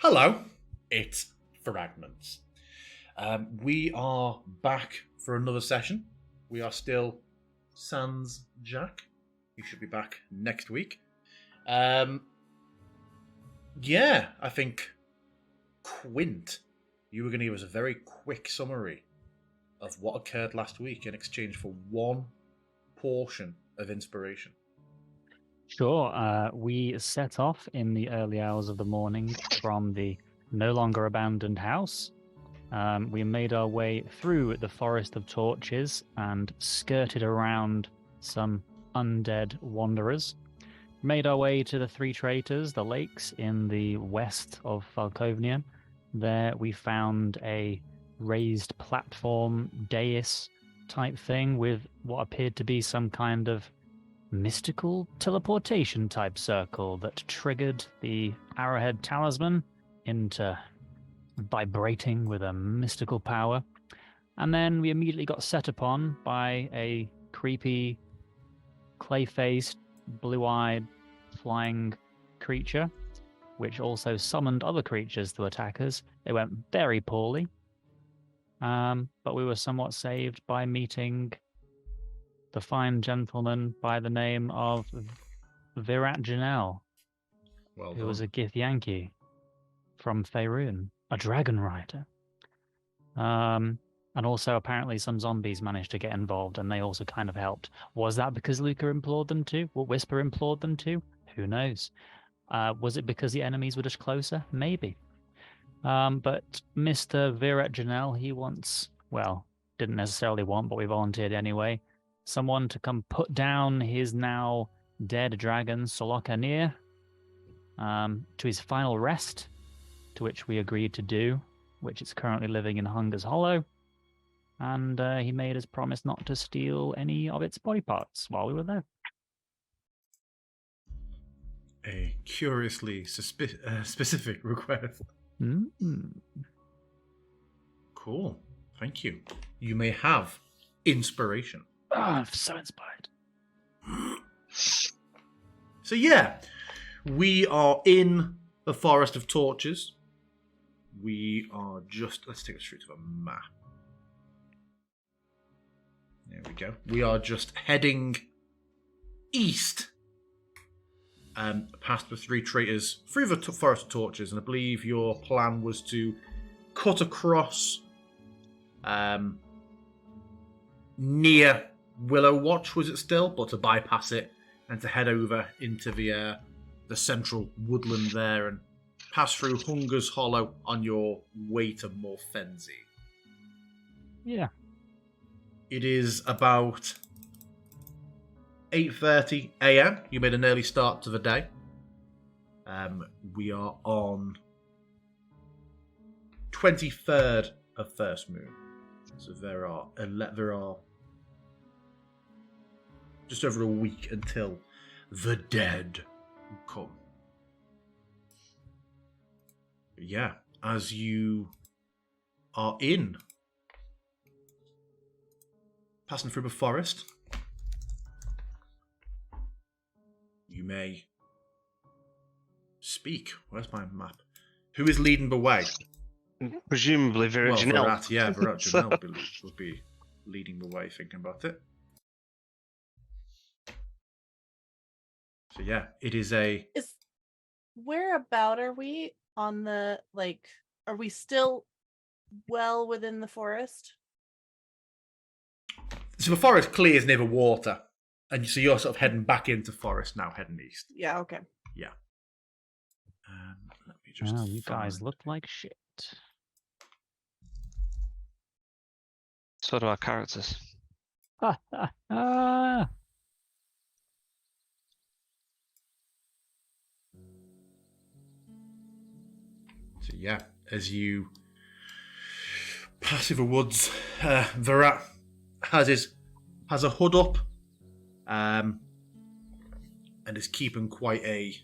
Hello, it's Fragments. We are back for another session. We are still Sans Jack. He should be back next week. I think Quint, you were going to give us a very quick summary of what occurred last week in exchange for one portion of inspiration. Sure. We set off in the early hours of the morning from the no longer abandoned house. We made our way through the Forest of Torches and skirted around some undead wanderers. Made our way to the Three Traitors, the lakes in the west of Falcovnia. There we found a raised platform dais type thing with what appeared to be some kind of mystical teleportation type circle that triggered the arrowhead talisman into vibrating with a mystical power. And then we immediately got set upon by a creepy, clay-faced, blue-eyed, flying creature, which also summoned other creatures to attack us. They went very poorly, but we were somewhat saved by meeting the fine gentleman by the name of Virat Janelle, who was a Githyanki from Faerun, a dragon rider. And also apparently some zombies managed to get involved and they also kind of helped. Was that because Luca implored them to? What Whisper implored them to? Who knows? Was it because the enemies were just closer? Maybe. But Mr. Virat Janelle, he wants, well, didn't necessarily want, but we volunteered anyway, someone to come put down his now dead dragon, Solokanir, to his final rest, to which we agreed to do, which is currently living in Hunger's Hollow. And he made us promise not to steal any of its body parts while we were there. A curiously specific request. Mm-hmm. Cool. Thank you. You may have inspiration. Oh, I'm so inspired. So yeah, we are in the Forest of Torches. We are just... Let's take us through to the map. There we go. We are just heading east, past the Three Traitors, through the Forest of Torches, and I believe your plan was to cut across near Willow Watch, was it still? But to bypass it and to head over into the central woodland there and pass through Hunger's Hollow on your way to Morfenzi. Yeah. It is about 8:30 a.m. You made an early start to the day. We are on 23rd of First Moon. So there are just over a week until the dead come. Yeah, as you are passing through the forest, you may speak. Where's my map? Who is leading the way? Presumably Virat Janelle. Virat Janelle will be leading the way, thinking about it. So yeah, it is whereabout are we on the, are we still well within the forest? So the forest clears near the water, and so you're sort of heading back into forest now, heading east. Yeah, okay. Yeah. Let me just. Oh, you guys look like shit. So do our characters. So yeah, as you pass through the woods, Virat has a hood up, and is keeping quite a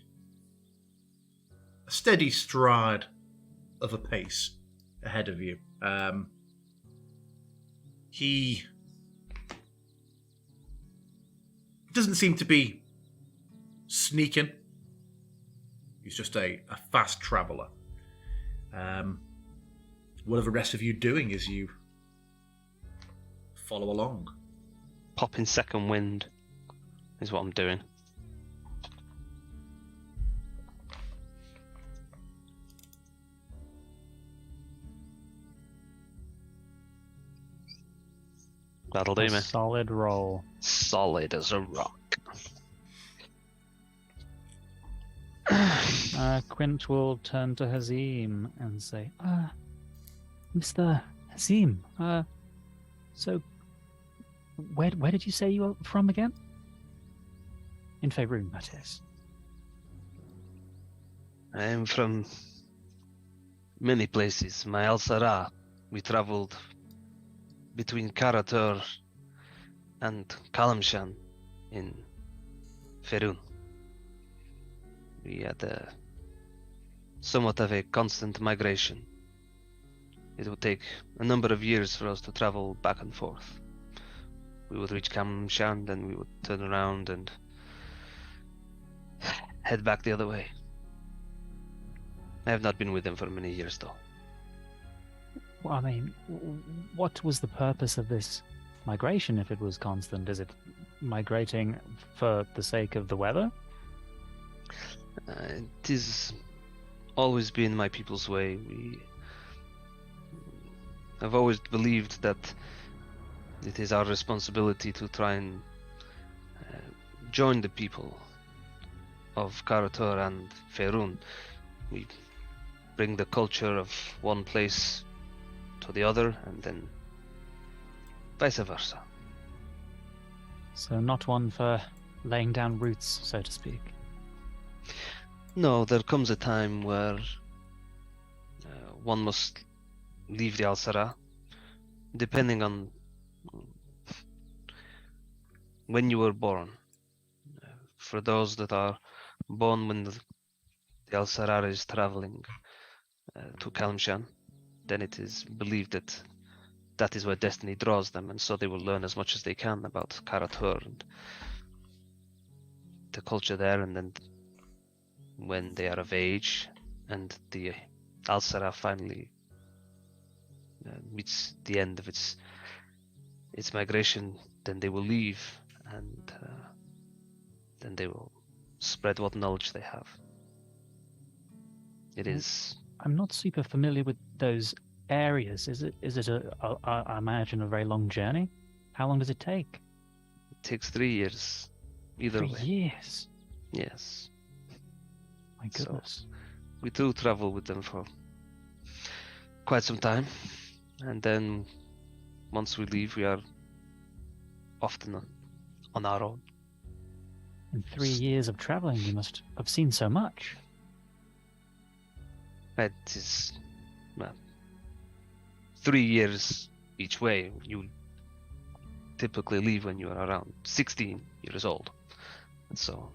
steady stride of a pace ahead of you. He doesn't seem to be sneaking. He's just a fast traveller. What are the rest of you doing as you follow along? Popping second wind is what I'm doing. That'll do A me. solid roll. Solid as a rock. Quint will turn to Hazim and say, Mr. Hazim, so where did you say you were from again? In Faerun, that is. I'm from many places. My Al-Sara, we traveled between Karatur and Kalamshan in Faerun. We had somewhat of a constant migration. It would take a number of years for us to travel back and forth. We would reach Kalamshan, then we would turn around and head back the other way. I have not been with them for many years, though. Well, I mean, what was the purpose of this migration if it was constant? Is it migrating for the sake of the weather? It has always been my people's way. I've always believed that it is our responsibility to try and join the people of Karatur and Faerun. We bring the culture of one place to the other, and then vice versa. So not one for laying down roots, so to speak. No, there comes a time where one must leave the Al-Sara, depending on when you were born. For those that are born when the Al-Sara is traveling to Kalamshan, then it is believed that that is where destiny draws them, and so they will learn as much as they can about Karatur and the culture there, and then when they are of age and the Al-Sara finally meets the end of its migration, then they will leave, and then they will spread what knowledge they have. It is. I'm not super familiar with those areas. Is it I imagine a very long journey? How long does it take? It takes 3 years, either 3 way. years. Yes. My So- goodness. We do travel with them for quite some time, and then once we leave, we are often on our own. In 3 years of traveling, you must have seen so much. It is, well, 3 years each way. You typically leave when you are around 16 years old. And so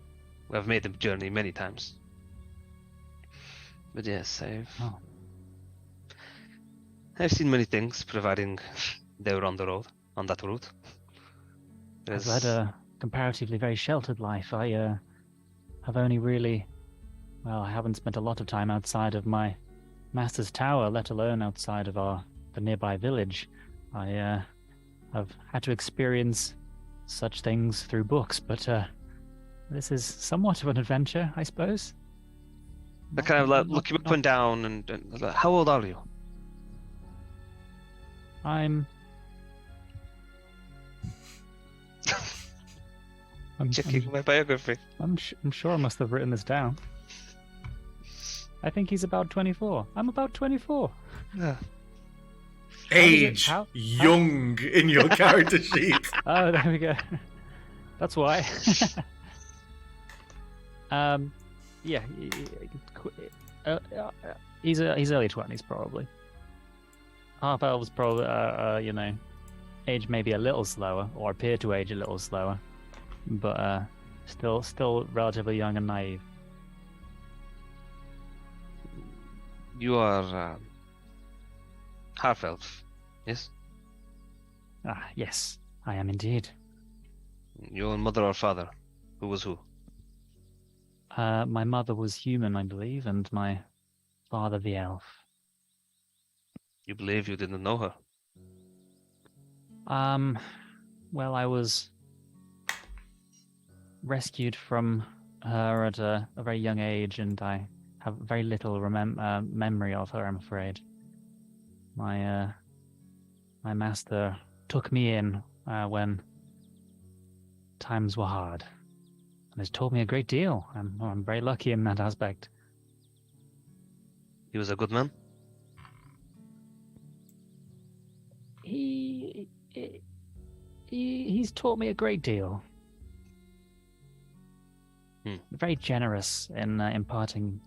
we have made the journey many times. But yes, Oh. I've seen many things, providing they were on that route. I've There's- led a comparatively very sheltered life. I have only really, well, I haven't spent a lot of time outside of my master's tower, let alone outside of the nearby village. I have had to experience such things through books, but this is somewhat of an adventure, I suppose. I kind of look him up and down, and like, how old are you? I'm Checking my biography. I'm sure I must have written this down. I think he's about 24. I'm about 24. Yeah. Age how- young in your character sheet. Oh, there we go. That's why. Yeah, he's early 20s probably. Half elves probably, age maybe a little slower, or appear to age a little slower, but still relatively young and naive. You are half elf, yes? Ah, yes, I am indeed. Your mother or father? Who was who? My mother was human, I believe, and my father the elf. You believe you didn't know her? Well, I was rescued from her at a very young age, and I have very little memory of her, I'm afraid. My master took me in when times were hard, and has taught me a great deal. I'm very lucky in that aspect. He was a good man? He's taught me a great deal. Very generous in imparting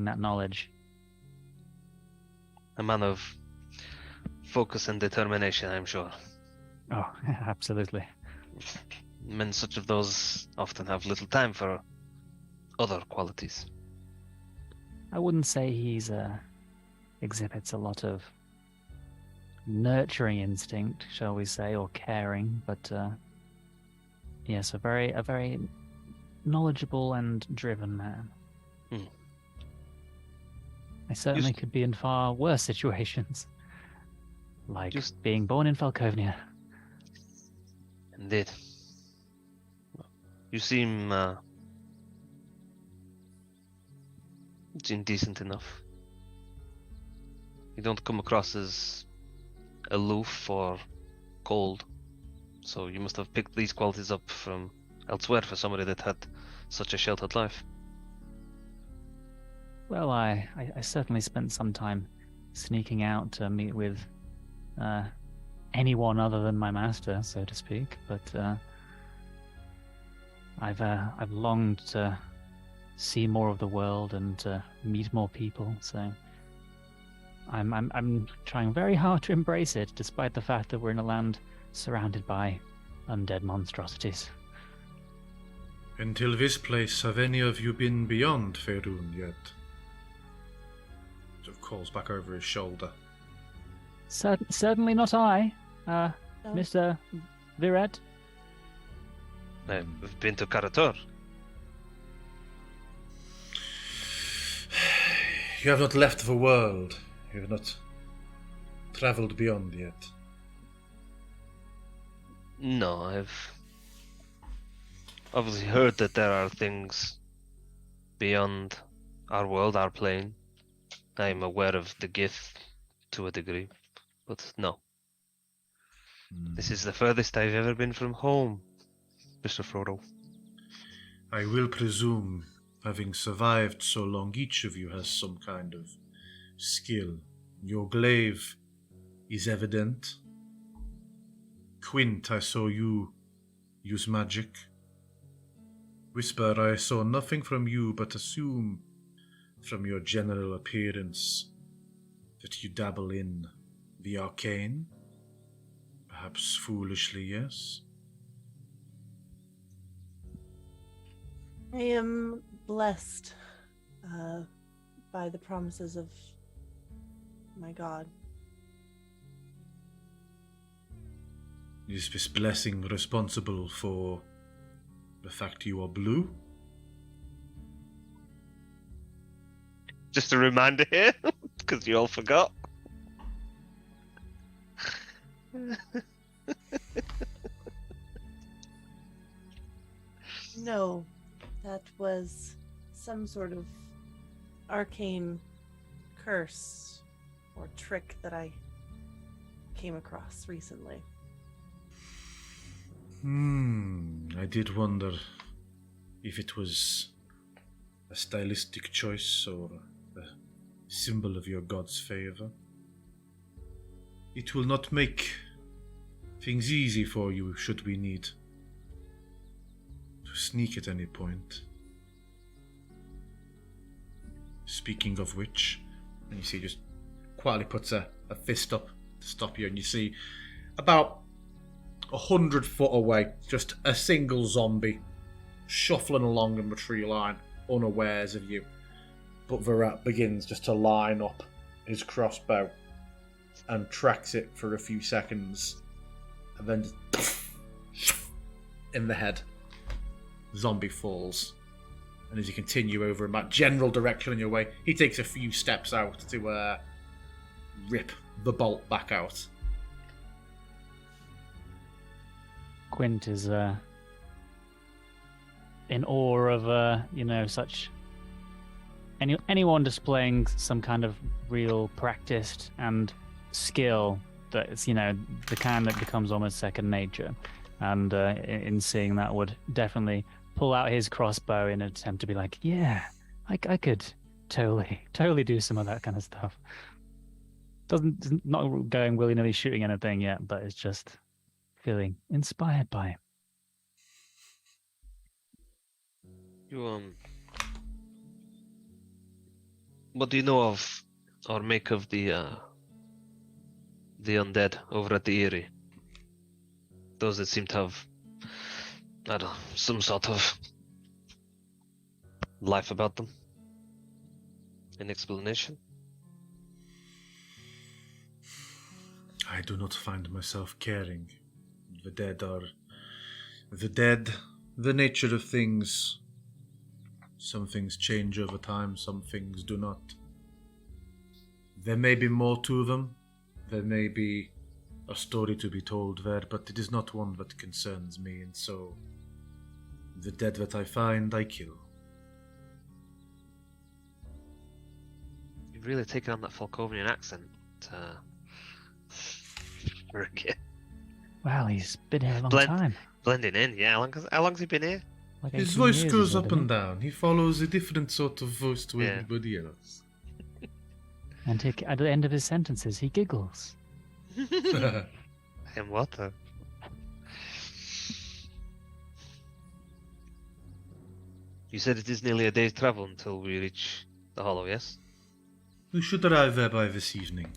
that knowledge. A man of focus and determination, I'm sure. Oh, absolutely. Men such of those often have little time for other qualities. I wouldn't say he's exhibits a lot of nurturing instinct, shall we say, or caring, but yes, a very knowledgeable and driven man. I certainly could be in far worse situations, like being born in Falkovnia. Indeed. You seem decent enough. You don't come across as aloof or cold, so you must have picked these qualities up from elsewhere for somebody that had such a sheltered life. Well, I certainly spent some time sneaking out to meet with anyone other than my master, so to speak. But I've longed to see more of the world and meet more people. So I'm trying very hard to embrace it, despite the fact that we're in a land surrounded by undead monstrosities. Until this place, have any of you been beyond Faerun yet? Sort of calls back over his shoulder. Certainly not I, No. Mr. Viret. We've been to Karator. You have not left the world. You have not travelled beyond yet. No, I've obviously heard that there are things beyond our world, our plane. I'm aware of the gift to a degree, but no. This is the furthest I've ever been from home, Mr. Frodo. I will presume, having survived so long, each of you has some kind of skill. Your glaive is evident. Quint, I saw you use magic. Whisper, I saw nothing from you, but assume from your general appearance that you dabble in the arcane. Perhaps foolishly, yes? I am blessed by the promises of my God. Is this blessing responsible for the fact you are blue? Just a reminder here, because you all forgot. No, that was some sort of arcane curse or trick that I came across recently. I did wonder if it was a stylistic choice or a symbol of your god's favor. It will not make things easy for you should we need to sneak at any point. Speaking of which, and you see just quietly puts a fist up to stop you, and you see about 100 foot away, just a single zombie shuffling along in the tree line, unawares of you. But Virat begins just to line up his crossbow and tracks it for a few seconds, and then just in the head. Zombie falls. And as you continue over in that general direction on your way, he takes a few steps out to rip the bolt back out. Quint is in awe of such anyone displaying some kind of real practiced and skill that it's the kind that becomes almost second nature, and in seeing that would definitely pull out his crossbow in an attempt to be like, yeah, I could totally do some of that kind of stuff. Not going willy-nilly shooting anything yet, but it's just feeling inspired by him. You what do you know of or make of the undead over at the Eyrie? Those that seem to have, I don't know, some sort of life about them. An explanation? I do not find myself caring. The dead are the dead. The nature of things. Some things change over time, some things do not. There may be more to them. There may be a story to be told there, but it is not one that concerns me, and so the dead that I find, I kill. You've really taken on that Falcovian accent. For a kid. Wow, he's been here a long Blend- time. Blending in, yeah. How long's he been here? Like His 18 voice years goes or so, up didn't and down. He follows a different sort of voice to Yeah. everybody else. he? And at the end of his sentences, he giggles. And what the? You said it is nearly a day's travel until we reach the Hollow, yes? We should arrive there by this evening.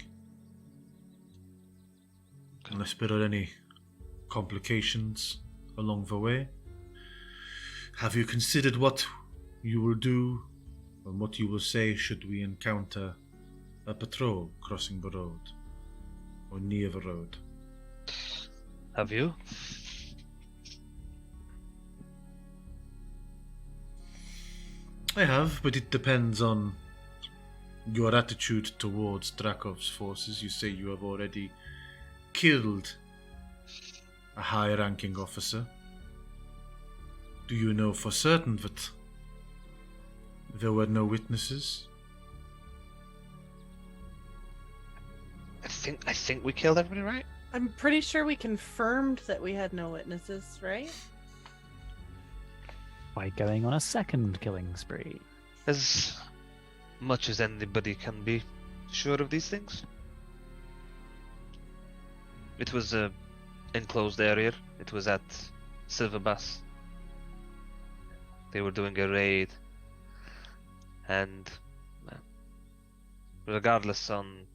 Unless there are any complications along the way. Have you considered what you will do and what you will say should we encounter a patrol crossing the road or near the road? Have you? I have, but it depends on your attitude towards Drakov's forces. You say you have already killed a high-ranking officer. Do you know for certain that there were no witnesses? I think we killed everybody, right? I'm pretty sure we confirmed that we had no witnesses, right? By going on a second killing spree. As much as anybody can be sure of these things. It was a enclosed area. It was at Silverbass. They were doing a raid, and regardless on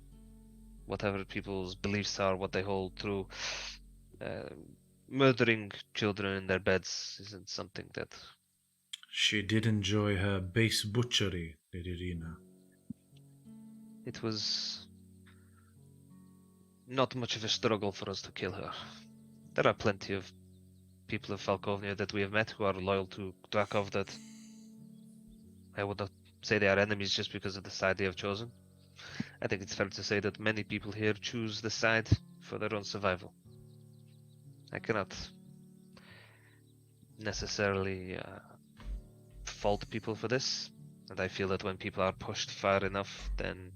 whatever people's beliefs are, what they hold true, murdering children in their beds isn't something that... She did enjoy her base butchery, Lady Rena. It was not much of a struggle for us to kill her. There are plenty of people of Falkovnia that we have met who are loyal to Drakov that I would not say they are enemies just because of the side they have chosen. I think it's fair to say that many people here choose the side for their own survival. I cannot necessarily fault people for this, and I feel that when people are pushed far enough, then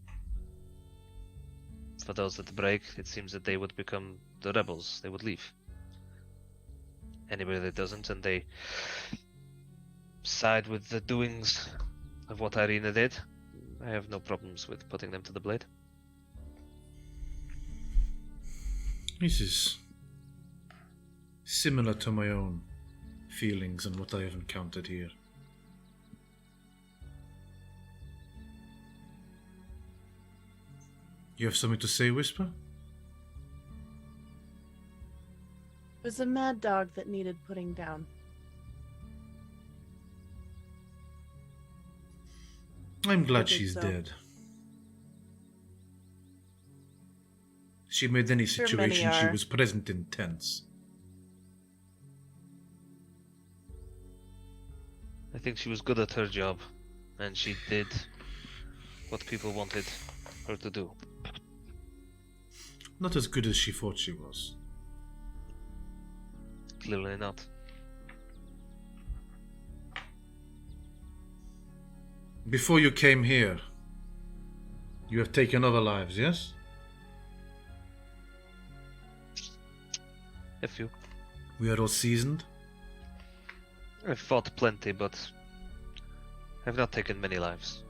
for those that break, it seems that they would become the rebels. They would leave. Anybody that doesn't, and they side with the doings of what Irina did, I have no problems with putting them to the blade. This is similar to my own feelings and what I have encountered here. You have something to say, Whisper? It was a mad dog that needed putting down. I'm glad I think she's so. dead. She made any Sure, situation many she are. was present in tense. I think she was good at her job, and she did what people wanted her to do. not as good as she thought she was. Clearly not. Before you came here, you have taken other lives, yes? A few. We are all seasoned. I've fought plenty, but I've not taken many lives.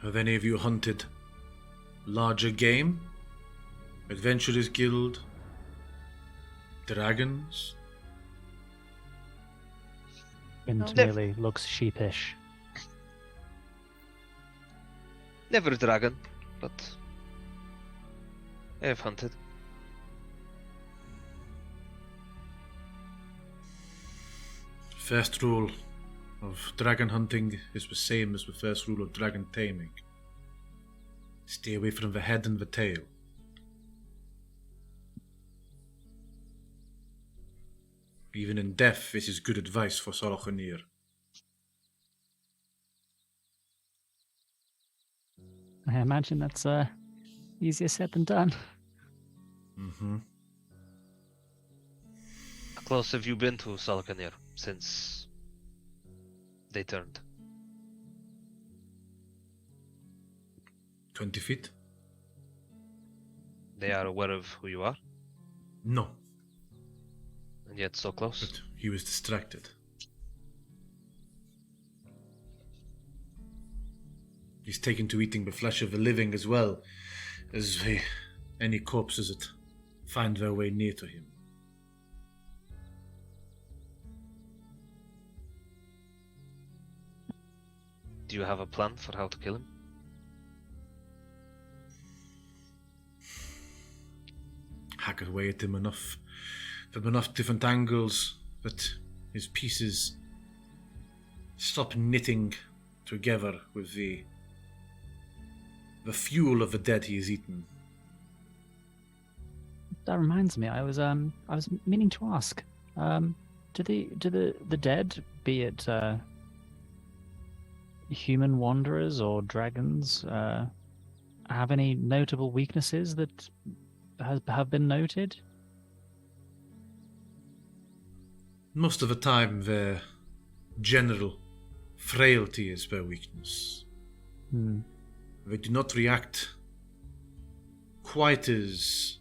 Have any of you hunted larger game? Adventurers Guild? Dragons? Quint Never. merely looks sheepish. Never a dragon, but I have hunted. First rule of dragon hunting is the same as the first rule of dragon taming. Stay away from the head and the tail. Even in death, this is good advice for Sorochanir. I imagine that's easier said than done. Mm-hmm. How close have you been to Salkanir since they turned? 20 feet? They are aware of who you are, No, and yet so close. but he was distracted. He's taken to eating the flesh of the living as well as any corpses that find their way near to him. Do you have a plan for how to kill him? Hack away at him enough from enough different angles that his pieces stop knitting together with the fuel of the dead he has eaten. That reminds me, I was meaning to ask, do the dead, be it human wanderers or dragons, have any notable weaknesses that have been noted? Most of the time, their general frailty is their weakness. Hmm. They do not react quite as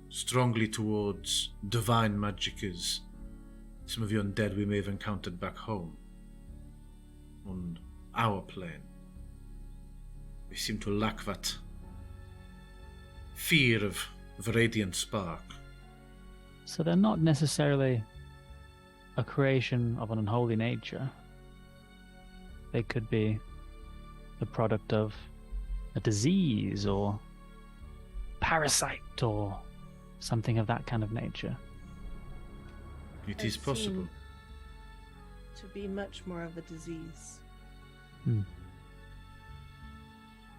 strongly towards divine magic as some of the undead we may have encountered back home on our plane. They seem to lack that fear of the radiant spark. So they're not necessarily a creation of an unholy nature. They could be the product of a disease or parasite or something of that kind of nature. It is possible. To be much more of a disease.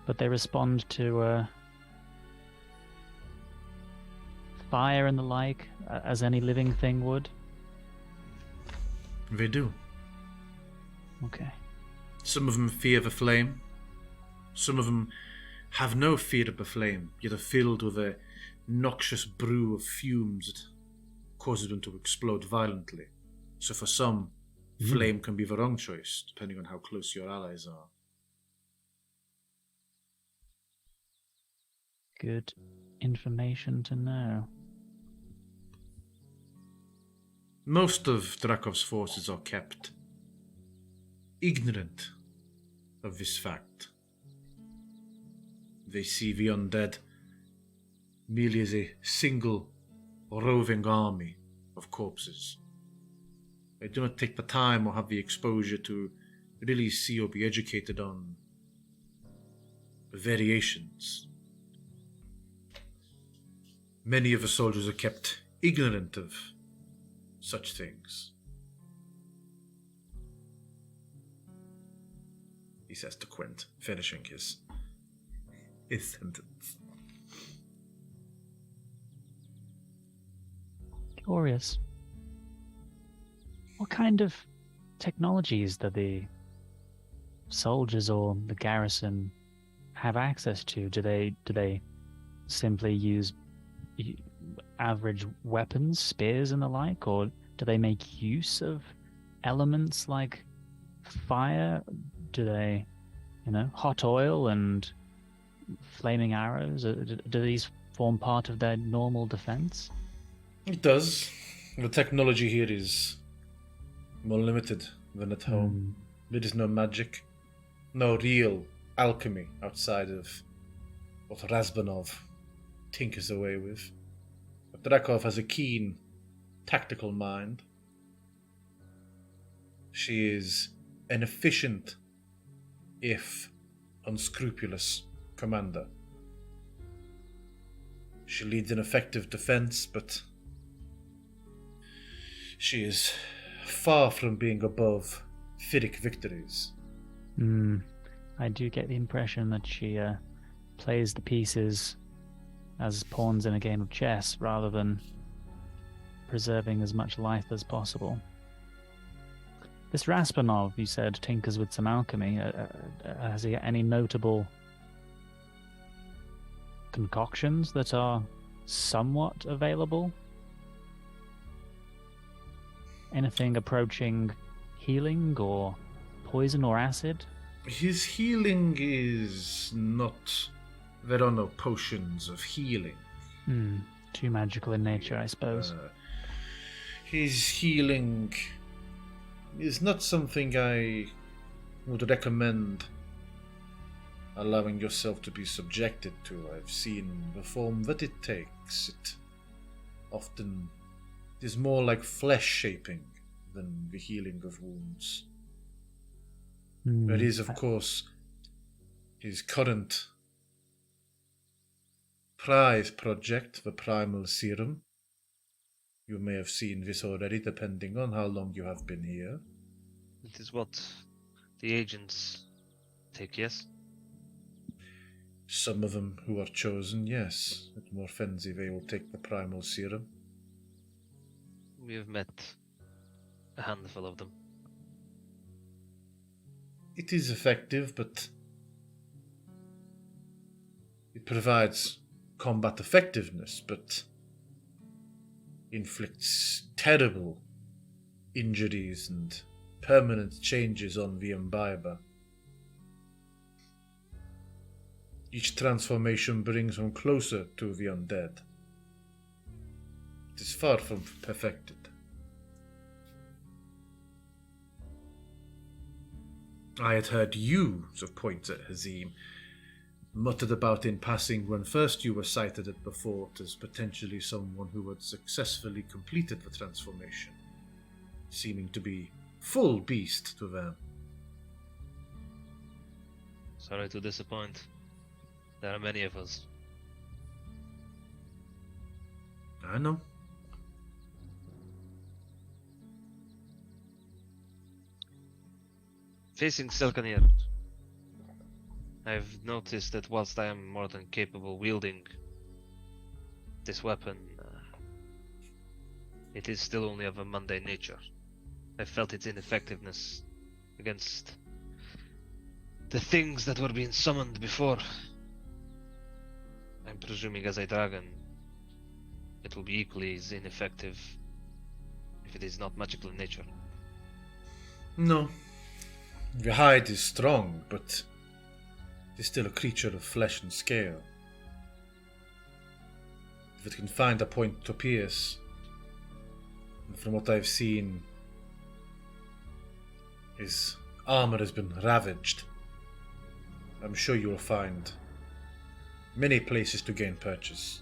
But they respond to fire and the like, as any living thing would. They do. Okay. Some of them fear the flame. Some of them have no fear of the flame, yet are filled with a noxious brew of fumes that causes them to explode violently. So for some, flame can be the wrong choice, depending on how close your allies are. Good information to know. Most of Drakov's forces are kept ignorant of this fact. They see the undead merely as a single roving army of corpses. They do not take the time or have the exposure to really see or be educated on the variations. Many of the soldiers are kept ignorant of such things. He says to Quint, finishing his sentence. Curious. What kind of technologies do the soldiers or the garrison have access to? Do they simply use average weapons, spears and the like, or do they make use of elements like fire? Do they, hot oil and flaming arrows? Do these form part of their normal defense? It does. The technology here is more limited than at home. There is no magic, no real alchemy outside of what Razbanov tinkers away with. But Drakov has a keen, tactical mind. She is an efficient, if unscrupulous, commander. She leads an effective defense, but she is far from being above Pyrrhic victories. I do get the impression that she plays the pieces as pawns in a game of chess rather than preserving as much life as possible. This Raspanov, you said, tinkers with some alchemy. Has he any notable concoctions that are somewhat available? Anything approaching healing or poison or acid? His healing is not... There are no potions of healing. Too magical in nature, I suppose. His healing is not something I would recommend allowing yourself to be subjected to. I've seen the form that it takes. It often is more like flesh shaping than the healing of wounds. There is, of course, his current prize project, the Primal Serum. You may have seen this already, depending on how long you have been here. It is what the agents take, yes? Some of them who are chosen, yes. At Morfenzi, they will take the Primal Serum. We have met a handful of them. It is effective, but it provides combat effectiveness, but inflicts terrible injuries and permanent changes on the imbiber. Each transformation brings one closer to the undead. It is far from perfected. I had heard you, of points at Hazim, muttered about in passing when first you were cited at the fort as potentially someone who had successfully completed the transformation, seeming to be full beast to them. Sorry to disappoint. There are many of us. I know. Facing Selkanir, I've noticed that whilst I am more than capable wielding this weapon, it is still only of a mundane nature. I felt its ineffectiveness against the things that were being summoned before. I'm presuming as a dragon, it will be equally as ineffective if it is not magical in nature. No. The hide is strong, but it is still a creature of flesh and scale. If it can find a point to pierce, and from what I've seen, his armor has been ravaged. I'm sure you will find many places to gain purchase.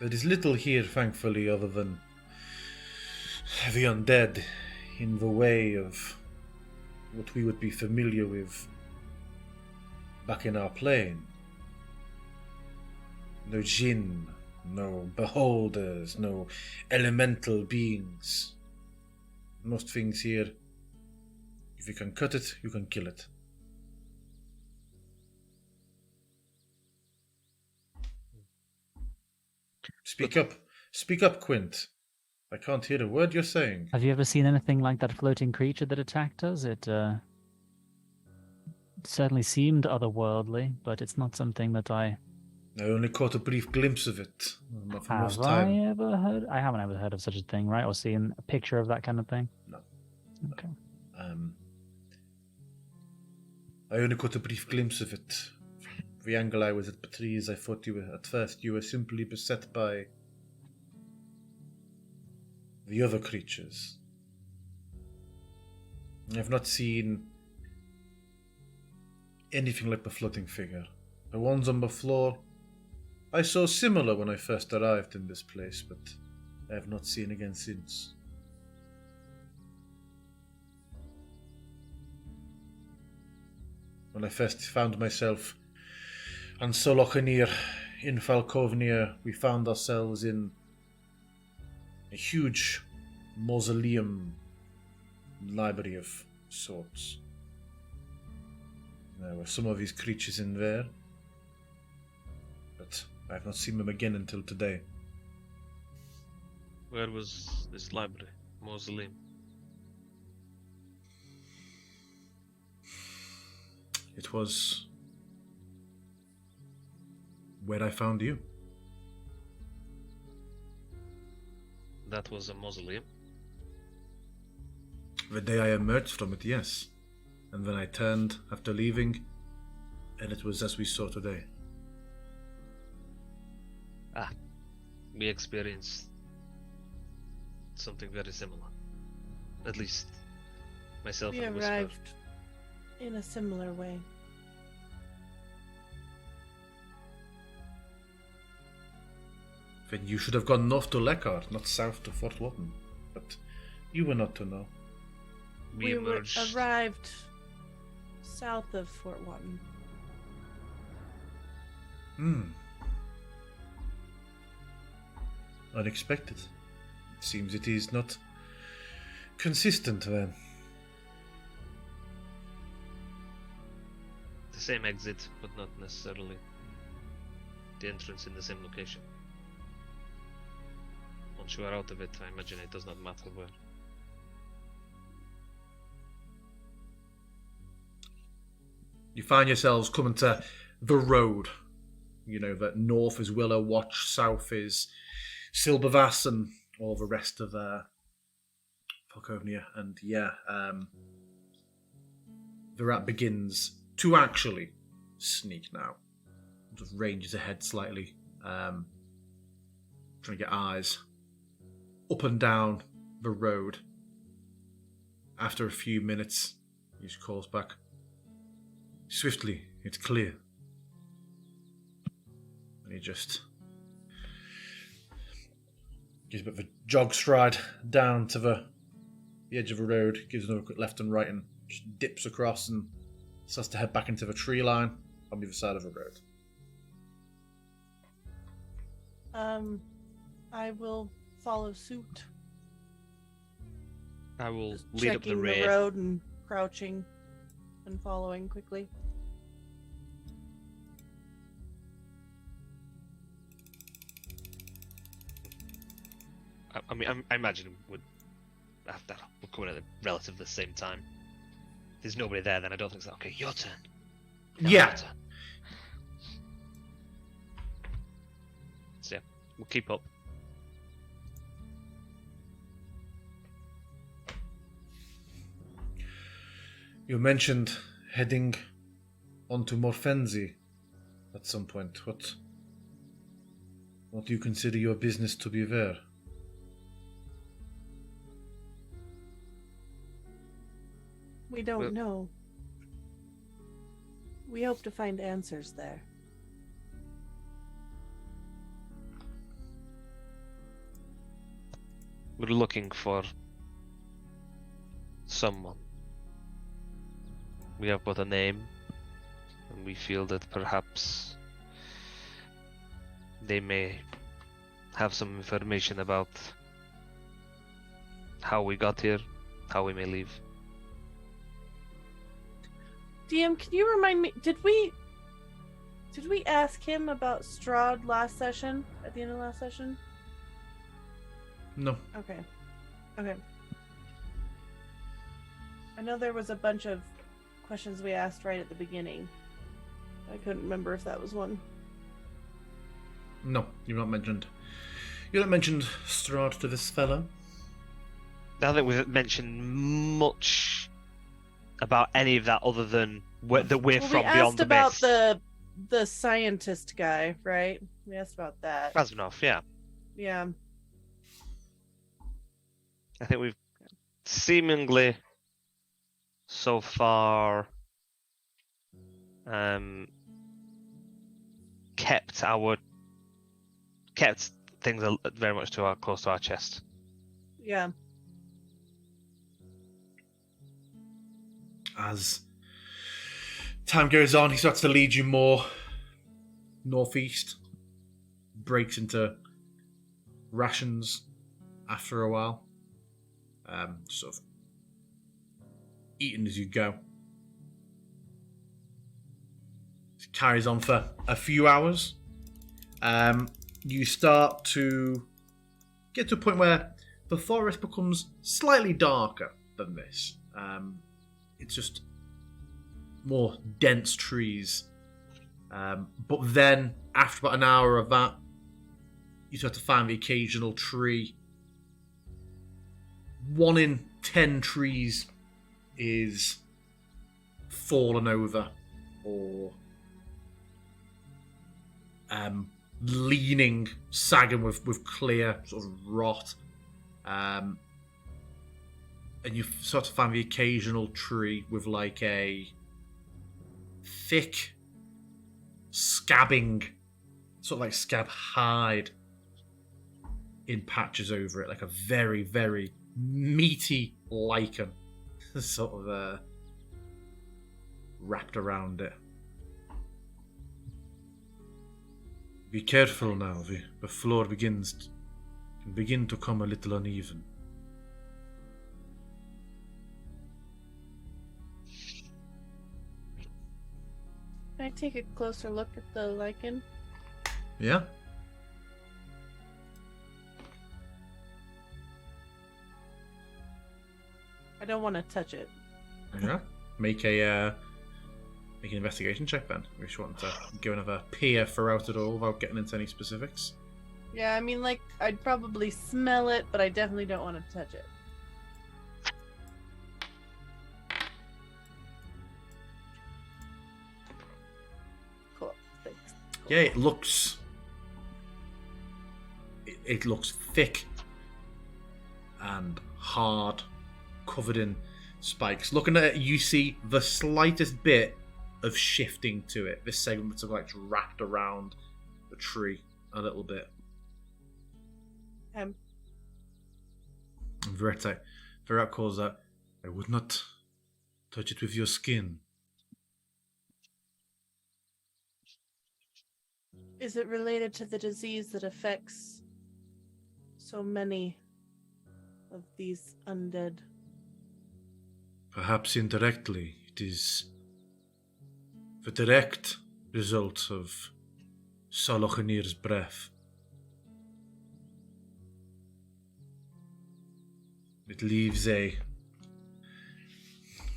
There is little here, thankfully, other than the undead in the way of what we would be familiar with back in our plane. No jinn, no beholders, no elemental beings. Most things here, if you can cut it, you can kill it. Speak up, Quint. I can't hear a word you're saying. Have you ever seen anything like that floating creature that attacked us? It certainly seemed otherworldly, but it's not something that I I only caught a brief glimpse of it. Not for enough have. time. I ever heard? I haven't ever heard of such a thing, right? Or seen a picture of that kind of thing. No. Okay. I only caught a brief glimpse of it. From the angle I was at the trees, I thought at first you were simply beset by the other creatures. I've not seen anything like the floating figure. The ones on the floor I saw similar when I first arrived in this place, but I have not seen again since. When I first found myself on Solochanir in Falkovnia, we found ourselves in a huge mausoleum library of sorts. There were some of these creatures in there, but I have not seen them again until today. Where was this library? Mausoleum? It was where I found you. That was a mausoleum? The day I emerged from it, yes. And then I turned after leaving, and it was as we saw today. Ah, we experienced something very similar. At least myself We and Whisper. arrived in a similar way. Then you should have gone north to Leckart, not south to Fort Watton. But you were not to know. We emerged. Arrived south of Fort Watton. Unexpected. It seems it is not consistent then. The same exit, but not necessarily the entrance in the same location. Once you are out of it, I imagine it does not matter where. You find yourselves coming to the road. You know that north is Willow Watch, south is Silbervass, and all the rest of Falkovnia. And yeah, the rat begins to actually sneak now. Just ranges ahead slightly, trying to get eyes up and down the road. After a few minutes, he just calls back. Swiftly, it's clear. And he just gives a bit of a jog stride down to the edge of the road, gives another quick left and right, and just dips across and starts to head back into the tree line on the other side of the road. I will follow suit. I will Just lead up the checking rear. road and crouching and following quickly. I imagine would have that would come in at relatively the same time. If there's nobody there, then I don't think so. Okay, your turn. Now Yeah. your turn. So yeah, we'll keep up. You mentioned heading onto Morfenzi at some point. What do you consider your business to be there? We don't Well- know. We hope to find answers there. We're looking for someone. We have got a name, and we feel that perhaps they may have some information about how we got here, how we may leave. DM, can you remind me? Did we ask him about Strahd last session? At the end of last session? No. Okay. I know there was a bunch of questions we asked right at the beginning. I couldn't remember if that was one. No, you've not mentioned. You haven't mentioned Strahd to this fellow. I don't think we've mentioned much about any of that other than that we're Well, from we beyond asked the about myths. the scientist guy, right? We asked about that. Razvanov, yeah. Yeah. I think we've seemingly so far kept things very much close to our chest. Yeah. As time goes on, he starts to lead you more northeast, breaks into rations after a while, sort of eating as you go. It carries on for a few hours. You start to get to a point where the forest becomes slightly darker than this. It's just more dense trees. But then, after about an hour of that, you start to find the occasional tree. 1 in 10 trees is fallen over or leaning, sagging with clear sort of rot. And you sort of find the occasional tree with like a thick scabbing, sort of like scab hide in patches over it, like a very, very meaty lichen sort of wrapped around it. Be careful now, the floor can begin to come a little uneven. Can I take a closer look at the lichen? Yeah? I don't want to touch it. Yeah. Make an investigation check then. If you want to go another peer throughout it all without getting into any specifics. Yeah, I mean, like, I'd probably smell it, but I definitely don't want to touch it. Cool. Thanks. Cool. Yeah, it looks thick and hard, covered in spikes. Looking at it, you see the slightest bit of shifting to it. This segment of like wrapped around the tree a little bit. Virat calls that, I would not touch it with your skin. Is it related to the disease that affects so many of these undead? Perhaps indirectly, it is the direct result of Solochanir's breath. It leaves a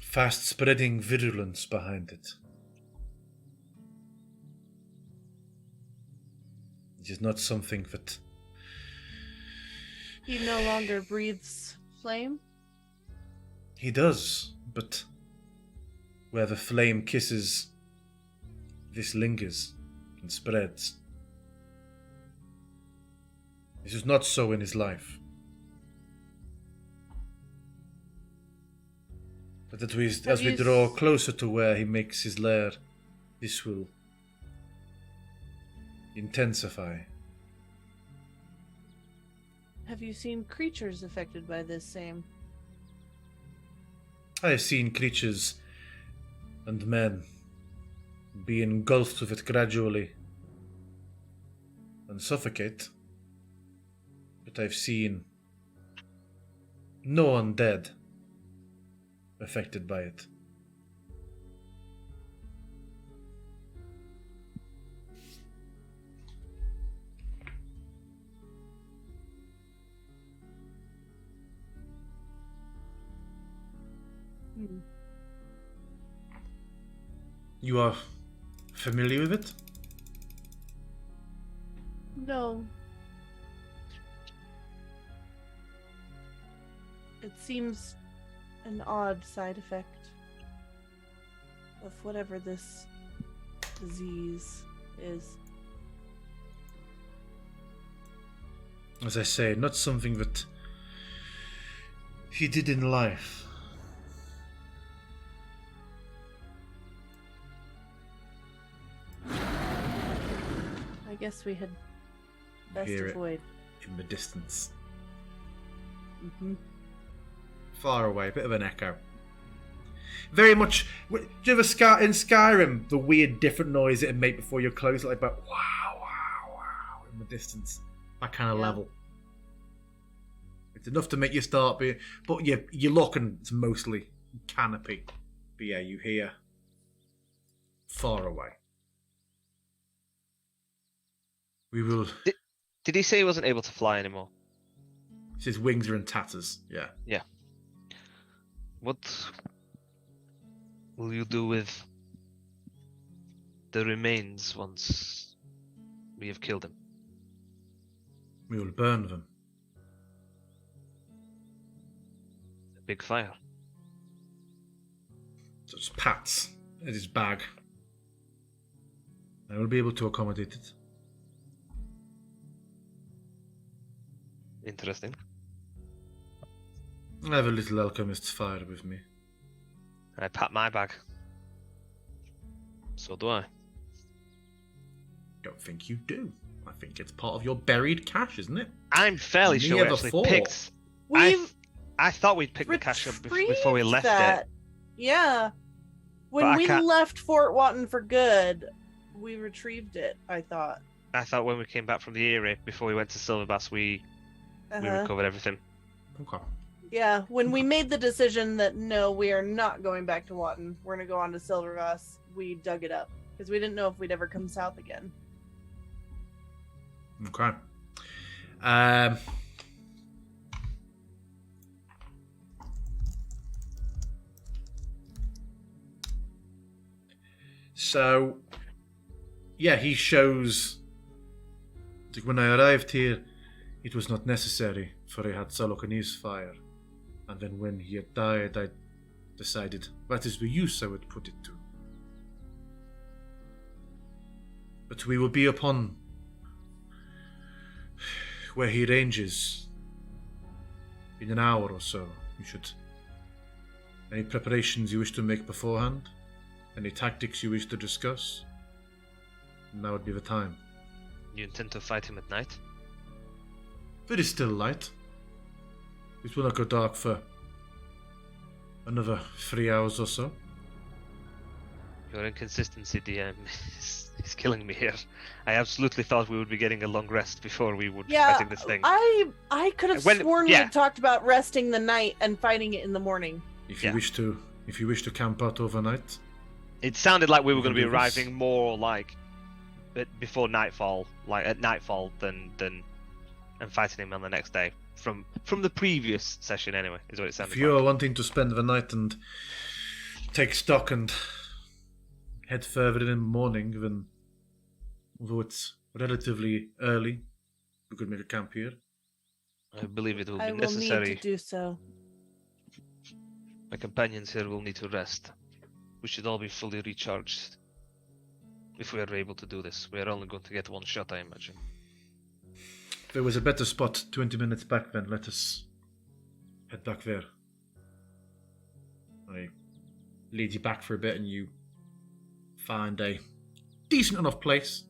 fast-spreading virulence behind it. It is not something that... He no longer breathes flame? He does, but where the flame kisses, this lingers and spreads. This is not so in his life. But as we draw closer to where he makes his lair, this will intensify. Have you seen creatures affected by this same? I have seen creatures and men be engulfed with it gradually and suffocate, but I've seen no undead affected by it. You are familiar with it? No. It seems an odd side effect of whatever this disease is. As I say, not something that he did in life. I guess we had best Hear it. avoid. In the distance. Mm-hmm. Far away, bit of an echo. Very much. Do you ever in Skyrim the weird different noise it'd make before you're close, like wow, wow, wow, in the distance, that kind of level. It's enough to make you start being. But you look and it's mostly canopy. But yeah, you hear far away. We will. Did he say he wasn't able to fly anymore? His wings are in tatters. Yeah. Yeah. What will you do with the remains once we have killed him? We will burn them. A big fire. So just pats at his bag. I will be able to accommodate it. Interesting. I have a little alchemist's fire with me. I pat my bag. So do I. Don't think you do. I think it's part of your buried cash, isn't it? I'm fairly sure we Near the actually fort. picked. We've I thought we'd picked the cash up before we left that. it. Yeah. But When I we can't- left Fort Watton for good, we retrieved it, I thought. I thought when we came back from the Eyrie before we went to Silverbass, we recovered everything. Okay. Yeah, when we made the decision that no, we are not going back to Watton, we're going to go on to Silverbass, we dug it up. Because we didn't know if we'd ever come south again. Okay. So, yeah, he shows. Like when I arrived here, it was not necessary, for I had Salokanis fire. And then when he had died, I decided that is the use I would put it to. But we will be upon where he ranges in an hour or so. You should. Any preparations you wish to make beforehand? Any tactics you wish to discuss? Now would be the time. You intend to fight him at night? It is still light. It will not go dark for another 3 hours or so. Your inconsistency, DM, is killing me here. I absolutely thought we would be getting a long rest before we would be Yeah, fighting this thing. I could have sworn yeah. we talked about resting the night and fighting it in the morning. If you wish to camp out overnight, It sounded like we were going to be Yes. arriving more like before nightfall, like at nightfall, than and fighting him on the next day. From the previous session, anyway, is what it sounded if you are like. wanting to spend the night and take stock and head further in the morning, then although it's relatively early, we could make a camp here. I believe it will I be will necessary. need to do so. My companions here will need to rest. We should all be fully recharged if we are able to do this. We are only going to get one shot, I imagine. If there was a better spot 20 minutes back, then let us head back there. I lead you back for a bit and you find a decent enough place.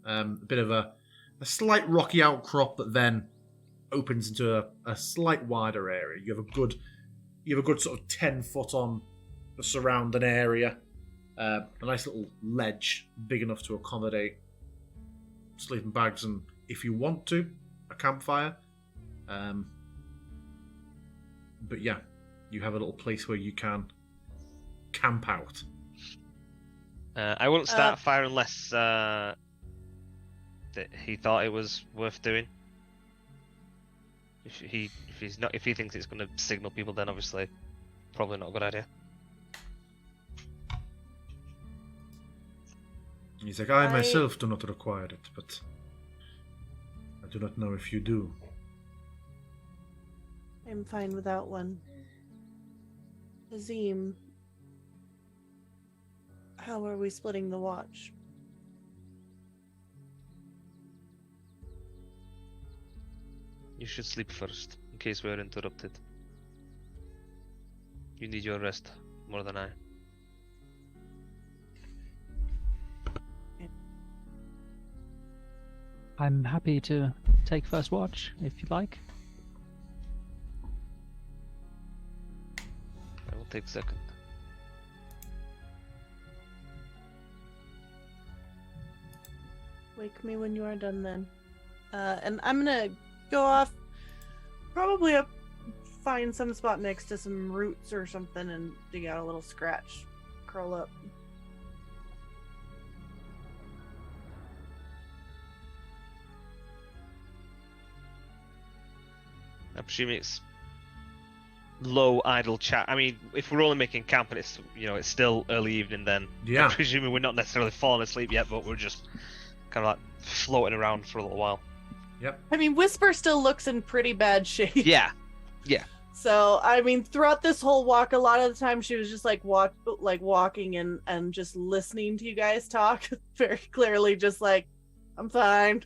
A bit of a slight rocky outcrop that then opens into a slight wider area. You have a good sort of 10 foot on the surrounding area. A nice little ledge big enough to accommodate sleeping bags and, if you want to, a campfire. But yeah, you have a little place where you can camp out. I wouldn't start a fire unless that he thought it was worth doing. If he thinks it's going to signal people, then obviously probably not a good idea. He's like, I myself do not require it, but I do not know if you do. I'm fine without one. Azim, how are we splitting the watch? You should sleep first, in case we are interrupted. You need your rest more than I. I'm happy to take first watch, if you'd like. I will take second. Wake me when you are done then. And I'm gonna go off, probably up, find some spot next to some roots or something and dig out a little scratch. Curl up. I'm presuming it's low idle chat. I mean, if we're only making camp and it's it's still early evening, then Yeah. I'm presuming we're not necessarily falling asleep yet, but we're just kind of like floating around for a little while. Yep. I mean, Whisper still looks in pretty bad shape. Yeah. So, I mean, throughout this whole walk, a lot of the time she was just like walking and just listening to you guys talk. Very clearly, just like, I'm fine.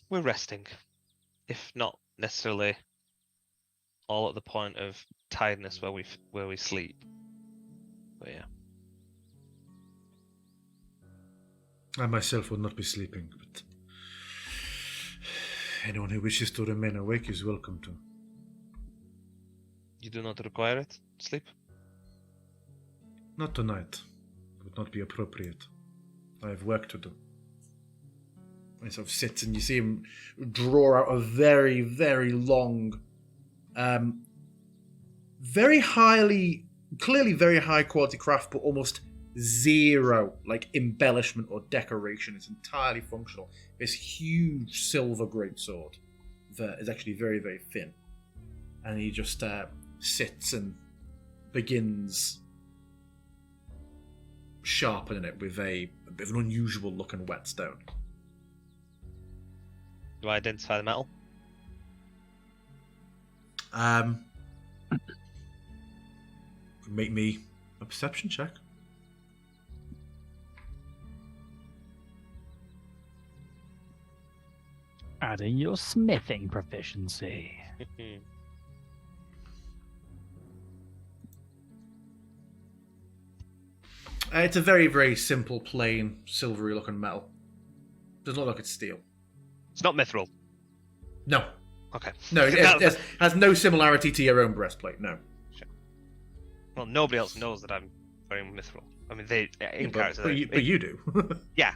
We're resting, if not necessarily all at the point of tiredness where we sleep. But yeah. I myself would not be sleeping, but anyone who wishes to remain awake is welcome to. You do not require it? Sleep? Not tonight. It would not be appropriate. I have work to do. He sort of sits and you see him draw out a very, very long, clearly very high quality craft, but almost zero embellishment or decoration. It's entirely functional. This huge silver greatsword that is actually very, very thin. And he just sits and begins sharpening it with a bit of an unusual looking whetstone. Do I identify the metal? Make me a perception check. Adding your smithing proficiency. It's a very, very simple, plain, silvery looking metal. Doesn't look like it's steel. It's not mithril. No. Okay. No, it has no similarity to your own breastplate, no. Sure. Well, nobody else knows that I'm wearing mithril. I mean, they in character. But you do. Yeah.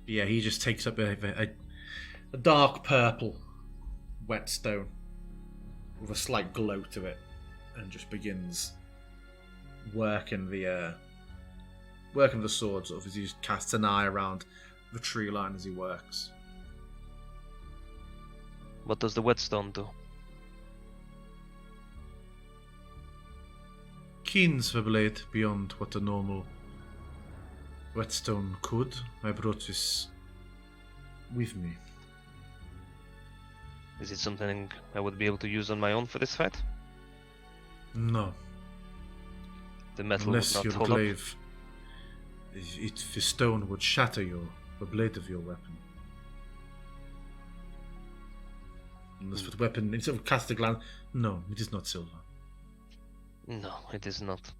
Yeah, he just takes up a dark purple whetstone with a slight glow to it and just begins working the sword sort of as he just casts an eye around the tree line as he works. What does the whetstone do? Keens the blade beyond what a normal whetstone could. I brought this with me. Is it something I would be able to use on my own for this fight? No. The metal Unless would your not hold up. glaive, the stone would shatter the blade of your weapon. Unless the weapon, instead of cast a glance, no, it is not silver. No, it is not.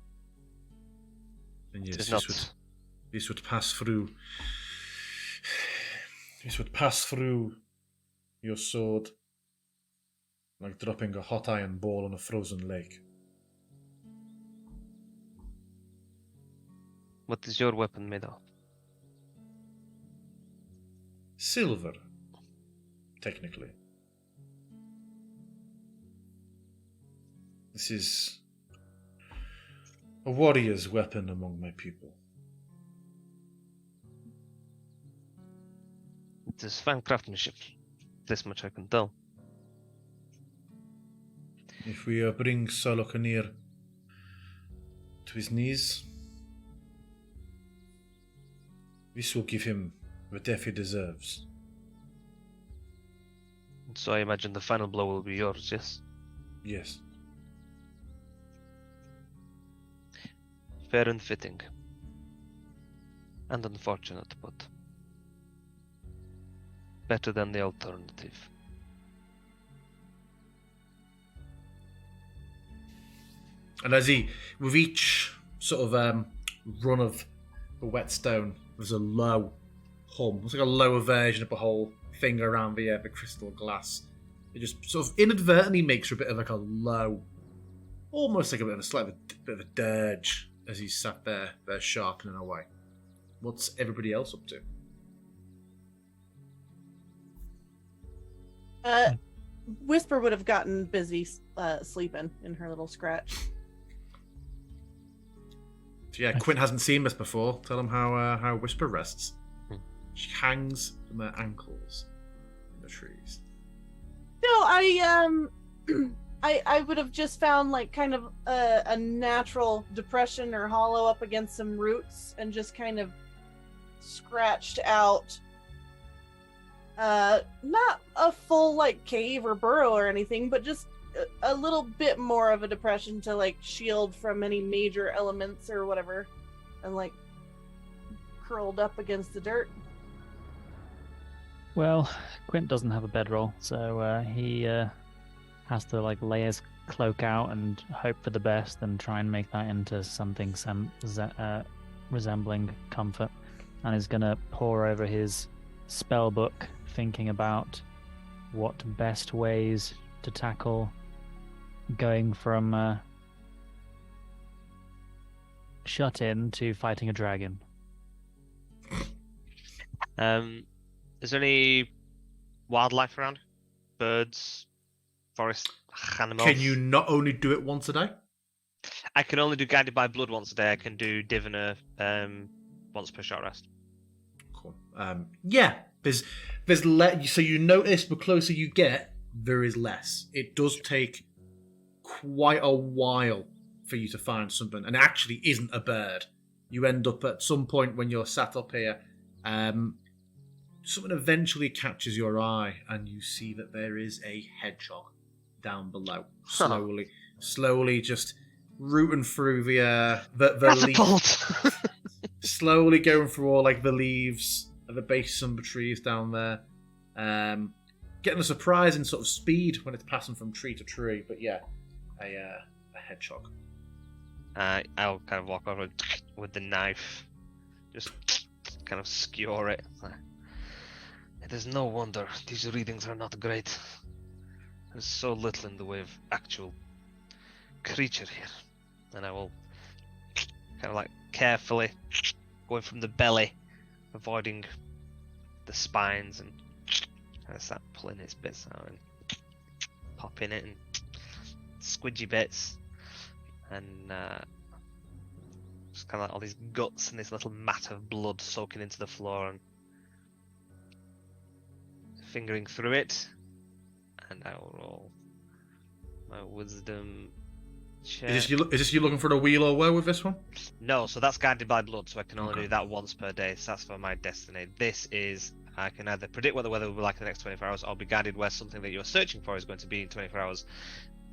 And It yes, is not. this would pass through. This would pass through your sword like dropping a hot iron ball on a frozen lake. What is your weapon made of? Silver, technically. This is a warrior's weapon among my people. It is fine craftsmanship. This much I can tell. If we bring Salokanir to his knees. This will give him the death he deserves. So I imagine the final blow will be yours, yes? Yes. Fair and fitting. And unfortunate, but better than the alternative. And as he, with each sort of run of the whetstone, there's a low hum. It's like a lower version of the whole thing around the crystal glass. It just sort of inadvertently makes a bit of like a low, almost like a bit of a slight bit of a dirge as he's sat there sharpening away. What's everybody else up to? Whisper would have gotten busy sleeping in her little scratch. So yeah, Quint hasn't seen this before. Tell him how Whisper rests. She hangs from her ankles in the trees. No, I would have just found like kind of a natural depression or hollow up against some roots and just kind of scratched out not a full like cave or burrow or anything, but just a little bit more of a depression to like shield from any major elements or whatever, and like curled up against the dirt. Well, Quint doesn't have a bedroll, so he has to like lay his cloak out and hope for the best and try and make that into something resembling comfort, and is gonna pore over his spell book, thinking about what best ways to tackle going from shut in to fighting a dragon. Is there any wildlife around? Birds, forest animals? Can you not only do it once a day? I can only do Guided by Blood once a day. I can do Diviner once per short rest. Cool. Yeah, there's less. So you notice the closer you get, there is less. It does take quite a while for you to find something, and it actually isn't a bird. You end up at some point when you're sat up here, something eventually catches your eye, and you see that there is a hedgehog down below, slowly just rooting through the leaves, slowly going through all like the leaves at the base of some of the trees down there, getting a surprising sort of speed when it's passing from tree to tree. But yeah, a hedgehog. I'll kind of walk over with the knife, just kind of skewer it. It is no wonder these readings are not great. There's so little in the way of actual creature here. And I will kind of like carefully going from the belly, avoiding the spines, and kind of start pulling its bits out and popping it and squidgy bits, and just kind of like all these guts and this little mat of blood soaking into the floor, and fingering through it, and I will roll my wisdom check. Is this you looking for the wheel or woe with this one? No, so that's Guided by Blood, so I can only do that once per day, so that's for my destiny. This is, I can either predict what the weather will be like in the next 24 hours, or be guided where something that you're searching for is going to be in 24 hours.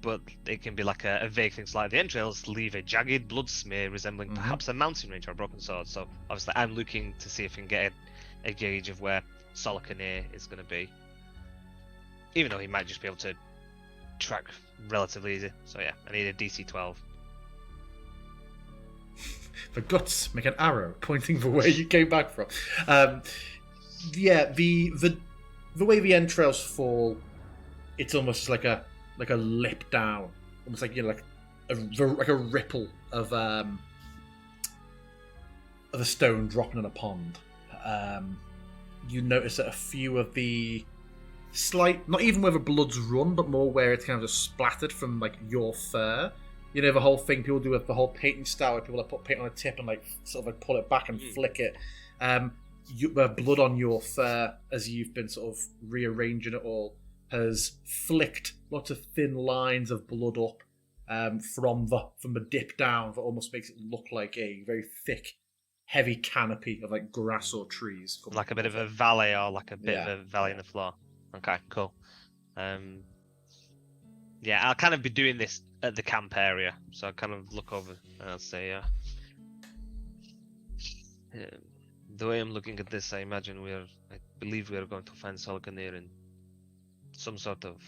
But it can be like a vague thing, like the entrails leave a jagged blood smear resembling perhaps a mountain range or a broken sword. So obviously I'm looking to see if I can get a gauge of where Solikaneer is going to be. Even though he might just be able to track relatively easy. So yeah, I need a DC 12. The guts make an arrow pointing the way you came back from. Yeah, the way the entrails fall, it's almost like a lip down, almost like, you know, like a ripple of a stone dropping in a pond. You notice that a few of the slight, not even where the blood's run, but more where it's kind of just splattered from like your fur. You know, the whole thing people do with the whole painting style, where people like put paint on a tip and like sort of like pull it back and flick it. Blood on your fur, as you've been sort of rearranging it all, has flicked lots of thin lines of blood up from the dip down that almost makes it look like a very thick, heavy canopy of like grass or trees. coming Like a bit of above a it. valley or like a bit Yeah, of a valley in the floor. Okay, cool. Yeah, I'll kind of be doing this at the camp area, so I'll kind of look over and I'll say, the way I'm looking at this, I believe we are going to find Solkanir in some sort of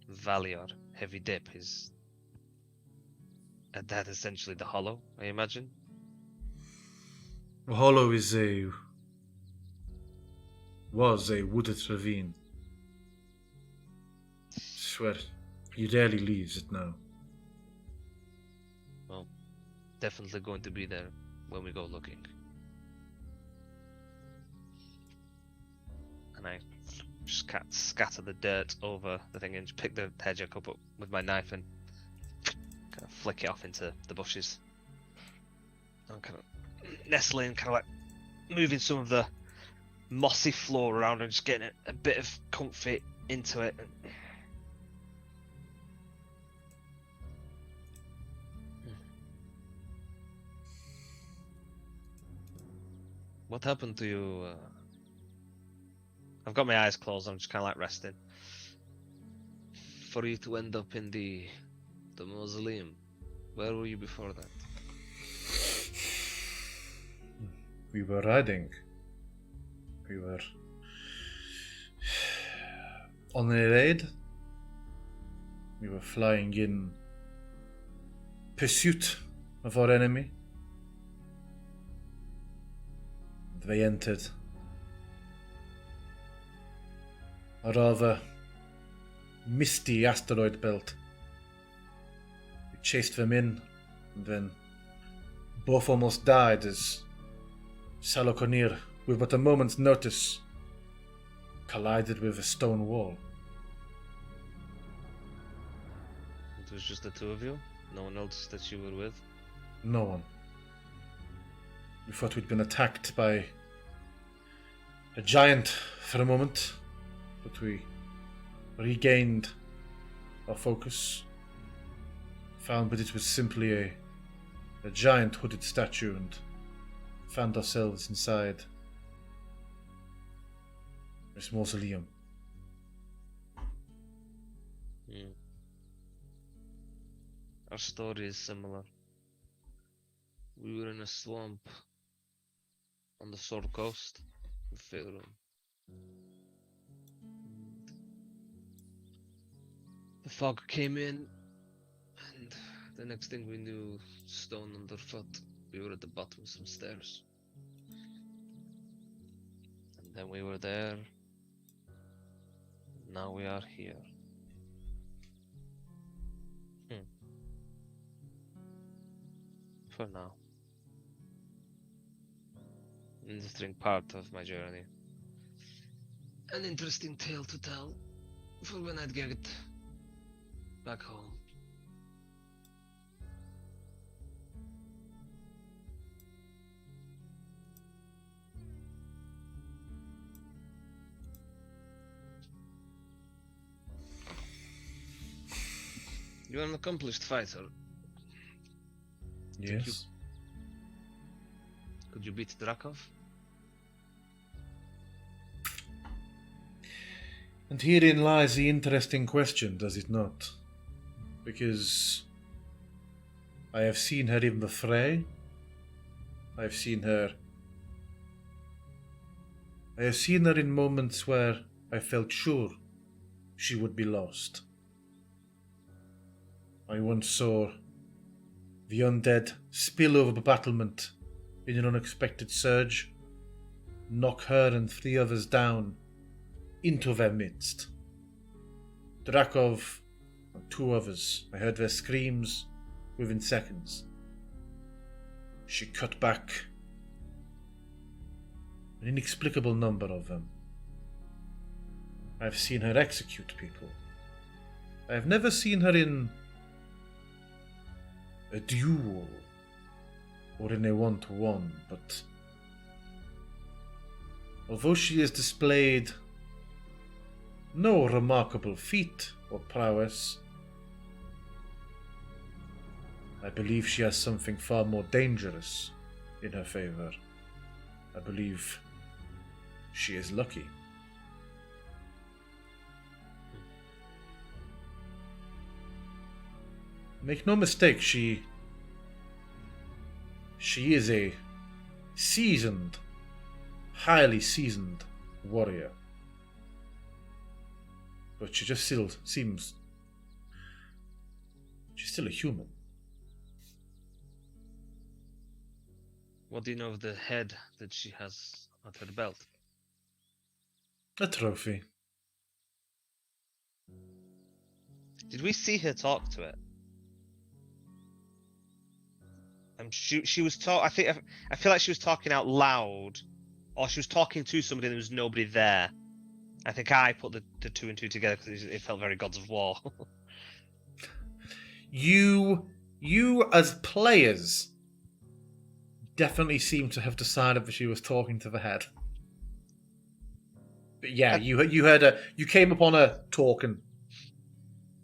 valley or heavy dip. Is that essentially the hollow, I imagine? The hollow was a wooded ravine. Swear, he rarely leaves it now. Well, definitely going to be there when we go looking. And I just scatter the dirt over the thing and just pick the hedgehog up with my knife and kind of flick it off into the bushes. I'm kind of nestling, kind of like moving some of the mossy floor around and just getting a bit of comfort into it. What happened to you? I've got my eyes closed, I'm just kind of like resting. For you to end up in the mausoleum, where were you before that? We were riding. We were on a raid. We were flying in pursuit of our enemy. They entered a rather misty asteroid belt. We chased them in, and then both almost died as Salokonir, with but a moment's notice, collided with a stone wall. It was just the two of you? No one else that you were with? No one. We thought we'd been attacked by a giant for a moment, but we regained our focus, found that it was simply a giant hooded statue, and found ourselves inside this mausoleum. Our story is similar. We were in a swamp on the Sword Coast of Faerun. The fog came in, and the next thing we knew, stone underfoot, we were at the bottom of some stairs. And then we were there. Now we are here. For now. Interesting part of my journey. An interesting tale to tell for when I get back home. You're an accomplished fighter. Yes. Could you beat Drakov? And herein lies the interesting question, does it not? Because I have seen her in the fray. I have seen her in moments where I felt sure she would be lost. I once saw the undead spill over the battlement in an unexpected surge, knock her and 3 others down into their midst. Drakov and 2 others, I heard their screams within seconds. She cut back an inexplicable number of them. I've seen her execute people. I have never seen her in a duel or in a one-to-one, but although she has displayed no remarkable feat or prowess, I believe she has something far more dangerous in her favor. I believe she is lucky. Make no mistake, she is a seasoned, highly seasoned warrior. But she just still seems... she's still a human. What do you know of the head that she has at her belt? A trophy. Did we see her talk to it? She was I feel like she was talking out loud, or she was talking to somebody and there was nobody there. I think I put the two and two together because it felt very Gods of War. You as players definitely seem to have decided that she was talking to the head. But yeah, you came upon her talking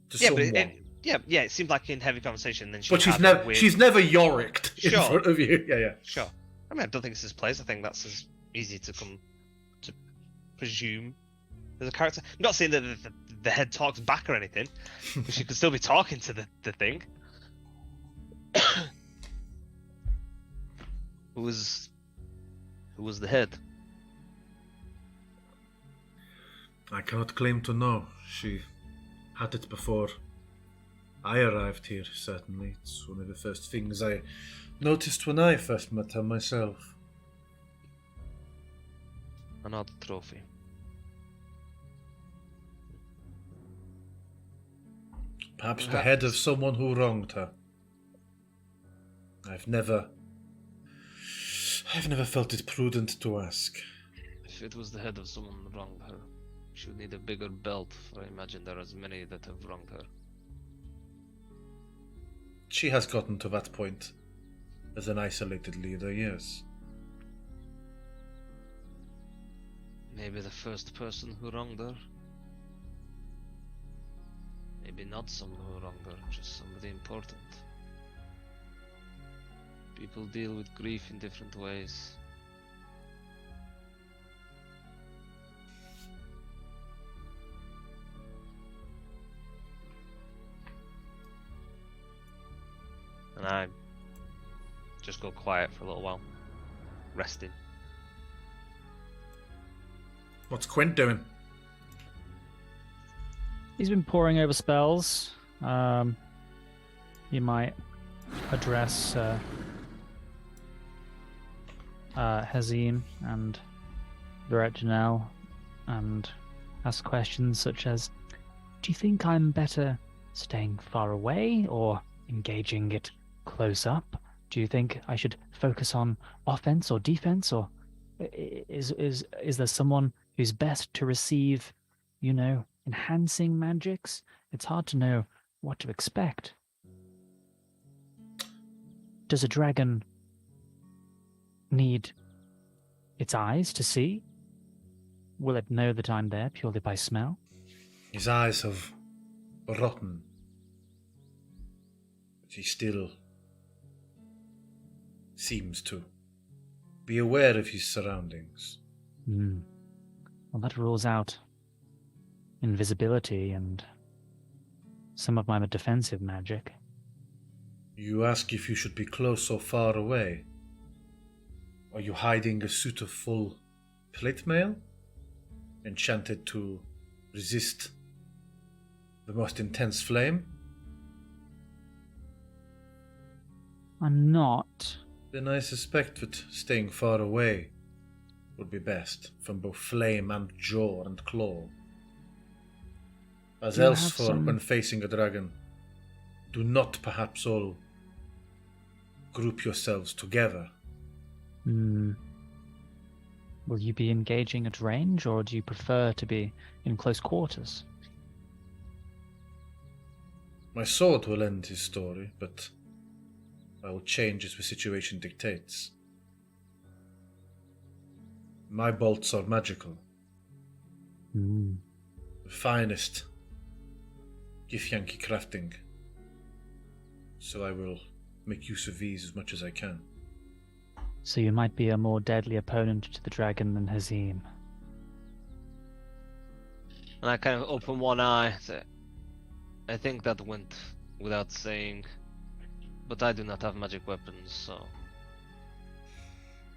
to someone. It seemed like in heavy conversation. Then But she's never Yoricked in front of you. Yeah. Sure. I mean, I don't think it's his place. I think that's as easy to come to presume. There's a character. I'm not saying that the head talks back or anything, but she could still be talking to the thing. Who was the head? I cannot claim to know. She had it before I arrived here, certainly. It's one of the first things I noticed when I first met her myself. Another trophy. Perhaps the head of someone who wronged her. I've never felt it prudent to ask. If it was the head of someone who wronged her, she would need a bigger belt, for I imagine there are as many that have wronged her. She has gotten to that point as an isolated leader, yes. Maybe the first person who wronged her. Maybe not someone who wronged her, just somebody important. People deal with grief in different ways. And I just go quiet for a little while, resting. What's Quint doing? He's been poring over spells. He might address Hazine and Janelle and ask questions such as, do you think I'm better staying far away or engaging it close up? Do you think I should focus on offense or defense, or is there someone who's best to receive, enhancing magics? It's hard to know what to expect. Does a dragon need its eyes to see? Will it know that I'm there purely by smell? His eyes have rotten, but he still seems to be aware of his surroundings. Well, that rules out invisibility and some of my defensive magic. You ask if you should be close or far away. Are you hiding a suit of full plate mail? Enchanted to resist the most intense flame? I'm not. Then I suspect that staying far away would be best from both flame and jaw and claw. As else for when facing a dragon, do not perhaps all group yourselves together. Will you be engaging at range, or do you prefer to be in close quarters? My sword will end his story, but I will change as the situation dictates. My bolts are magical. The finest Githyanki crafting. So I will make use of these as much as I can. So you might be a more deadly opponent to the dragon than Hazim. And I kind of open one eye. Say, I think that went without saying, but I do not have magic weapons, so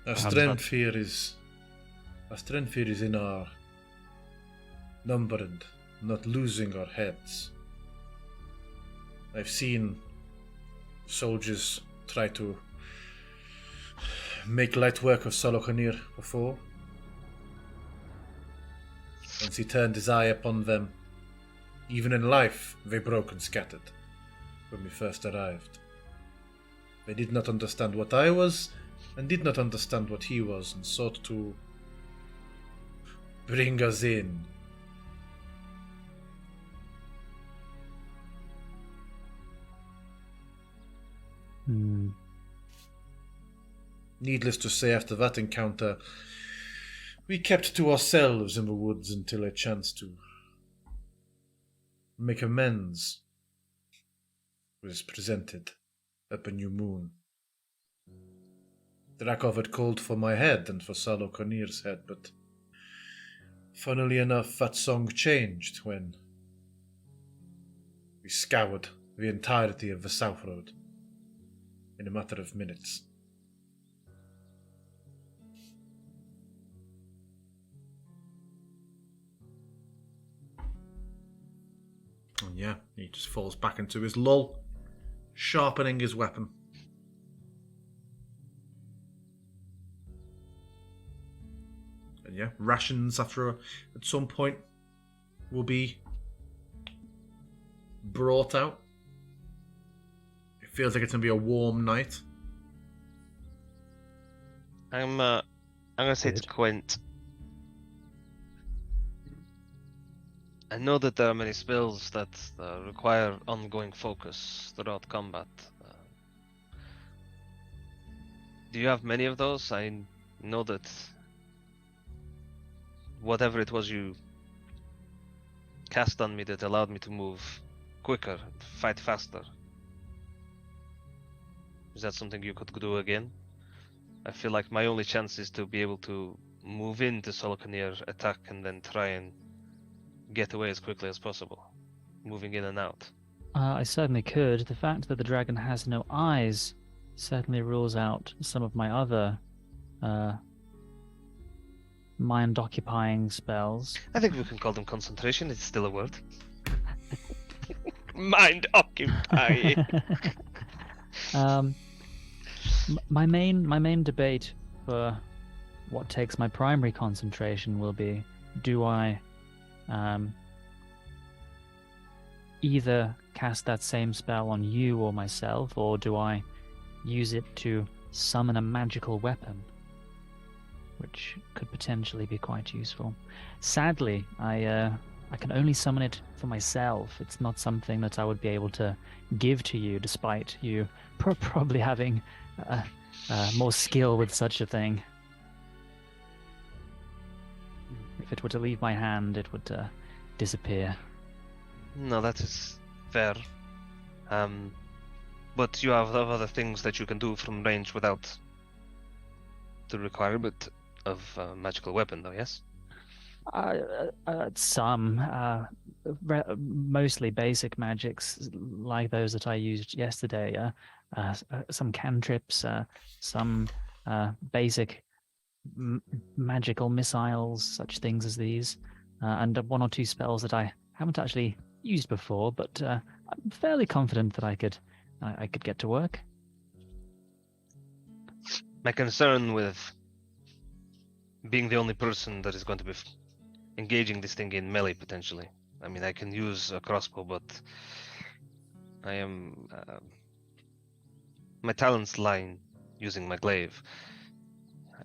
Our Perhaps strength here is in our number and not losing our heads. I've seen soldiers try to make light work of Solokhanir before. Once he turned his eye upon them, even in life they broke and scattered when we first arrived. They did not understand what I was, and did not understand what he was, and sought to bring us in. Hmm. Needless to say, after that encounter, we kept to ourselves in the woods until a chance to make amends was presented at the new moon. Drakov had called for my head and for Salo Konir's head, but funnily enough, that song changed when we scoured the entirety of the South Road in a matter of minutes. And yeah, he just falls back into his lull, sharpening his weapon. And yeah, rations at some point will be brought out. It feels like it's gonna be a warm night. I'm gonna say to Good. Quint. I know that there are many spells that require ongoing focus throughout combat. Do you have many of those? I know that whatever it was you cast on me that allowed me to move quicker, fight faster. Is that something you could do again? I feel like my only chance is to be able to move into Solokhanir, attack, and then try and get away as quickly as possible, moving in and out. I certainly could. The fact that the dragon has no eyes certainly rules out some of my other mind-occupying spells. I think we can call them concentration. It's still a word. Mind occupying. My main debate for what takes my primary concentration will be: do I either cast that same spell on you or myself, or do I use it to summon a magical weapon, which could potentially be quite useful. Sadly, I can only summon it for myself. It's not something that I would be able to give to you, despite you probably having more skill with such a thing. If it were to leave my hand, it would disappear. No, that is fair. But you have other things that you can do from range without the requirement of a magical weapon, though, yes? Mostly basic magics, like those that I used yesterday. Some cantrips, some basic magical missiles, such things as these, and one or two spells that I haven't actually used before, but I'm fairly confident that I could get to work. My concern with being the only person that is going to be engaging this thing in melee, potentially. I mean, I can use a crossbow, but I am... my talents lie in using my glaive.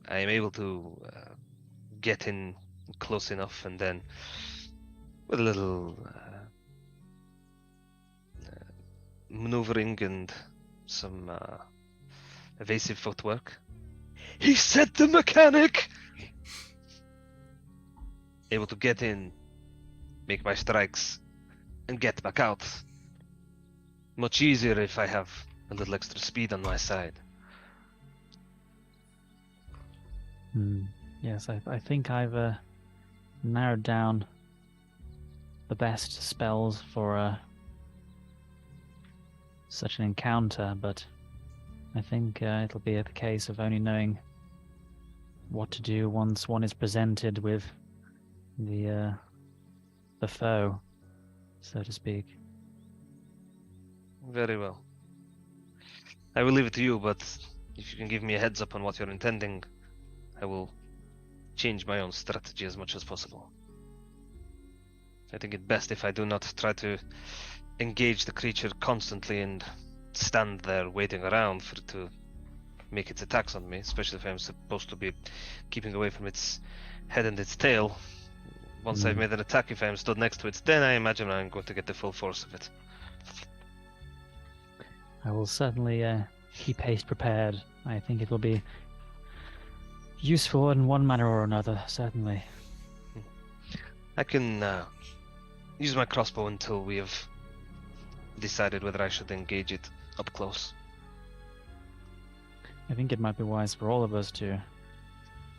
I am able to get in close enough, and then with a little maneuvering and some evasive footwork. He said the mechanic! Able to get in, make my strikes, and get back out. Much easier if I have a little extra speed on my side. Yes, I think I've narrowed down the best spells for such an encounter, but I think it'll be the case of only knowing what to do once one is presented with the foe, so to speak. Very well. I will leave it to you, but if you can give me a heads up on what you're intending, I will change my own strategy as much as possible. I think it best if I do not try to engage the creature constantly and stand there waiting around for it to make its attacks on me, especially if I'm supposed to be keeping away from its head and its tail. Once I've made an attack, if I'm stood next to it, then I imagine I'm going to get the full force of it. I will certainly keep haste prepared. I think it will be useful in one manner or another, certainly. I can use my crossbow until we have decided whether I should engage it up close. I think it might be wise for all of us to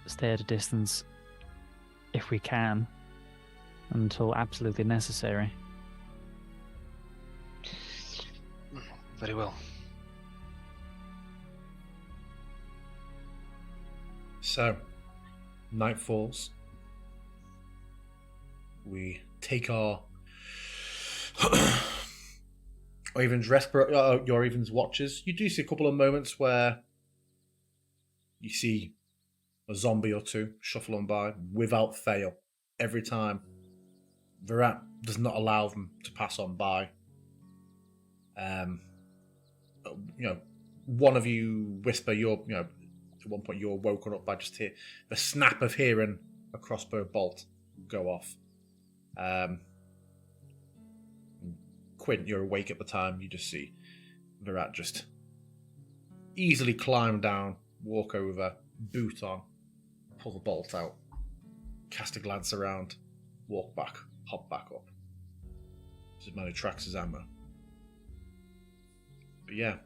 stay at a distance, if we can, until absolutely necessary. Very well. So, night falls. We take our Raven's your Raven's watches. You do see a couple of moments where you see a zombie or two shuffle on by without fail. Every time, Virat does not allow them to pass on by. One of you whisper. At one point you're woken up by just the snap of hearing a crossbow bolt go off. Quint, you're awake at the time. You just see Virat just easily climb down, walk over, boot on, pull the bolt out, cast a glance around, walk back, hop back up. As many tracks as ammo. But yeah.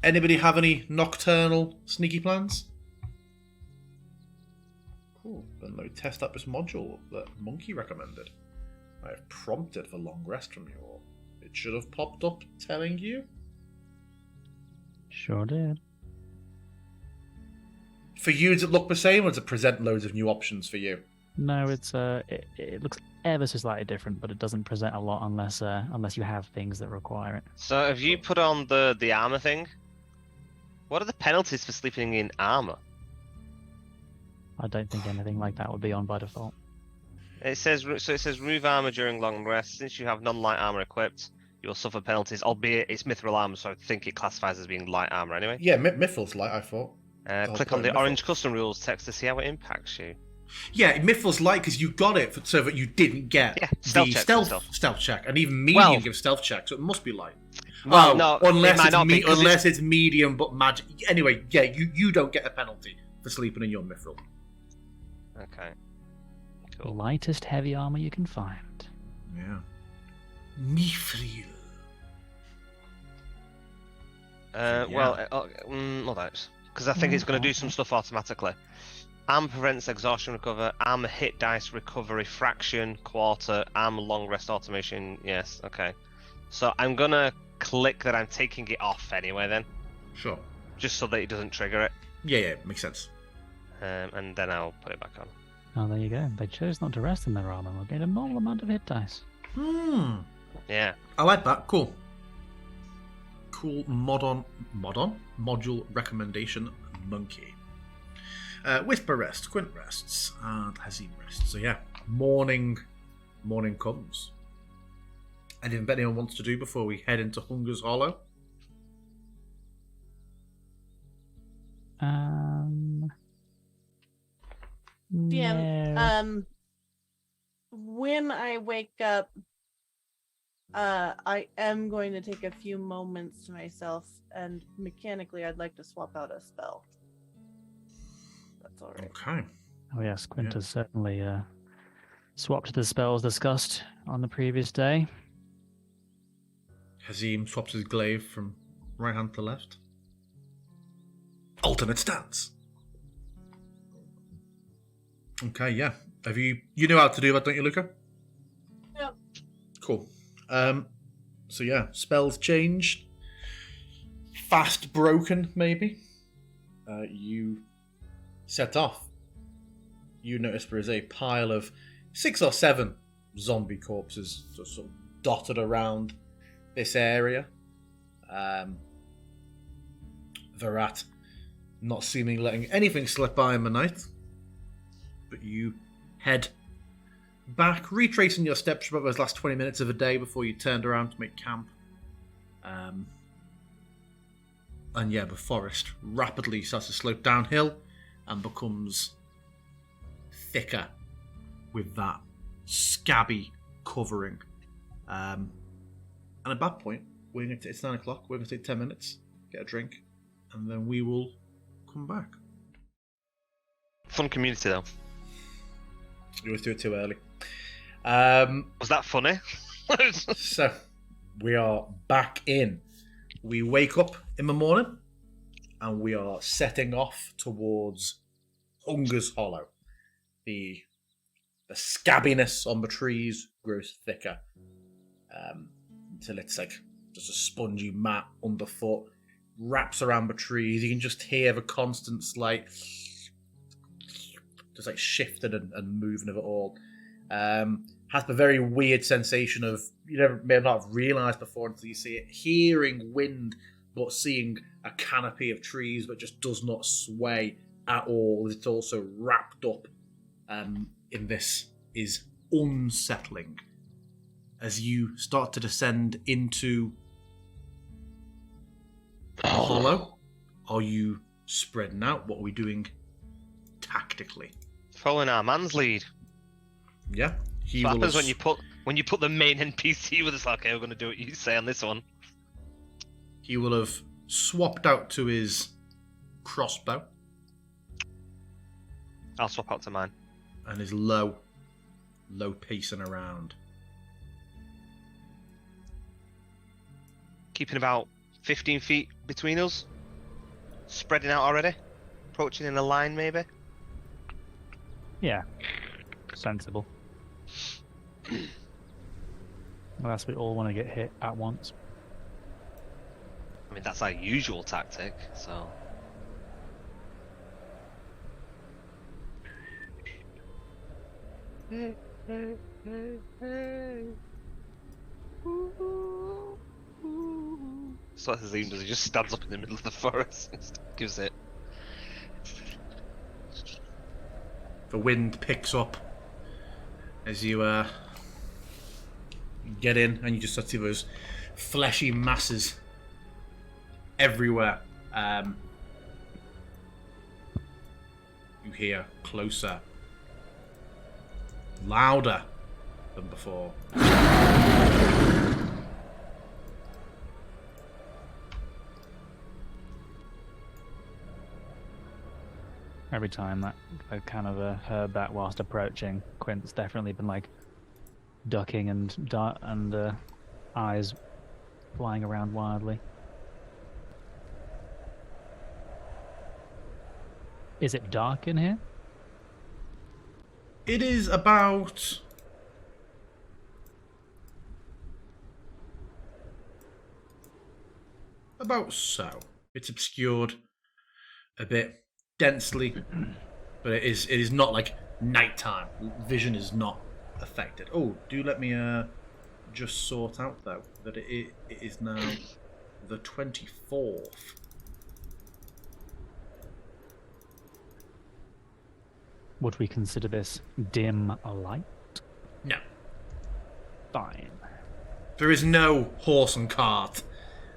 Anybody have any nocturnal sneaky plans? Cool. Then let me test out this module that Monkey recommended. I have prompted for long rest from you all. It should have popped up telling you. Sure did. For you, does it look the same, or does it present loads of new options for you? No, it looks ever so slightly different, but it doesn't present a lot unless you have things that require it. So have you put on the armor thing? What are the penalties for sleeping in armor? I don't think anything like that would be on by default. It says remove armor during long rest. Since you have non-light armor equipped, you will suffer penalties, albeit it's mithril armor, so I think it classifies as being light armor anyway. Yeah, Mithril's light, I thought. Click on the orange custom rules text to see how it impacts you. Yeah, Mithril's light because you got it so that you didn't get the stealth check, and even medium gives stealth check, so it must be light. Well, no, unless it's medium but magic. Anyway, yeah, you don't get a penalty for sleeping in your Mithril. Okay. The Cool. lightest heavy armor you can find. Yeah. Mithril. Well, that because I think it's going to do some stuff automatically. Armor prevents exhaustion recover. Armor hit dice recovery fraction quarter. Armor long rest automation. Yes. Okay. So I'm gonna click that I'm taking it off anyway then, Sure. just so that it doesn't trigger it. Yeah, makes sense. And then I'll put it back on. Oh, there you go. They chose not to rest in their armor. We'll get a normal amount of hit dice. Yeah. I like that. Cool module recommendation, Monkey. Whisper rests, Quint rests, and Hazim rests. So yeah, morning comes. Anything anyone wants to do before we head into Hunger's Hollow? Yeah. No. When I wake up, I am going to take a few moments to myself, and mechanically, I'd like to swap out a spell. That's all right. Okay. Oh yes, Quint has certainly swapped the spells discussed on the previous day. Hazim swaps his glaive from right hand to left. Alternate stance. Okay, yeah. Have you know how to do that, don't you, Luca? Yep. Cool. So yeah, spells changed. Fast broken, maybe. You set off. You notice there is a pile of 6 or 7 zombie corpses just sort of dotted around this area. Virat not seemingly letting anything slip by in the night. But you head back, retracing your steps for about those last 20 minutes of the day before you turned around to make camp. And yeah, the forest rapidly starts to slope downhill and becomes thicker with that scabby covering. And at that point, it's 9 o'clock, we're going to take 10 minutes, get a drink, and then we will come back. Fun community though. You always do it too early. Was that funny? So, we are back in. We wake up in the morning, and we are setting off towards Hunger's Hollow. The scabbiness on the trees grows thicker, until it's like just a spongy mat underfoot, wraps around the trees. You can just hear the constant slight just like shifting and moving of it all. Has the very weird sensation of, you may not have realised before until you see it, hearing wind but seeing a canopy of trees that just does not sway at all. It's also wrapped up in this is unsettling. As you start to descend into the hollow, are you spreading out? What are we doing tactically? Following our man's lead. Yeah. What happens when you put the main NPC with us? Okay, we're going to do what you say on this one. He will have swapped out to his crossbow. I'll swap out to mine. And his low pacing around. Keeping about 15 feet between us. Spreading out already. Approaching in a line, maybe. Yeah. Sensible. Unless we all want to get hit at once. I mean, that's our usual tactic, so... So as he does, he just stands up in the middle of the forest and gives it. The wind picks up as you get in, and you just start to see those fleshy masses everywhere. You hear closer, louder than before. Every time that I've kind of heard that whilst approaching, Quint's definitely been like ducking and eyes flying around wildly. Is it dark in here? It is about so. It's obscured a bit densely, but it is not like nighttime. Vision is not affected. Oh, do let me just sort out though that it is now the 24th. Would we consider this dim light? No. Fine. There is no horse and cart.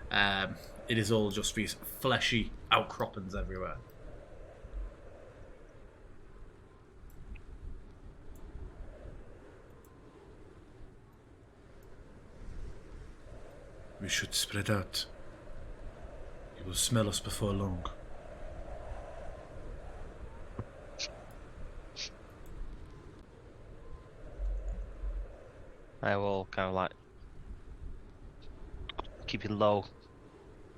It is all just these fleshy outcroppings everywhere. We should spread out. You will smell us before long. I will kind of like keeping low,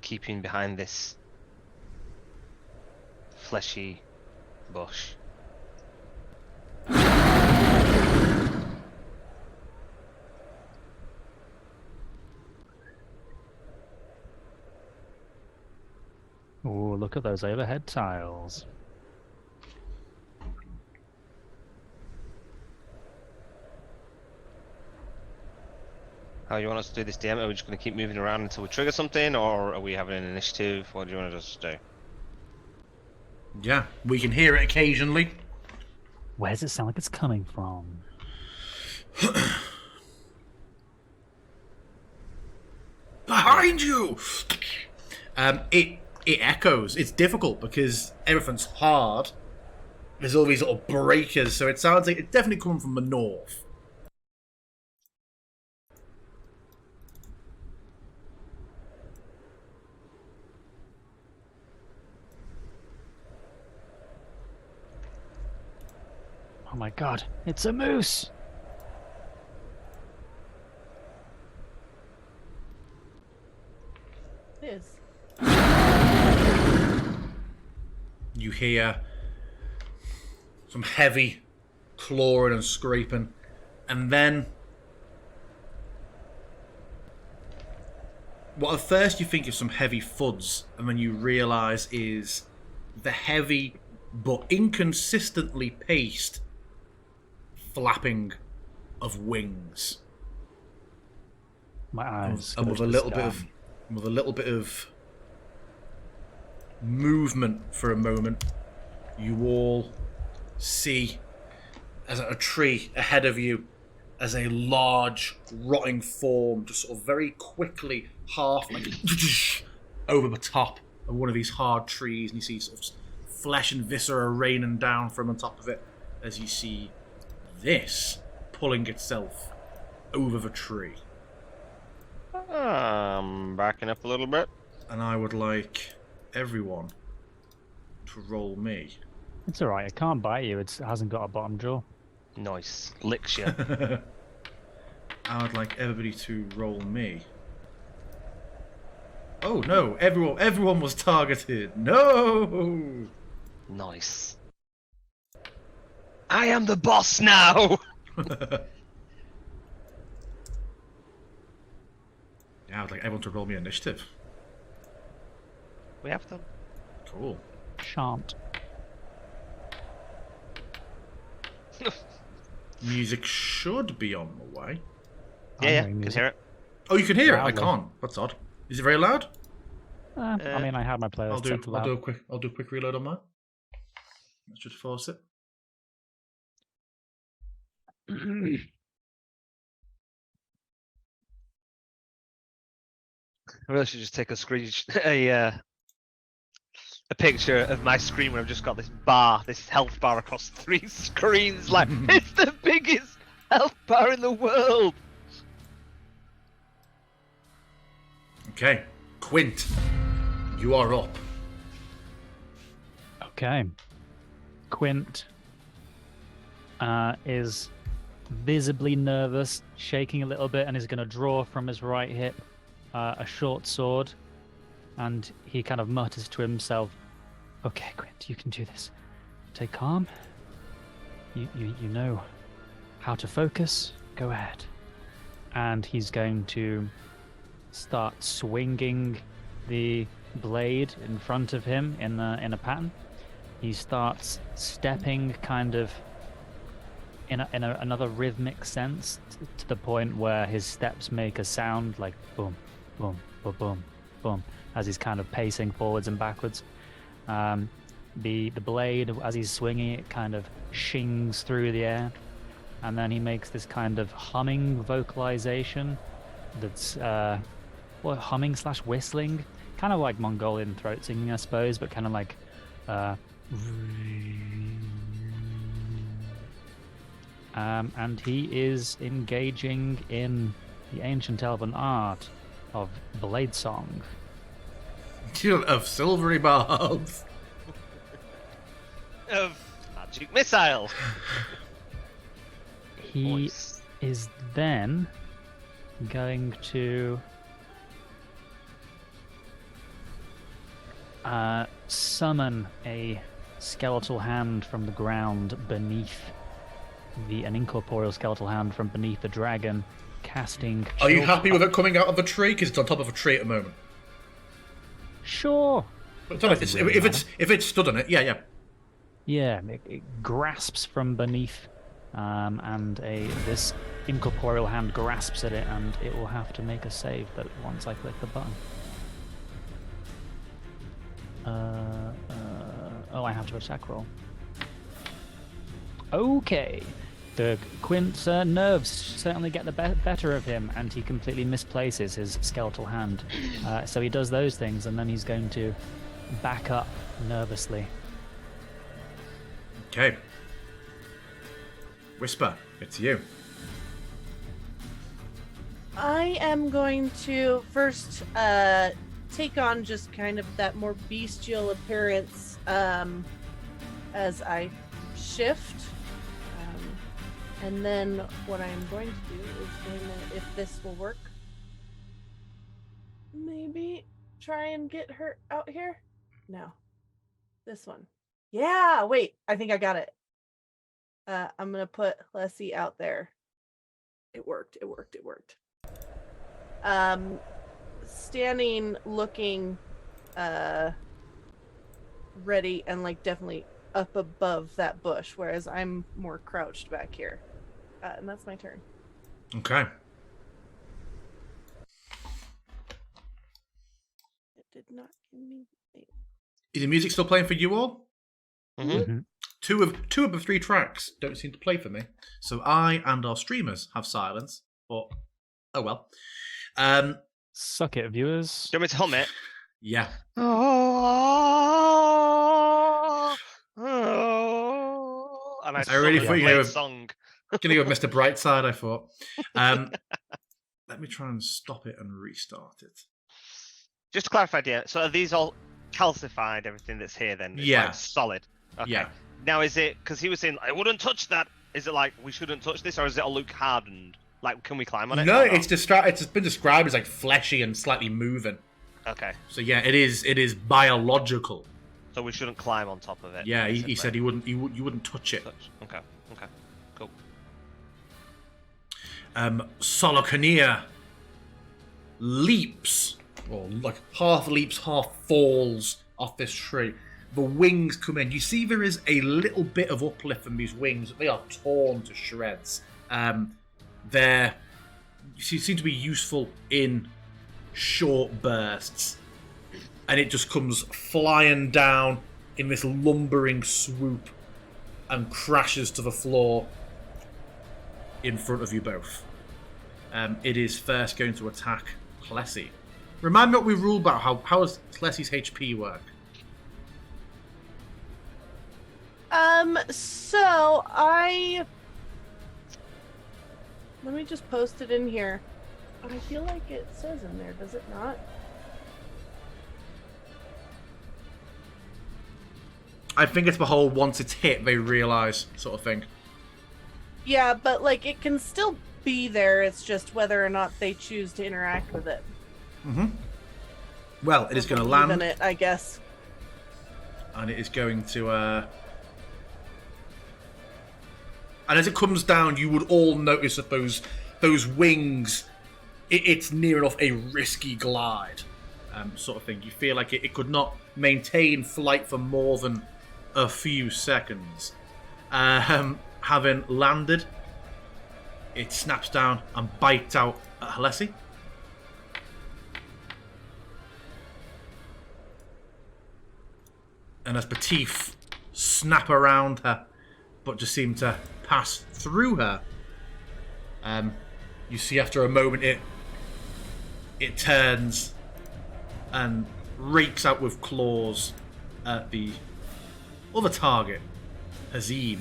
keeping behind this fleshy bush. Oh, look at those overhead tiles. How you want us to do this, DM? Are we just going to keep moving around until we trigger something, or are we having an initiative? What do you want us to do? Yeah, we can hear it occasionally. Where does it sound like it's coming from? Behind you! It echoes. It's difficult because everything's hard. There's all these little breakers, so it sounds like it's definitely coming from the north. Oh my god, it's a moose! It is. You hear some heavy clawing and scraping, and then what at first you think is some heavy thuds, and then you realise is the heavy but inconsistently paced flapping of wings. My eyes. And go with to a the little bit of movement for a moment, you all see as a tree ahead of you as a large rotting form just sort of very quickly half like over the top of one of these hard trees, and you see sort of flesh and viscera raining down from on top of it as you see this pulling itself over the tree. Backing up a little bit. And I would like everyone to roll me. It's alright, it can't bite you, it hasn't got a bottom jaw. Nice. Licks you. I would like everybody to roll me. Oh no, everyone was targeted. No! Nice. I am the boss now! Yeah, I would like everyone to roll me initiative. We have done. Cool. Shan't. Music should be on the way. Yeah, I'm yeah, hearing can music. hear it. Oh, you can hear it. I Loudly. can't. That's odd. Is it very loud? I mean, I had my playlist I'll set to loud. do a quick reload on mine. Let's just force it. I really should just take a screen, a picture of my screen where I've just got this health bar across 3 screens. Like, it's the biggest health bar in the world. Okay, Quint, you are up. Okay. Quint is visibly nervous, shaking a little bit, and is going to draw from his right hip a short sword. And he kind of mutters to himself, "Okay, Quint, you can do this. Stay calm. You know how to focus. Go ahead." And he's going to start swinging the blade in front of him in a pattern. He starts stepping kind of in another rhythmic sense to the point where his steps make a sound like boom, boom, boom, boom, boom, as he's kind of pacing forwards and backwards. The blade, as he's swinging it, kind of shings through the air, and then he makes this kind of humming vocalization that's humming / whistling, kind of like Mongolian throat singing, I suppose, but kind of like and he is engaging in the ancient elven art of blade song. Of silvery barbs. Of magic missile. He is then going to summon a skeletal hand from the ground beneath an incorporeal skeletal hand from beneath the dragon, casting. Are you happy with it coming out of the tree? Because it's on top of a tree at the moment. Sure. But if it's stood on it, yeah. Yeah, it grasps from beneath, and this incorporeal hand grasps at it, and it will have to make a save. But once I click the button, I have to attack roll. Okay, the Quint's nerves certainly get the better of him, and he completely misplaces his skeletal hand. So he does those things, and then he's going to back up nervously. Okay. Whisper, it's you. I am going to first take on just kind of that more bestial appearance as I shift. And then what I'm going to do is if this will work, maybe try and get her out here. No. This one. Yeah, wait, I think I got it. I'm going to put Leslie out there. It worked. Standing, looking ready and like definitely up above that bush, whereas I'm more crouched back here. And that's my turn. Okay. It did not give me... Is the music still playing for you all? Mm-hmm. Two of the 3 tracks don't seem to play for me. So I and our streamers have silence. But, oh well. Suck it, viewers. Do you want me to hum it? Yeah. And I really thought you were song. gonna go with Mr. Brightside, I thought. Let me try and stop it and restart it. Just to clarify, dear, so are these all calcified, everything that's here then? It's Yeah. like solid. Okay. Yeah. Now is it, because he was saying, I wouldn't touch that. Is it like, we shouldn't touch this, or is it all look hardened? Like, can we climb on it? No, it's been described as like fleshy and slightly moving. Okay. So yeah, it is biological. So we shouldn't climb on top of it. Yeah, he basically. said you wouldn't touch it. Okay. Cool. Solokania leaps, or like half leaps, half falls off this tree. The wings come in. You see there is a little bit of uplift from these wings. They are torn to shreds. They seem to be useful in short bursts. And it just comes flying down in this lumbering swoop and crashes to the floor in front of you both. It is first going to attack Klessie. Remind me what we ruled about. How does Klessie's HP work? So let me just post it in here. I feel like it says in there, does it not? I think it's the whole once it's hit, they realise sort of thing. Yeah, but like it can still be there. It's just whether or not they choose to interact with it. Mm-hmm. Well, it is going to Believe land. in it, I guess. And it is going to... And as it comes down, you would all notice that those wings, it's near enough a risky glide sort of thing. You feel like it could not maintain flight for more than a few seconds. Having landed, it snaps down and bites out at Klessie. And as the teeth snap around her, but just seem to pass through her, you see after a moment it turns and rakes out with claws at the other target, Hazim.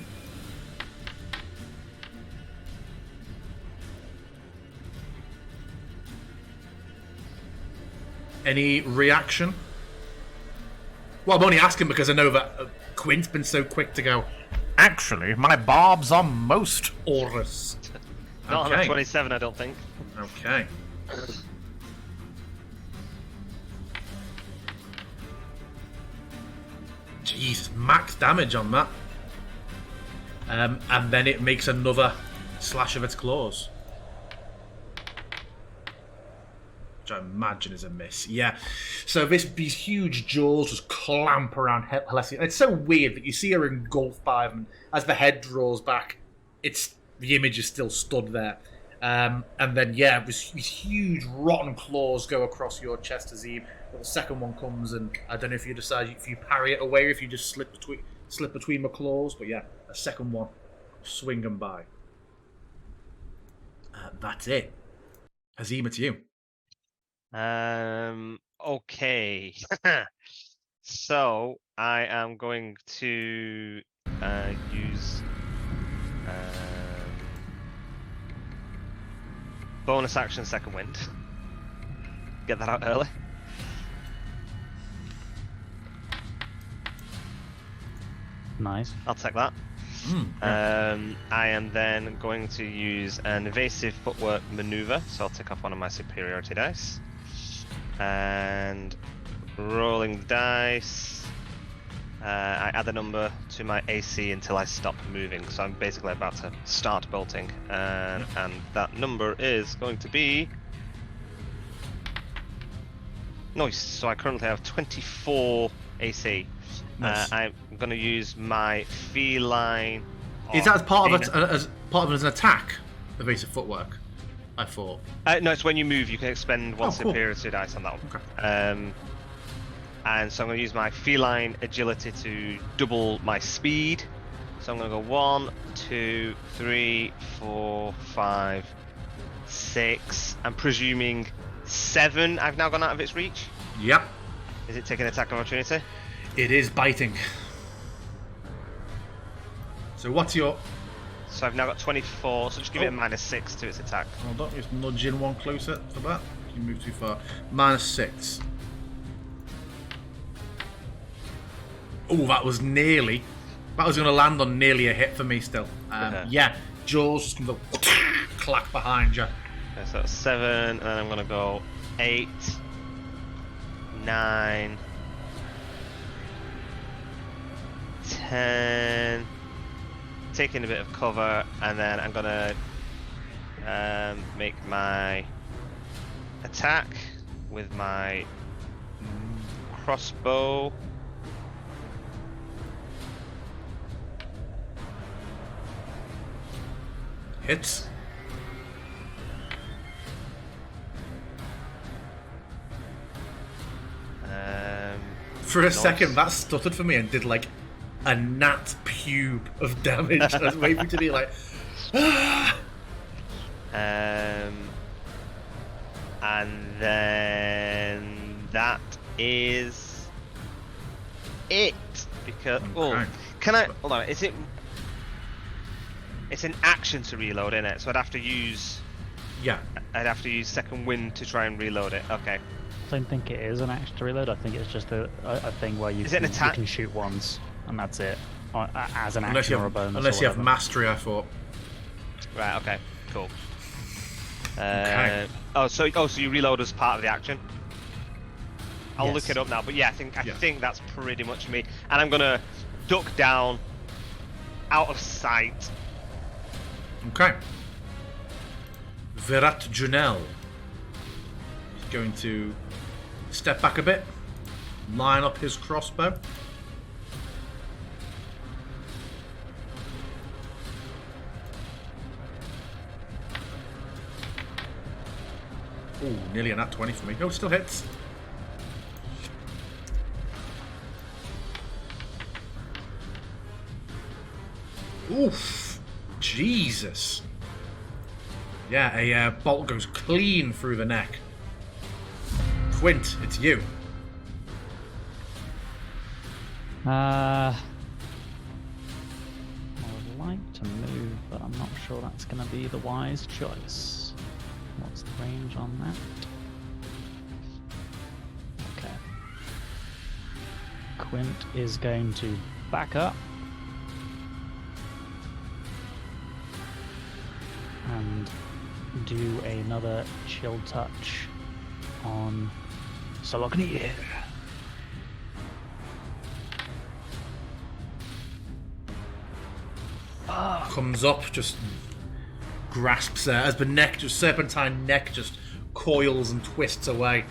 Any reaction? Well, I'm only asking because I know that Quint's been so quick to go, actually, my barbs are most aurous. Not on a 27, I don't think. Jesus, max damage on that. And then it makes another slash of its claws. Which I imagine is a miss. Yeah. So these huge jaws just clamp around Helesia. It's so weird that you see her engulfed by them. As the head draws back, the image is still stood there. And then, yeah, these huge rotten claws go across your chest, Azim. But the second one comes, and I don't know if you decide if you parry it away or if you just slip between the claws. But yeah, a second one swinging by. That's it. Azim, it's you. Okay. So I am going to use bonus action second wind. Get that out early. Nice. I'll take that. Yeah. I am then going to use an evasive footwork maneuver, so I'll take off one of my superiority dice. And rolling the dice, I add a number to my AC until I stop moving. So I'm basically about to start bolting, and that number is going to be nice. So I currently have 24 AC. Nice. I'm going to use my feline. Is that as part of it as an attack? Evasive footwork. I thought. No, it's when you move, you can expend one cool. superiority dice on that one. Okay. And so I'm going to use my feline agility to double my speed. So I'm going to go 1, 2, 3, 4, 5, 6. I'm presuming 7. I've now gone out of its reach. Yep. Is it taking attack of opportunity? It is biting. So what's your... So I've now got 24, so just give it a -6 to its attack. Hold on, just nudge in one closer for that. You move too far. -6. Oh, that was nearly... That was going to land on nearly a hit for me still. Yeah, jaws just comes up, clack behind you. Okay, so that's 7, and then I'm going to go 8, 9, 10, taking a bit of cover, and then I'm going to make my attack with my crossbow. Hits. For a second, that stuttered for me and did like a gnat pube of damage. I was waiting to be like, ah! And then that is it. Because can I hold on? Is it? It's an action to reload, isn't it? So I'd have to use. Yeah. I'd have to use second wind to try and reload it. Okay. I don't think it is an action to reload. I think it's just a thing where you, Is it an attack? you can shoot once, and that's it. As an Unless action you or a have, bonus. unless or you have whatever. mastery, I thought. Right. Okay. Cool. Okay. Oh, so you reload as part of the action. I'll Yes. look it up now, but yeah, I think that's pretty much me. And I'm gonna duck down, out of sight. Okay. Virat Junel is going to step back a bit, line up his crossbow. Ooh, nearly a nat 20 for me. No, it still hits. Oof. Jesus. Yeah, a bolt goes clean through the neck. Quint, it's you. I would like to move, but I'm not sure that's going to be the wise choice. What's the range on that? Okay. Quint is going to back up. And do another chill touch on Solognier. comes up, just grasps as the neck, just serpentine neck, just coils and twists away.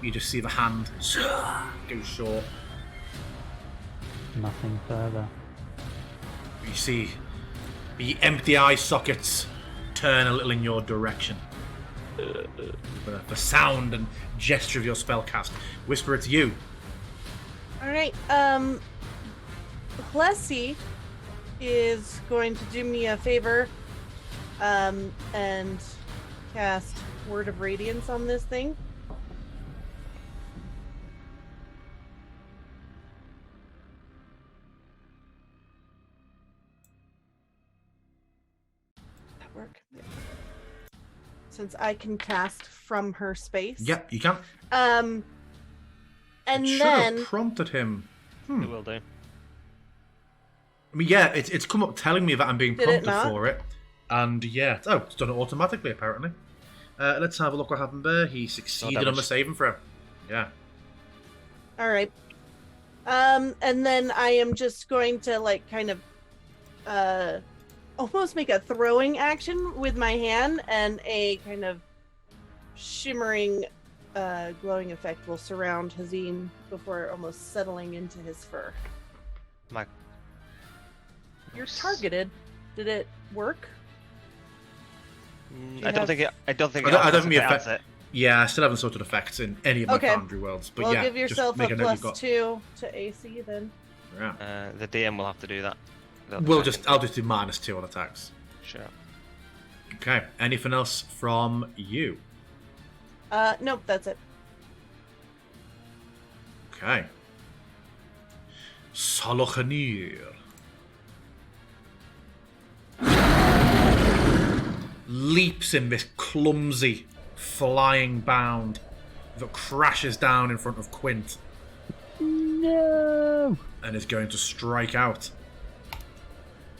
You just see the hand go short. Nothing further. You see the empty eye sockets turn a little in your direction. The sound and gesture of your spell cast. Whisper, it's you. Alright, Plessy is going to do me a favor and cast Word of Radiance on this thing. That work? Yeah. Since I can cast from her space. Yep, you can. And It should then have prompted him. It will do. I mean, yeah, it's come up telling me that I'm being Did it prompted not? for it. And yeah, it's done it automatically, apparently. Let's have a look what happened there. He succeeded on the damage. saving throw. Yeah. all right. And then I am just going to like kind of almost make a throwing action with my hand, and a kind of shimmering glowing effect will surround Hazim before almost settling into his fur. My... You're targeted. Did it work? I don't think it. I don't think I it. don't think it adds affect- Yeah, I still haven't sorted effects in any of my Okay. Foundry worlds. But Well, yeah, give yourself just a make note you've got... +2 to AC then. Yeah. The DM will have to do that. I'll just do -2 on attacks. Sure. Okay. Anything else from you? Nope, that's it. Okay. Salochanir. Leaps in this clumsy flying bound that crashes down in front of Quint No! and is going to strike out.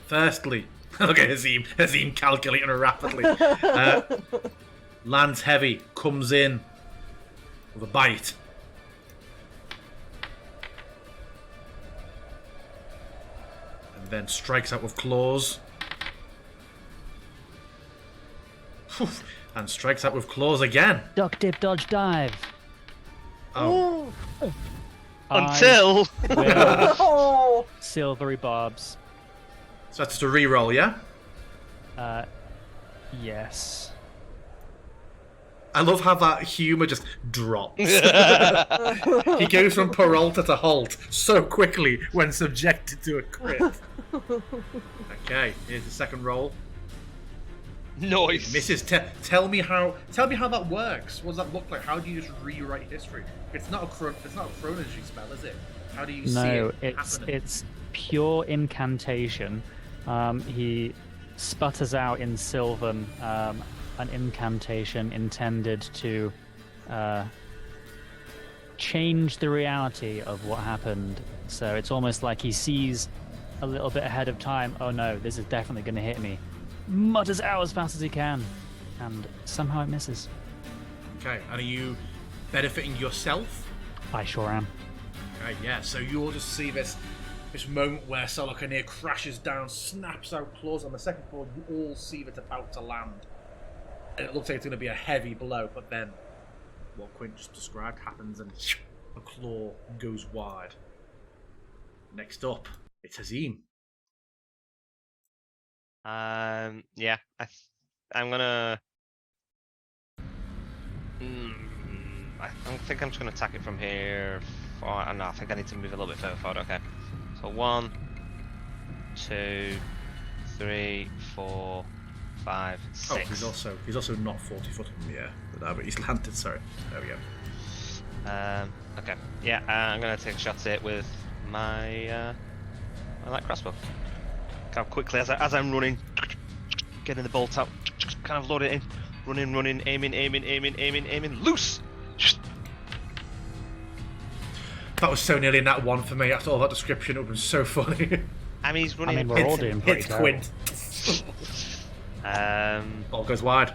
Firstly, look at Hazim calculating rapidly. Lands heavy, comes in with a bite. And then strikes out with claws. And strikes out with claws again. Duck, dip, dodge, dive. Oh, Until With Oh! silvery barbs. so that's just a reroll, yeah? Yes. I love how that humour just drops. He goes from Peralta to Halt so quickly when subjected to a crit. Okay, here's the second roll. noise. Misses. Tell me how that works. What does that look like? How do you just rewrite history? It's not a chronology spell, is it? How do you see No, it it's happening? it's pure incantation. He sputters out in Sylvan an incantation intended to change the reality of what happened. So it's almost like he sees a little bit ahead of time. Oh no, this is definitely going to hit me. Mutters out as fast as he can, and somehow it misses. Okay, and are you benefiting yourself? I sure am. Okay, yeah. So you'll just see this moment where Salochanir crashes down, snaps out claws on the second floor. You all see that about to land, and it looks like it's going to be a heavy blow. But then, what Quint just described happens, and a claw goes wide. Next up, it's Hazim. Yeah. I'm gonna. I think I'm just gonna attack it from here. No, I think I need to move a little bit further forward. Okay. So 1, 2, 3, 4, 5, 6. Oh, he's also not 40 foot in the air, but he's landed. Sorry, there we go. Okay. Yeah, I'm gonna take a shot at it with my light crossbow. Kind of quickly as I'm running, getting the bolt out, kind of load it in, running, aiming, loose. That was so nearly that one for me. After all that description, it would have been so funny. I mean, he's running. We're all doing pretty Hits terrible. Quint. Ball goes wide.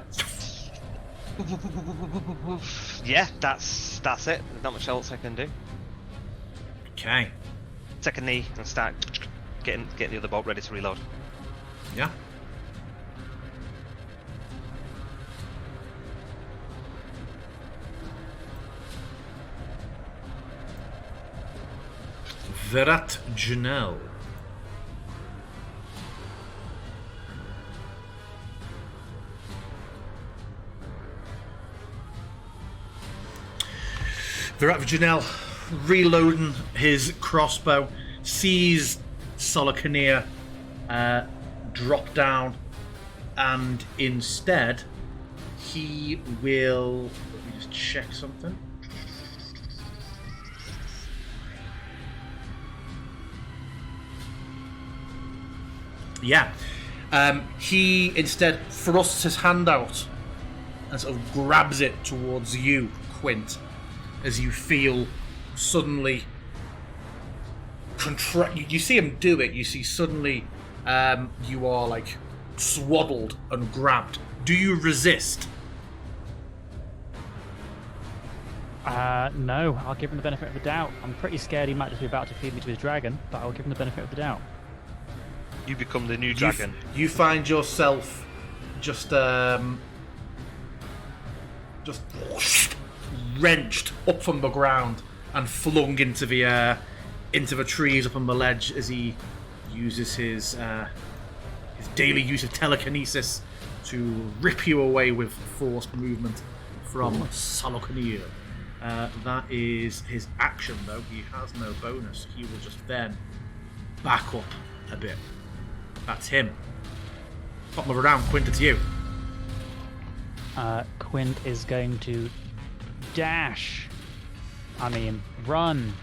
Yeah, that's it. There's not much else I can do. Okay. Take a knee and start getting the other bolt ready to reload. Yeah. Verat Janelle. Verat Janelle reloading his crossbow, sees Solokania drop down, and instead he will. Let me just check something. Yeah. He instead thrusts his hand out and sort of grabs it towards you, Quint, as you feel suddenly you see him do it. You see suddenly you are like swaddled and grabbed. Do you resist? No, I'll give him the benefit of the doubt. I'm pretty scared he might just be about to feed me to his dragon, but I'll give him the benefit of the doubt. You become the new dragon. You find yourself just wrenched up from the ground and flung into the air, into the trees up on the ledge as he uses his daily use of telekinesis to rip you away with forced movement from Solokania. That is his action, though. He has no bonus. He will just then back up a bit. That's him. Bottom of the round, Quint, it's you. Quint is going to run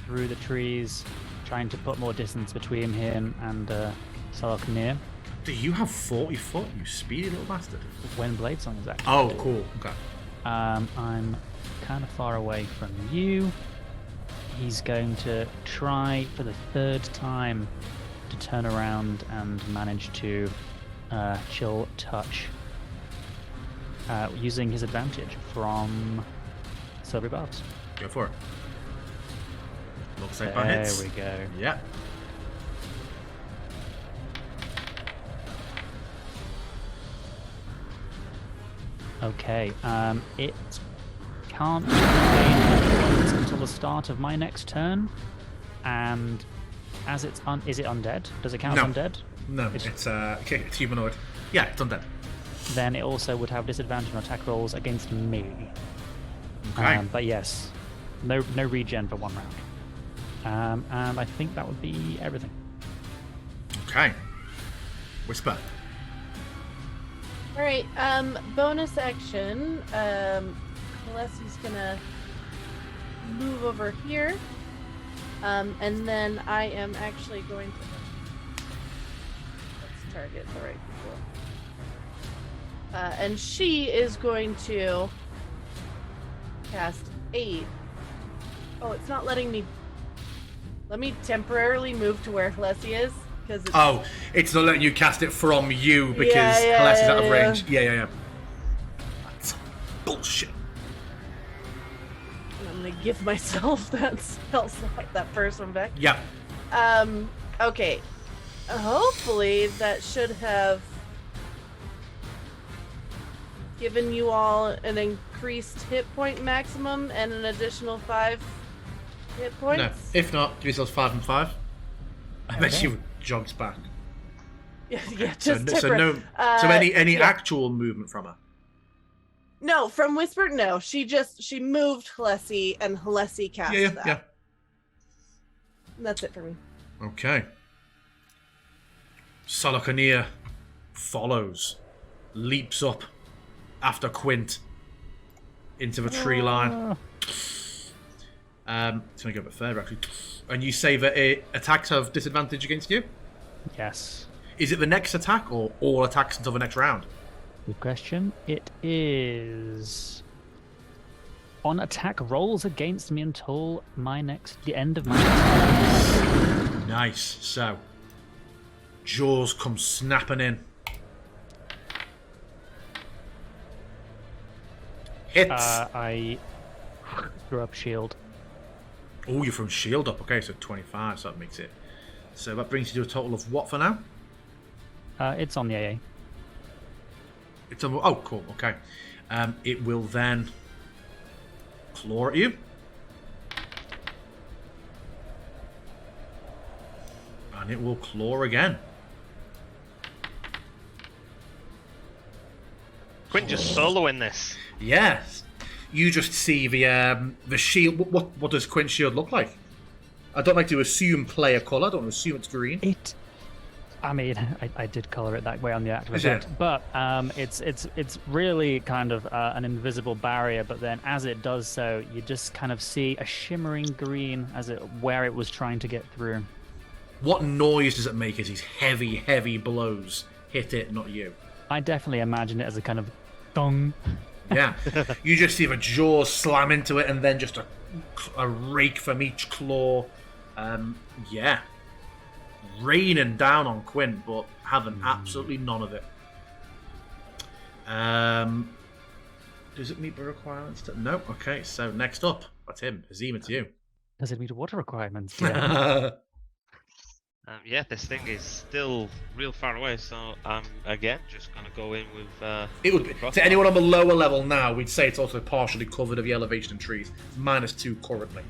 through the trees, trying to put more distance between him and Solokania. Do you have 40 foot, you speedy little bastard? When Bladesong is active. Oh, cool. Okay. I'm kind of far away from you. He's going to try for the third time to turn around and manage to chill touch using his advantage from Silvery Barbs. Go for it. Looks like that hits. There we go. Yeah. Okay, it can't gain points until the start of my next turn, and as it's is it undead? Does it count as undead? No, it's humanoid. Yeah, it's undead. Then it also would have disadvantage on attack rolls against me. Okay. But yes, no regen for 1 round. And I think that would be everything. Okay. Whisper. All right. Bonus action. Alessi's gonna move over here, and then I am actually going to let's target the right people. And she is going to cast 8. Oh, it's not letting me. Let me temporarily move to where Alessi is. It's not letting you cast it from you because Alessi's out of range. Yeah. That's bullshit. And I'm gonna give myself that spell slot, that first one back. Yeah. Okay. Hopefully that should have given you all an increased hit point maximum and an additional 5 hit points. No. If not, give yourselves 5 and 5. I bet she jogs back. Yeah, just so no. So any actual movement from her? No, from Whisper, no. She moved Alessi and Alessi cast that. Yeah. And that's it for me. Okay. Solokania follows, leaps up after Quint into the tree line. It's going to go a bit further, actually. And you say that attacks have disadvantage against you? Yes. Is it the next attack or all attacks until the next round? Good question. It is on attack rolls against me until the end of my next turn. Nice. So, jaws come snapping in. Hits. I threw up shield. Oh, you're from shield up. Okay, so 25, so that makes it. So that brings you to a total of what for now? It's on the AA. It's on. Oh, cool. Okay. It will then claw at you. And it will claw again. Quint just soloing this. Yes. You just see the shield. What does Quint's shield look like? I don't like to assume player colour. I don't assume it's green. I mean, I did color it that way on the active Is event, it? but it's really kind of an invisible barrier. But then, as it does so, you just kind of see a shimmering green where it was trying to get through. What noise does it make as these heavy blows hit it, not you? I definitely imagine it as a kind of dong. Yeah. You just see the jaws slam into it and then just a rake from each claw. Yeah. Raining down on Quint, but having absolutely none of it. Does it meet the requirements? No? Okay, so next up. That's him. Azim, it's you. Does it meet water requirements? Yeah. Yeah, this thing is still real far away, so I'm again just gonna go in with. It would be, to anyone on the lower level now, we'd say it's also partially covered of the elevation and trees. -2 currently.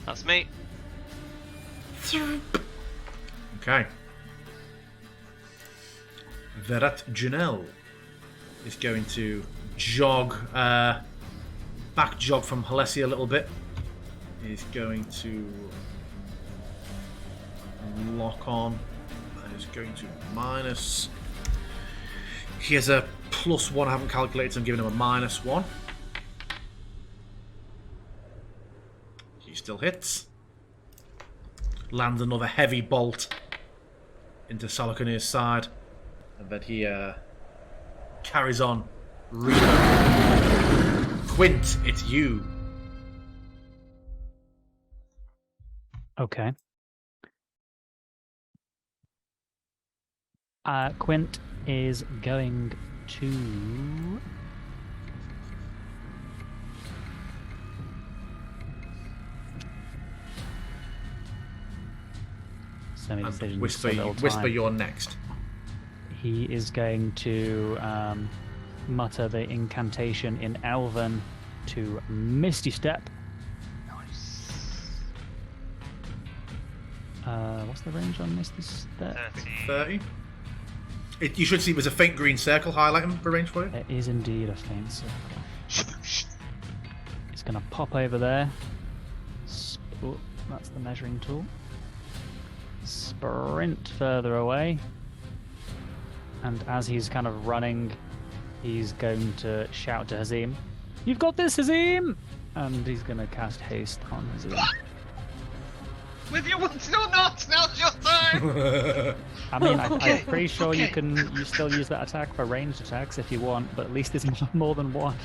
That's me. Okay. Verat Janelle is going to jog, back jog from Halessi a little bit. He's going to lock on and is going to minus. He has a +1, I haven't calculated, so I'm giving him a -1. He still hits. Lands another heavy bolt into Salakanir's side. And then he carries on. Quint, it's you. Okay. Quint is going to... And whisper you're next. He is going to mutter the incantation in Elven to Misty Step. Nice. What's the range on Misty Step? 30. You should see there's a faint green circle highlighting the range for you. There is indeed a faint circle. It's going to pop over there. Oh, that's the measuring tool. Sprint further away. And as he's kind of running, he's going to shout to Hazim, "You've got this, Hazim!" And he's going to cast haste on Hazim. With your ones, no, not now's your time. I mean, I'm Okay, pretty sure okay. you still use that attack for ranged attacks if you want, but at least there's more than one.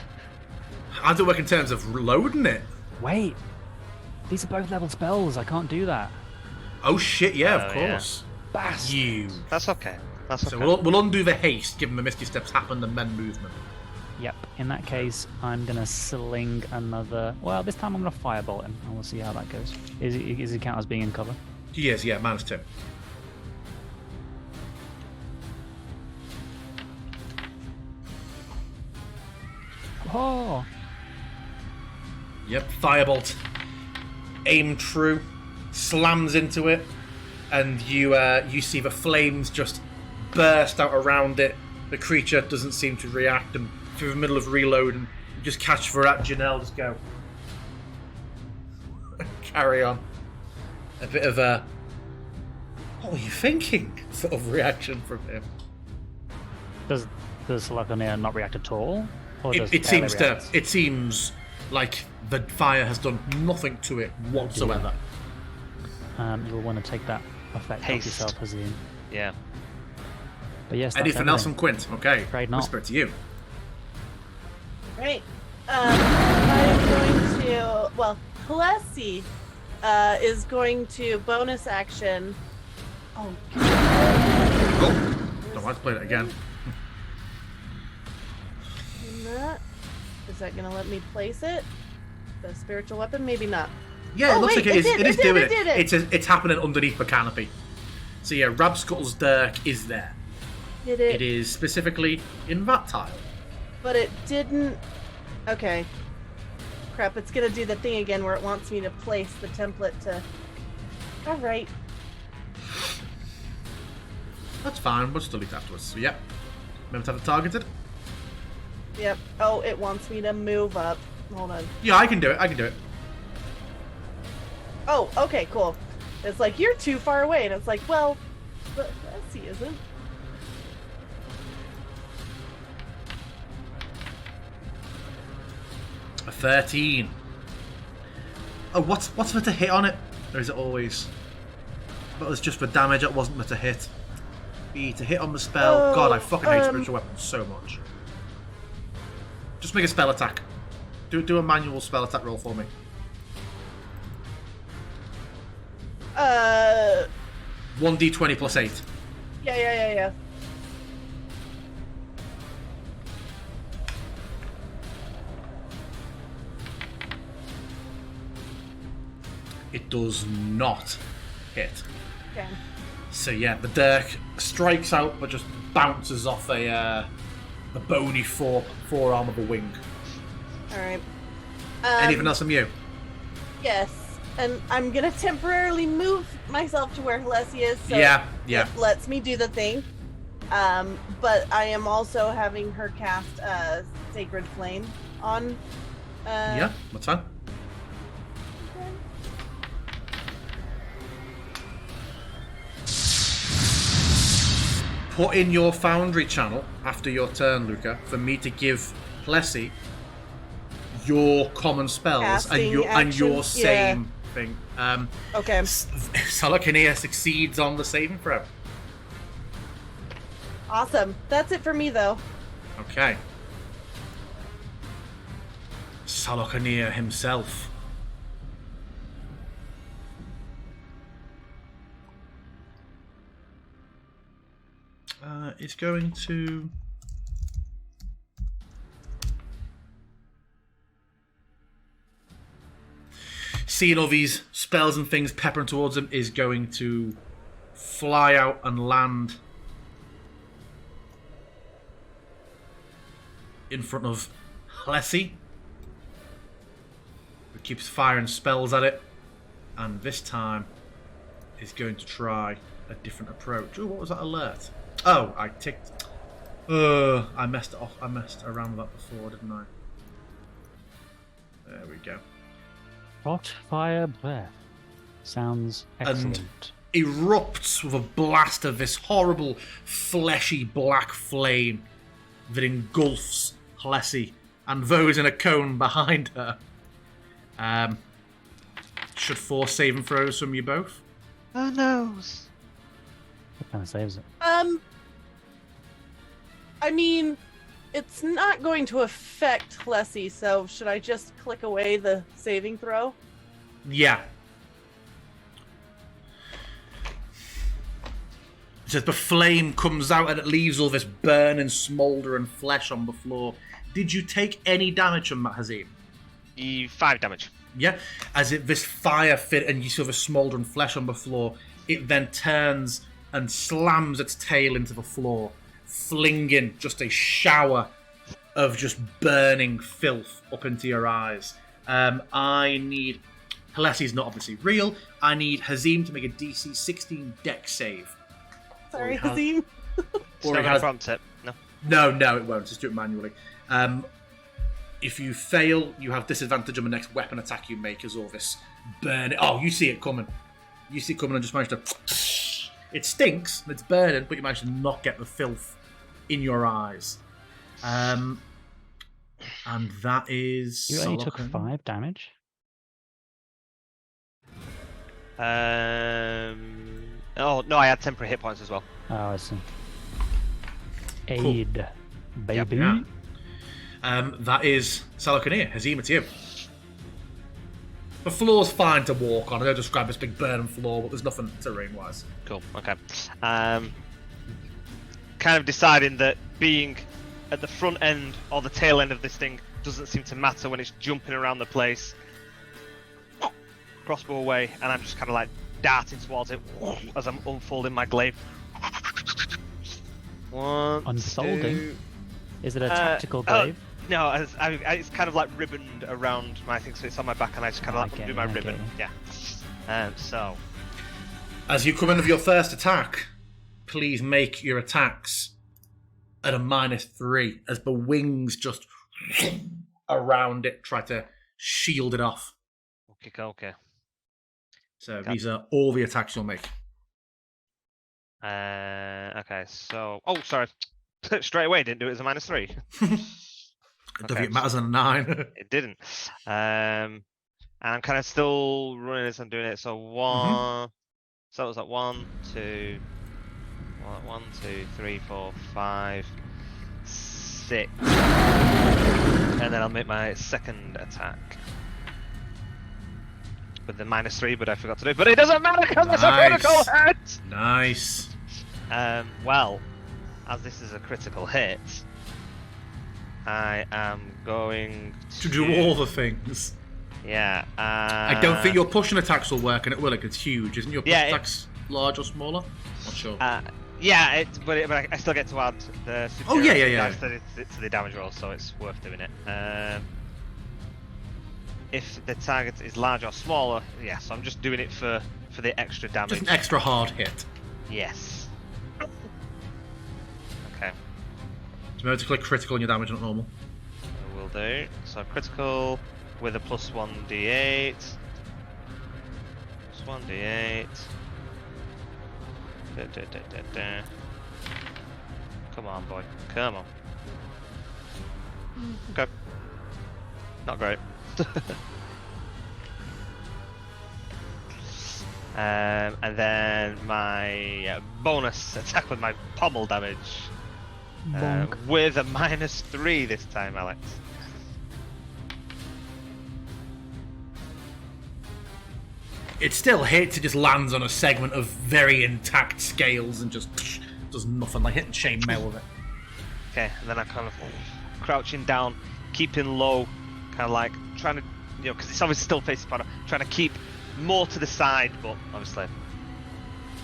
How does it work in terms of loading it? Wait, these are both level spells. I can't do that. Oh shit, yeah, of Oh, yeah. course. Bastard. You. That's okay. That's okay. So we'll undo the haste, given the Misty Steps happen and then movement. Yep. In that case, I'm gonna sling another. Well, this time I'm gonna firebolt him, and we'll see how that goes. Is he count as being in cover? He is, yeah, -2. Oh. Yep, firebolt. Aim true. Slams into it. And you see the flames just burst out around it. The creature doesn't seem to react, and through the middle of reloading, you just catch Verat Janelle just go. Carry on. A bit of a "what were you thinking?" sort of reaction from him. Does Salakanir not react at all? Or does It barely seems react? it seems like the fire has done nothing to it whatsoever. You will want to take that effect off Haste. yourself, Hazim. Yeah. But yes, that's Anything else from everything. Quint? Okay. Afraid not. Whisper it to you. Great. I'm going to. Well, Halessi is going to bonus action. Oh. Oh, don't have to play it again. And that. Is that gonna let me place it? The spiritual weapon? Maybe not. Yeah, it Oh, looks wait, like it is doing did it. It's happening underneath the canopy. So yeah, Rabskull's dirk is there. Did It is specifically in that tile. But it didn't. Okay. Crap, it's gonna do the thing again where it wants me to place the template to. Alright. That's fine, we'll just delete afterwards. So yeah. Remember to have it targeted? Yep. Oh, it wants me to move up. Hold on. Yeah, I can do it. Oh, okay, cool. It's like, you're too far away, and it's like, well, but he isn't. A 13. Oh, what's meant to hit on it? Or is it always? That was just for damage, it wasn't meant to hit. B to hit on the spell. God, I fucking hate spiritual weapons so much. Just make a spell attack. Do a manual spell attack roll for me. 1d20 plus 8. Yeah. It does not hit. Okay. So yeah, the dirk strikes out, but just bounces off the bony forearm of a wing. Alright. Anything else from you? Yes. And I'm gonna temporarily move myself to where Halessi is, so Yeah. it lets me do the thing. But I am also having her cast Sacred Flame on. Yeah, that's fine. Put in your Foundry channel after your turn, Luca, for me to give Plessy your common spells Casting and your actions, same thing. Okay. Salakinia succeeds on the saving throw. Awesome. That's it for me, though. Okay. Salakinia himself. Is going to seeing all these spells and things peppering towards him, is going to fly out and land in front of Halessi, who keeps firing spells at it, and this time is going to try a different approach. Oh, what was that alert? Oh, I ticked. I messed it off. I messed around with that before, didn't I? There we go. Hot fire breath. Sounds excellent. Erupts with a blast of this horrible, fleshy black flame that engulfs Halessi and those in a cone behind her. Should force saving throws from you both. Oh no! What kind of saves it? I mean, it's not going to affect Halessi, so should I just click away the saving throw? Yeah. It says the flame comes out and it leaves all this burning, smouldering flesh on the floor. Did you take any damage from that, Hazim? 5 damage. Yeah. As this fire fit and you see the smouldering flesh on the floor, it then turns and slams its tail into the floor, flinging just a shower of just burning filth up into your eyes. I need... Halessi's not obviously real. I need Hazim to make a DC 16 dex save. Sorry, Hazim. It's not going to prompt it. No. No, it won't. Just do it manually. If you fail, you have disadvantage on the next weapon attack you make as all this burn. Oh, you see it coming. You see it coming and just manage to... It stinks, and it's burning, but you manage to not get the filth in your eyes. And that is... You only took 5 damage? Oh, no, I had temporary hit points as well. Oh, I see. Cool. Aid, baby. Yeah. That is Salakinia. Hazim, it's you. The floor's fine to walk on. I don't describe this big burning floor, but there's nothing terrain-wise. Cool, okay. Kind of deciding that being at the front end or the tail end of this thing doesn't seem to matter when it's jumping around the place. Crossbow away, and I'm just kind of like darting towards it as I'm unfolding my glaive. One, Unfolding? two. Is it a tactical glaive? No, it's kind of like ribboned around my thing, so it's on my back, and I just kind of like Okay, undo my okay. ribbon. Yeah. So. As you come in with your first attack, please make your attacks at a -3 as the wings just around it try to shield it off. Okay. So Okay. these are all the attacks you'll make. Okay, so... Oh, sorry. Straight away, didn't do it as a -3. I don't think it matters on a 9. It didn't. And I'm kind of still running as I'm doing it. So one... So it was like 1, 2... 1, 2, 3, 4, 5, 6. And then I'll make my second attack. With the -3, but I forgot to do it. But it doesn't matter because it's a critical hit! Nice. Well, as this is a critical hit, I am going To do all the things. Yeah. I don't think your pushing attacks will work, and it will. Like, it's huge, isn't your push attacks large or smaller? Not sure. Yeah, but I still get to add the yeah. dice to the damage roll, so it's worth doing it. If the target is large or smaller, yeah, so I'm just doing it for the extra damage. Just an extra hard hit. Yes. Okay. So remember to click critical on your damage, not normal. Will do. So critical with a +1d8. +1d8. Come on, boy. Come on. Okay. Not great. And then my bonus attack with my pommel damage. With a -3 this time, Alex. It still hits, it just lands on a segment of very intact scales and just does nothing, like hitting chainmail with it. Okay, and then I'm kind of crouching down, keeping low, kind of like trying to, because it's obviously still facing powder, trying to keep more to the side, but obviously,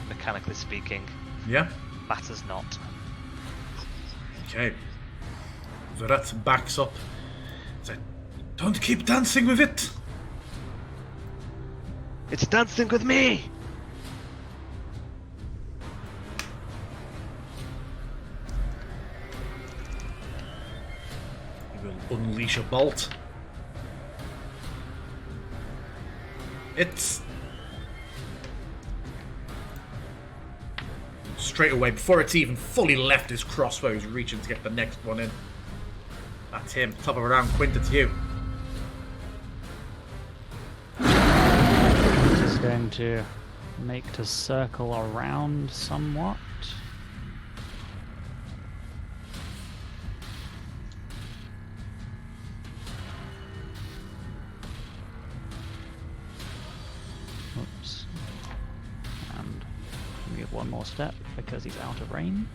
mechanically speaking, Yeah. matters not. Okay. Virat backs up. Said, "Don't keep dancing with it." It's dancing with me! He will unleash a bolt. It's straight away, before it's even fully left his crossbow, he's reaching to get the next one in. That's him. Top of a round, Quint, it's you. Just going to make to circle around somewhat. Oops. And move one more step because he's out of range.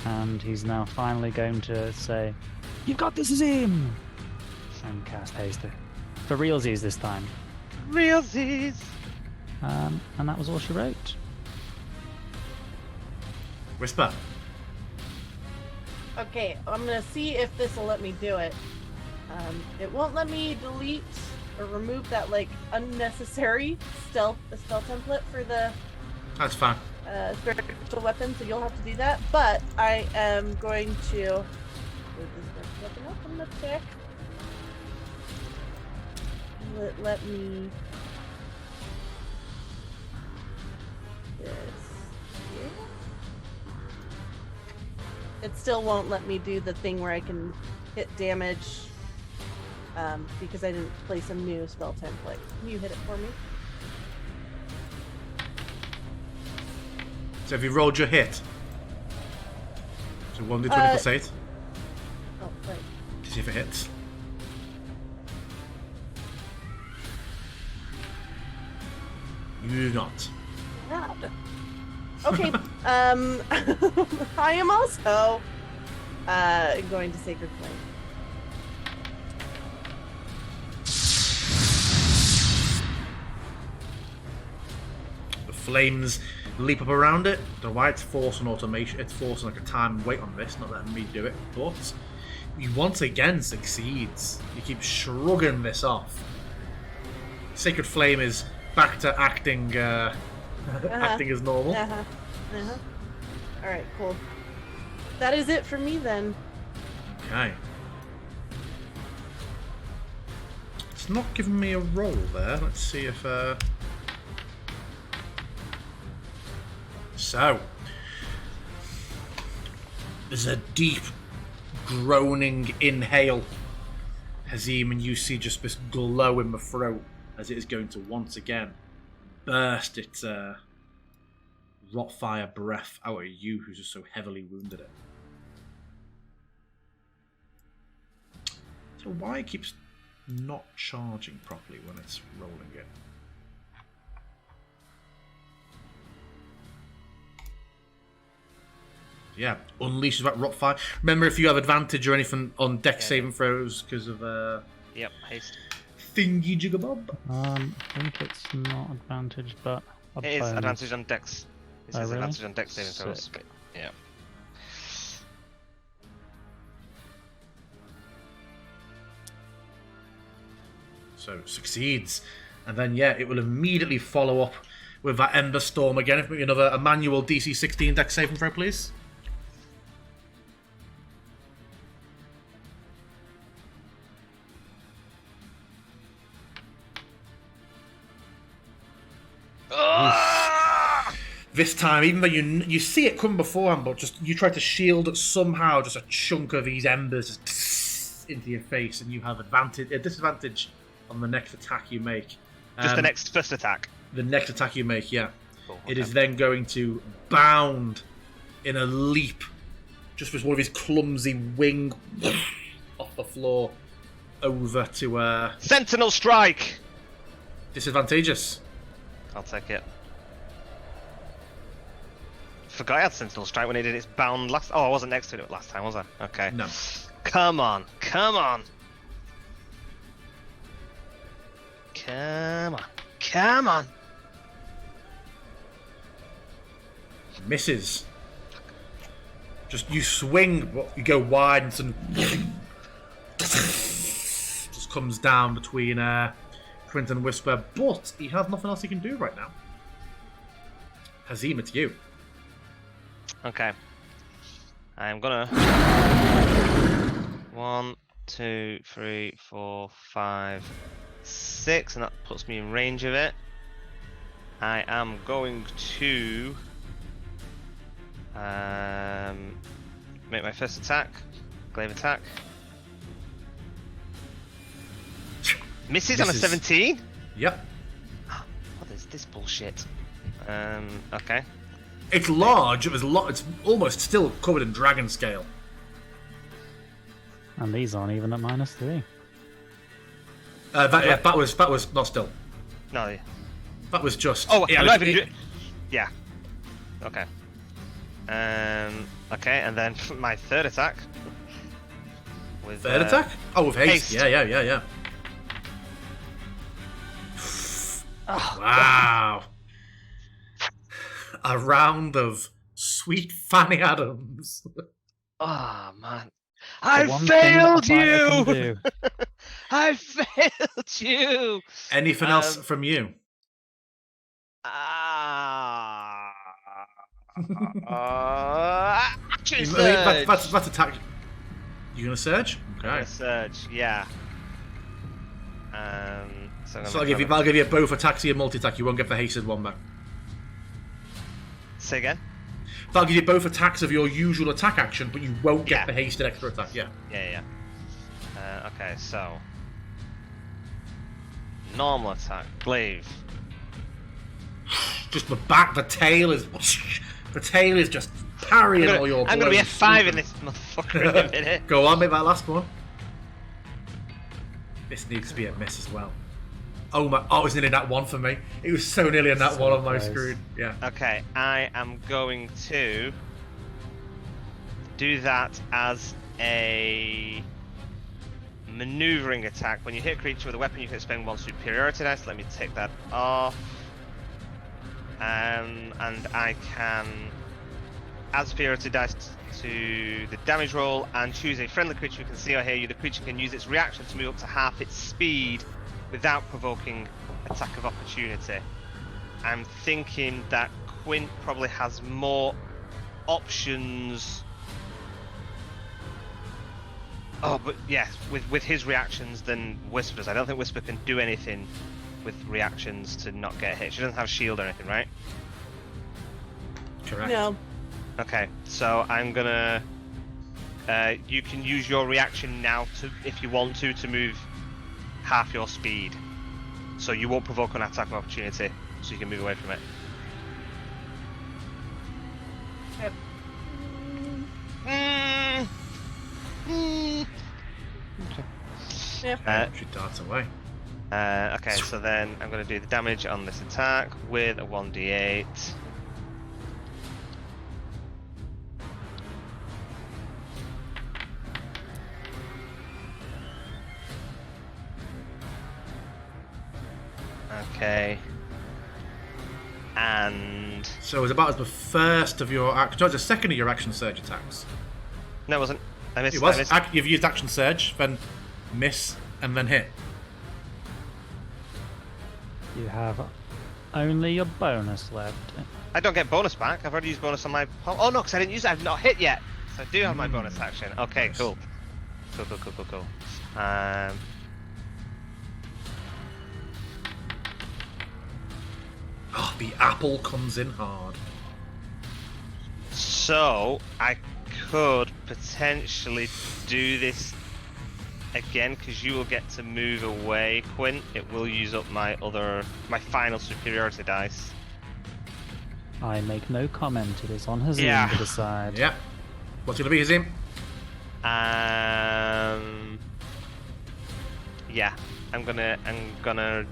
And he's now finally going to say, "You've got this, as him!" And cast haste. For realsies this time. Realsies! And that was all she wrote. Whisper. Okay, I'm gonna see if this will let me do it. It won't let me delete or remove that like unnecessary spell template for the That's fine. spiritual weapon, so you'll have to do that. But I am going to move this spiritual weapon up on the check. Let me this here. It still won't let me do the thing where I can hit damage because I didn't place a new spell template. Can you hit it for me? So have you rolled your hit? So 1d20 plus 8. Oh, right. To see if it hits. You do not. Rad. Okay. I am also going to Sacred Flame. Flames leap up around it. Don't know why it's forcing automation. It's forcing like a time and wait on this, not letting me do it. But he once again succeeds. He keeps shrugging this off. Sacred Flame is back to acting acting as normal. Alright, cool. That is it for me then. Okay. It's not giving me a roll there. Let's see if... So. There's a deep, groaning inhale. Hazim, and you see just this glow in the throat as it is going to once again burst its rotfire breath out at you, who's just so heavily wounded it. So why it keeps not charging properly when it's rolling it? Yeah, unleashes that rotfire. Remember, if you have advantage or anything on dex saving throws because of Yep, haste. thingy jigabob. I think it's not advantage, but a It is bonus. advantage on dex. It Oh, says really? advantage on dex saving throws. Sick. Yeah. So succeeds, and then it will immediately follow up with that Ember Storm again. If we another a manual DC 16 dex saving throw, please. This time, even though you see it come beforehand, but just you try to shield somehow, just a chunk of these embers just into your face, and you have a disadvantage on the next attack you make. Just the next first attack. The next attack you make, yeah. Cool, It okay. is then going to bound in a leap, just with one of his clumsy wing off the floor, over to Sentinel strike. disadvantageous. I'll take it. Forgot I had Sentinel strike when he did its bound last. Oh, I wasn't next to it last time, was I? Okay. No. Come on, come on. Come on, come on. Misses. Just you swing, but you go wide and suddenly just comes down between Quint and Whisper, but he has nothing else he can do right now. Hazim, it's you. Okay. I'm gonna 1, 2, 3, 4, 5, 6, and that puts me in range of it. I am going to make my first attack, glaive attack. Misses on a Misses. 17. Yep. What is this bullshit? Okay. It's large. It's almost still covered in dragon scale. And these aren't even at -3. That was not still. No. That was just. Oh, yeah, I'm not even yeah. Okay. Okay, and then my third attack. With third attack? Oh, with haste. haste. Yeah. Oh, Wow. A round of sweet Fanny Adams. oh man. The I one thing that a failed fighter can you! do. I failed you! Anything else from you? Action That's surge! attack. You gonna surge? Okay. I'm gonna surge, yeah. So, So I'll give you both attacks and multi-attack. You won't get the hasted one back. Say again? That'll give you both attacks of your usual attack action, but you won't get Yeah. the hasted extra attack. Yeah. Yeah. Okay, so normal attack, glaive. Just the back, the tail is just parrying all your blows. I'm gonna be a 5 in this motherfucker in a minute. Go on, make that last one. This needs to be a miss as well. Oh my! Oh, it was nearly a nat 1 for me. It was so nearly a nat 1 on my close. screen. Yeah. Okay, I am going to do that as a maneuvering attack. When you hit a creature with a weapon, you can spend 1 superiority dice. Let me take that off. and I can add superiority dice to the damage roll and choose a friendly creature who can see or hear you. The creature can use its reaction to move up to half its speed without provoking attack of opportunity. I'm thinking that Quint probably has more options. Oh, but yes, with his reactions than Whisper does. I don't think Whisper can do anything with reactions to not get hit. She doesn't have shield or anything, right? Correct. No. Okay, so I'm gonna. You can use your reaction now to, if you want to move half your speed. So you won't provoke an attack of opportunity, so you can move away from it. Yep. Yeah. She darts away. Okay, so then I'm going to do the damage on this attack with a 1d8. Okay. And... So it's about as the first of your action. No, it's the second of your action surge attacks. No, it wasn't. I missed. It was. I missed. You've used action surge, then miss, and then hit. You have only your bonus left. I don't get bonus back. I've already used bonus on my... Oh no, because I didn't use it. I've not hit yet. So I do have my bonus action. Okay, Nice. cool. Cool. Oh, the apple comes in hard. So I could potentially do this again because you will get to move away, Quint. It will use up my final superiority dice. I make no comment. It is on Hazim Yeah. to decide. Yeah. What's going to be Hazim? Yeah, I'm gonna,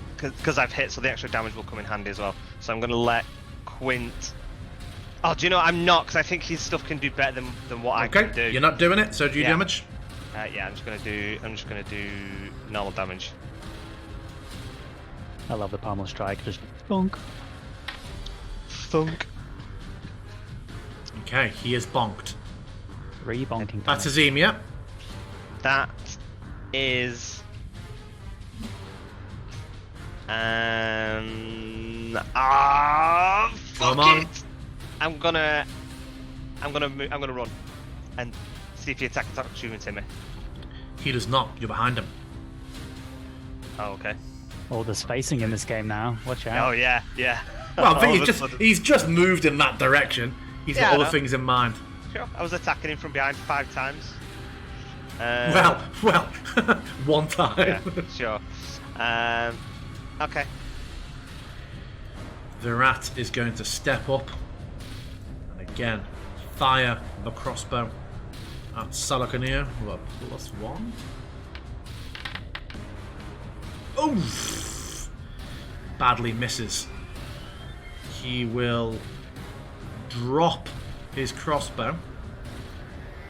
because I've hit, so the extra damage will come in handy as well. So I'm gonna let Quint. Oh, do you know what? I'm not, because I think his stuff can do better than what I can do. Okay, you're not doing it, so do you Yeah. damage? Yeah, I'm just gonna do normal damage. I love the pommel strike. Just thunk. Thunk. Okay, he is bonked. Re-bonking. That's Hazim, yeah? That is. Fuck Come on. it! I'm gonna run and see if he attacks opportunity me. He does not. You're behind him. Oh, okay. Oh, there's spacing in this game now. Watch Oh out. yeah. Well, I think All of a sudden- he's just moved in that direction. He's Yeah, got I other know. things in mind. Sure. I was attacking him from behind 5 times. Well, one time. Yeah, sure. Okay. The rat is going to step up and again fire the crossbow at Salakanir with a +1. Oof! Badly misses. He will drop his crossbow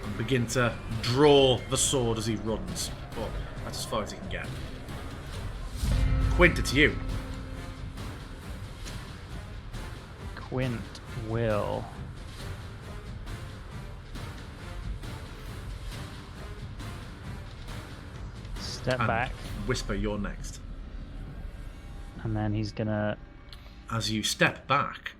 and begin to draw the sword as he runs. But that's as far as he can get. Quint, it's you. Quint will step And back, Whisper, you're next. and then he's gonna. As you step back.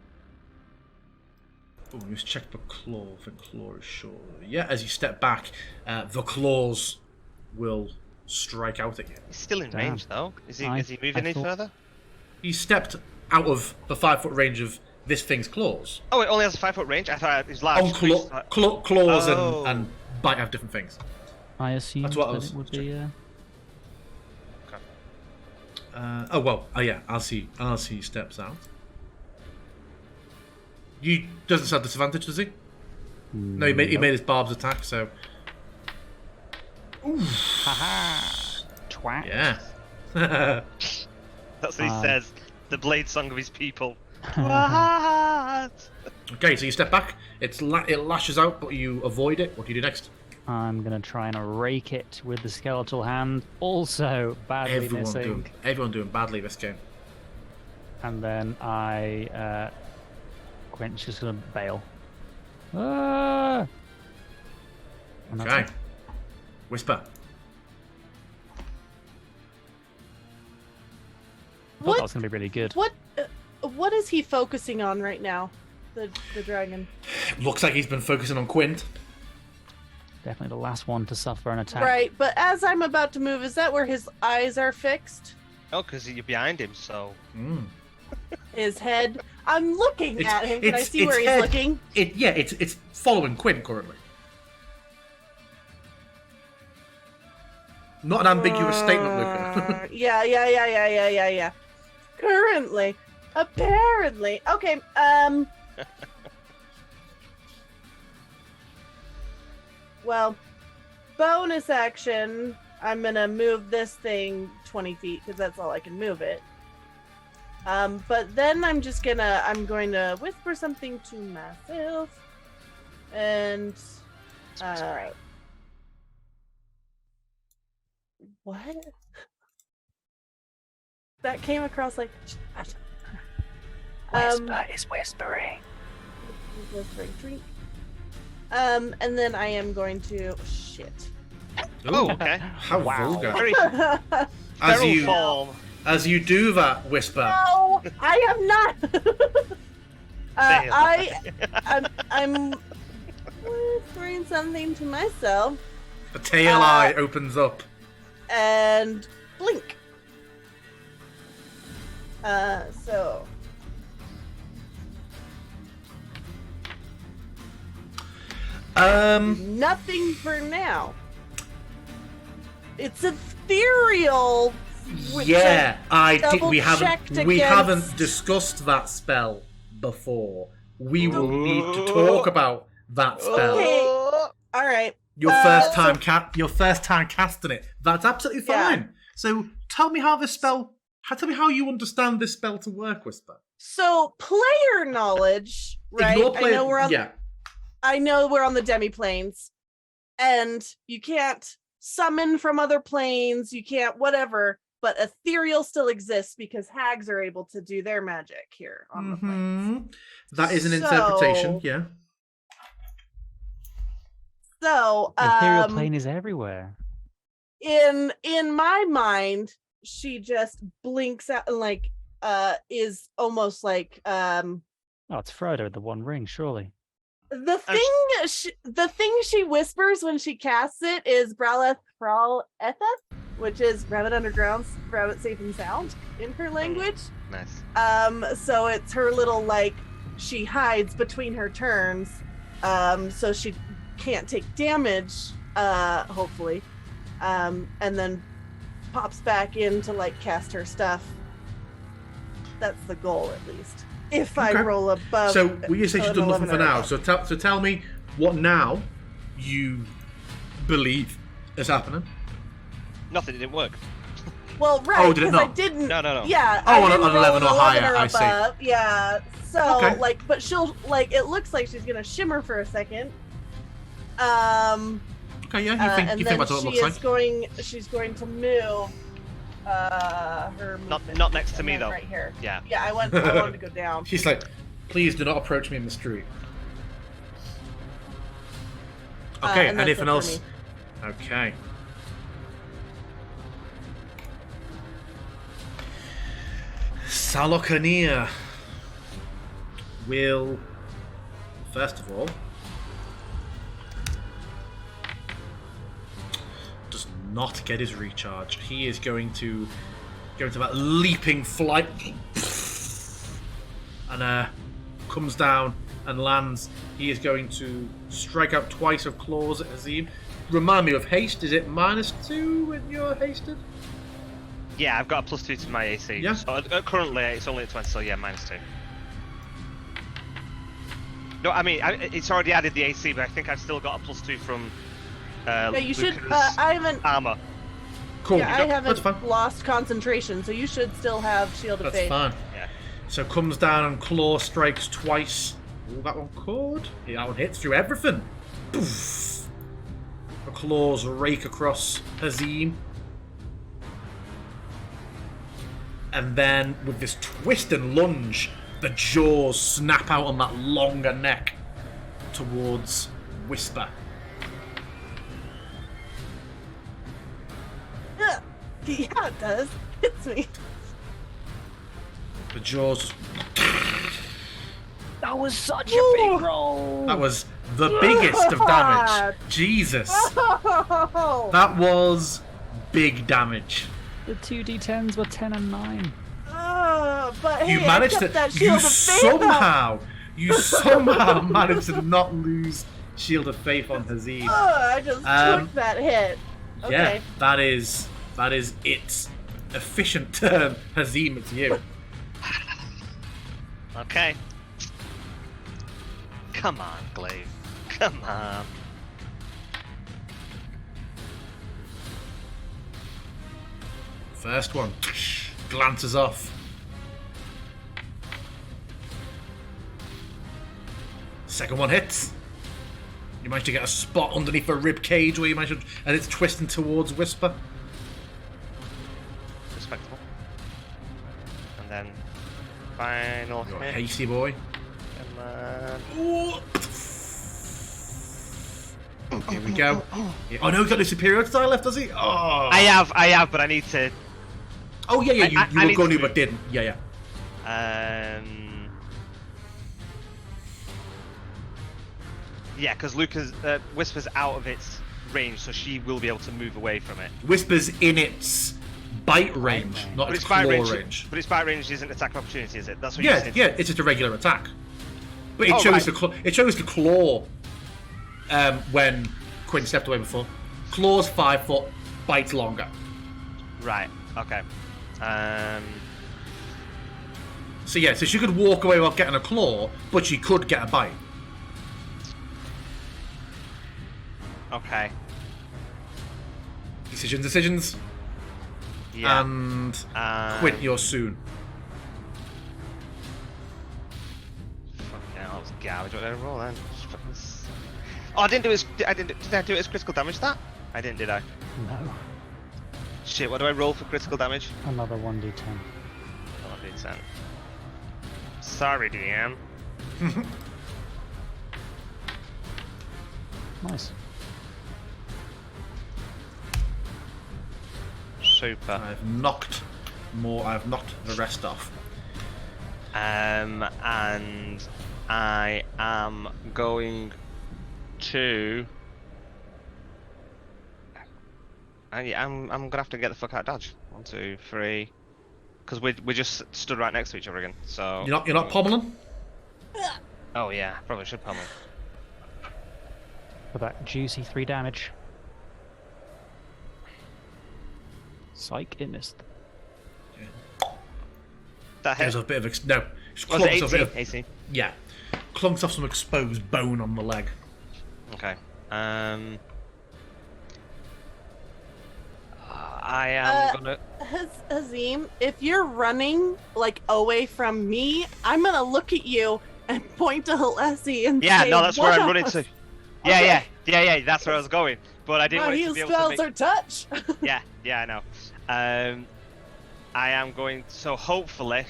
Oh, let's check the claw. I think claw is short. Yeah, as you step back, the claws will strike out at you. He's still in Damn. range though. Is he I moving any thought- further? He stepped out of the 5-foot range of this thing's claws. Oh, it only has a 5-foot range. I thought it was large. Oh, claws Oh. and bite have different things. I assume That's what I that was it would checking. be. Yeah. As he steps out, you doesn't have disadvantage, does he? No, he made his barbs attack. So Haha! Twat. yeah. That's what he says. The blade song of his people. Okay, so you step back. It lashes out, but you avoid it. What do you do next? I'm gonna try and rake it with the skeletal hand. Also badly missing. Everyone doing badly this game. and then Quentin's just gonna bail. Ah! And that's Okay. it. Whisper. I thought that was gonna be really good. What is he focusing on right now? The dragon. Looks like he's been focusing on Quint. Definitely the last one to suffer an attack. Right, but as I'm about to move, is that where his eyes are fixed? Oh, because you're behind him, so. His head. I'm looking at him. Can I see where he's head- looking? It's following Quint currently. Not an ambiguous statement, Luca. Yeah. Currently. Apparently. Okay, well, bonus action, I'm gonna move this thing 20 feet, because that's all I can move it. But then I'm going to whisper something to myself, and, what? That came across like, Whisper is whispering. whispering drink. And then I am going to, shit. Oh, okay. How Wow. vulgar. Very As feral you form. as you do that, Whisper. No, I am not. I'm whispering something to myself A tail eye opens up. and blink. So nothing for now. It's ethereal. which Yeah, I think we double-checked haven't against- discussed that spell before. We will need to talk about that spell. Okay. All right. Your first time casting it. That's absolutely Yeah. fine. So tell me how tell me how you understand this spell to work, Whisper. So player knowledge, right? Ignore player, I know we're on the Demiplanes, and you can't summon from other planes, you can't whatever, but ethereal still exists because hags are able to do their magic here on the planes. That is an So- interpretation, yeah. So, The ethereal plane is everywhere. in my mind, she just blinks out and like is almost like Oh, it's Frodo, the One Ring, surely. the thing she whispers when she casts it is Braleth Fraletheth, which is rabbit underground, rabbit safe and sound in her language. Nice. So it's her little like she hides between her turns, so she can't take damage, hopefully, and then pops back in to like cast her stuff. That's the goal, at least. If I Okay. roll above. So we you say she's an done nothing 11 for or now. above. So tell me what now you believe is happening. Nothing, it didn't work. Well, right, Oh, did it because I not? didn't. No. Yeah. Oh, I on didn't an roll 11 or higher, I see. above. Yeah. So Okay. like, but she'll like. It looks like she's gonna shimmer for a second. Okay, yeah, And you then think that's what it she looks is like. she's going to move. Her movement, Not next to and me then though. Right here. Yeah. Yeah, I wanted to go down. She's like, please do not approach me in the street. Okay, and that's anything it for else? me. Okay. Salokania will, first of all, does not get his recharge. He is going to go into that leaping flight and comes down and lands. He is going to strike out twice of claws at Azim. Remind me of haste. Is it -2 when you're hasted? Yeah, I've got a +2 to my AC. Yeah. So, currently it's only at 20, so yeah, -2. No, I mean, it's already added the AC, but I think I've still got a +2 from Yeah, you should. Luca's I haven't. armor. Cool. Yeah, I That's haven't fine. lost concentration, so you should still have Shield of That's Faith. fine. Yeah. So comes down and claw strikes twice. Ooh, that one caught. Yeah, that one hits through everything. Poof. The claws rake across Hazim. and then with this twist and lunge, the jaws snap out on that longer neck towards Whisper. Yeah, it does. It's me. The jaws. That was such a big Ooh. roll. That was the biggest of damage. God. Jesus. Oh, That was big damage. The 2d10s were 10 and 9. but hey, You managed I kept that to. shield of faith up. You somehow managed to not lose Shield of Faith on Hazim. I just took that hit. Okay. Yeah, that is its efficient turn. Hazim, it's you. Okay. Come on, Glaive. Come on. First one glances off. Second one hits. You manage to get a spot underneath the rib cage where you manage to, and it's twisting towards Whisper. Respectable. And then final You're a hit. hasty boy. Come on. Ooh. Here we go. Yeah. Oh no, he's got no superiority die left, does he? Oh. I have, but I need to. Oh yeah, I you were need going to to, but didn't. Yeah. Yeah, because Whisper's out of its range, so she will be able to move away from it. Whisper's in its bite range, not But its its claw bite range. range. But its bite range isn't attack of opportunity, is it? That's what you're Yeah, saying. yeah, it's just a regular attack. But it Oh, chose right. it chose to claw when Quinn stepped away before. Claws 5 foot, bites longer. Right. Okay. So yeah, so she could walk away without getting a claw, but she could get a bite. Okay. Decisions. Yeah. And Quint, you're soon. Fucking hell, that was garbage. What did I roll then? Just fucking Oh, I didn't do it. Did I do it as critical damage? That I didn't, did I? No. Shit. What do I roll for critical damage? Another 1d10. Oh, I did 10. Sorry, DM. Nice. Super. I've knocked the rest off. And I am going to. I'm gonna have to get the fuck out of Dodge. 1, 2, 3. Because we just stood right next to each other again. So You're not pommeling? Oh yeah, probably should pummel. For that juicy 3 damage. Psych, it missed. That There's hit. a bit of no. Just Was it clunks off 18? it. 18. Yeah, clunks off some exposed bone on the leg. Okay. I am gonna. Hazim, if you're running like away from me, I'm gonna look at you and point to Halesi and Yeah, say, no, that's where I'm "What running else?" to. Okay. Yeah. That's where I was going. But I didn't My want it to heal be able to spells make... are touch. Yeah, I know. I am going. So hopefully,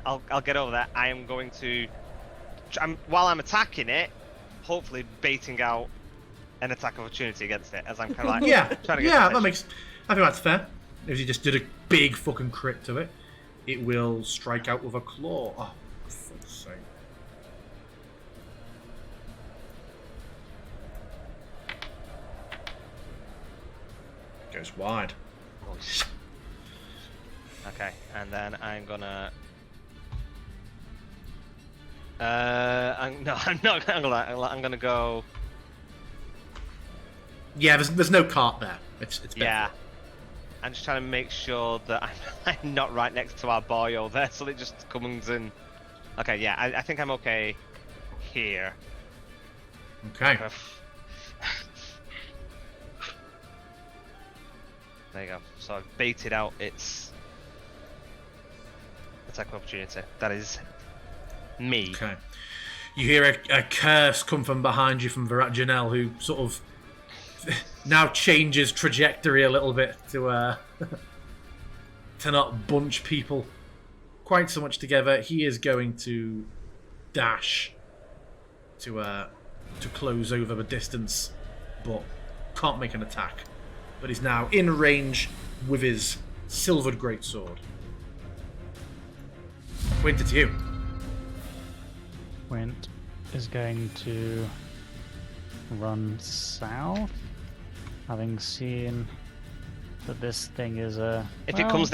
I'll get over that. I am going to. While I'm attacking it, hopefully baiting out an attack opportunity against it as I'm kind of like Yeah, trying to get yeah, attention. I think that's fair. If you just did a big fucking crit to it, it will strike out with a claw. Oh, for fuck's sake. Goes wide. Nice. Okay, and then I'm gonna. I'm not gonna go. Yeah, there's no cart there. It's Yeah. I'm just trying to make sure that I'm not right next to our boyo there, so it just comes in. Okay, yeah, I think I'm okay here. Okay. There you go. So I've baited out its attack of opportunity. That is me. Okay. You hear a curse come from behind you from Virat Janelle, who sort of now changes trajectory a little bit to to not bunch people quite so much together. He is going to dash to close over the distance, but can't make an attack. But he's now in range with his silvered greatsword. Quint, it's you. Quint is going to run south, having seen that this thing is a. If it comes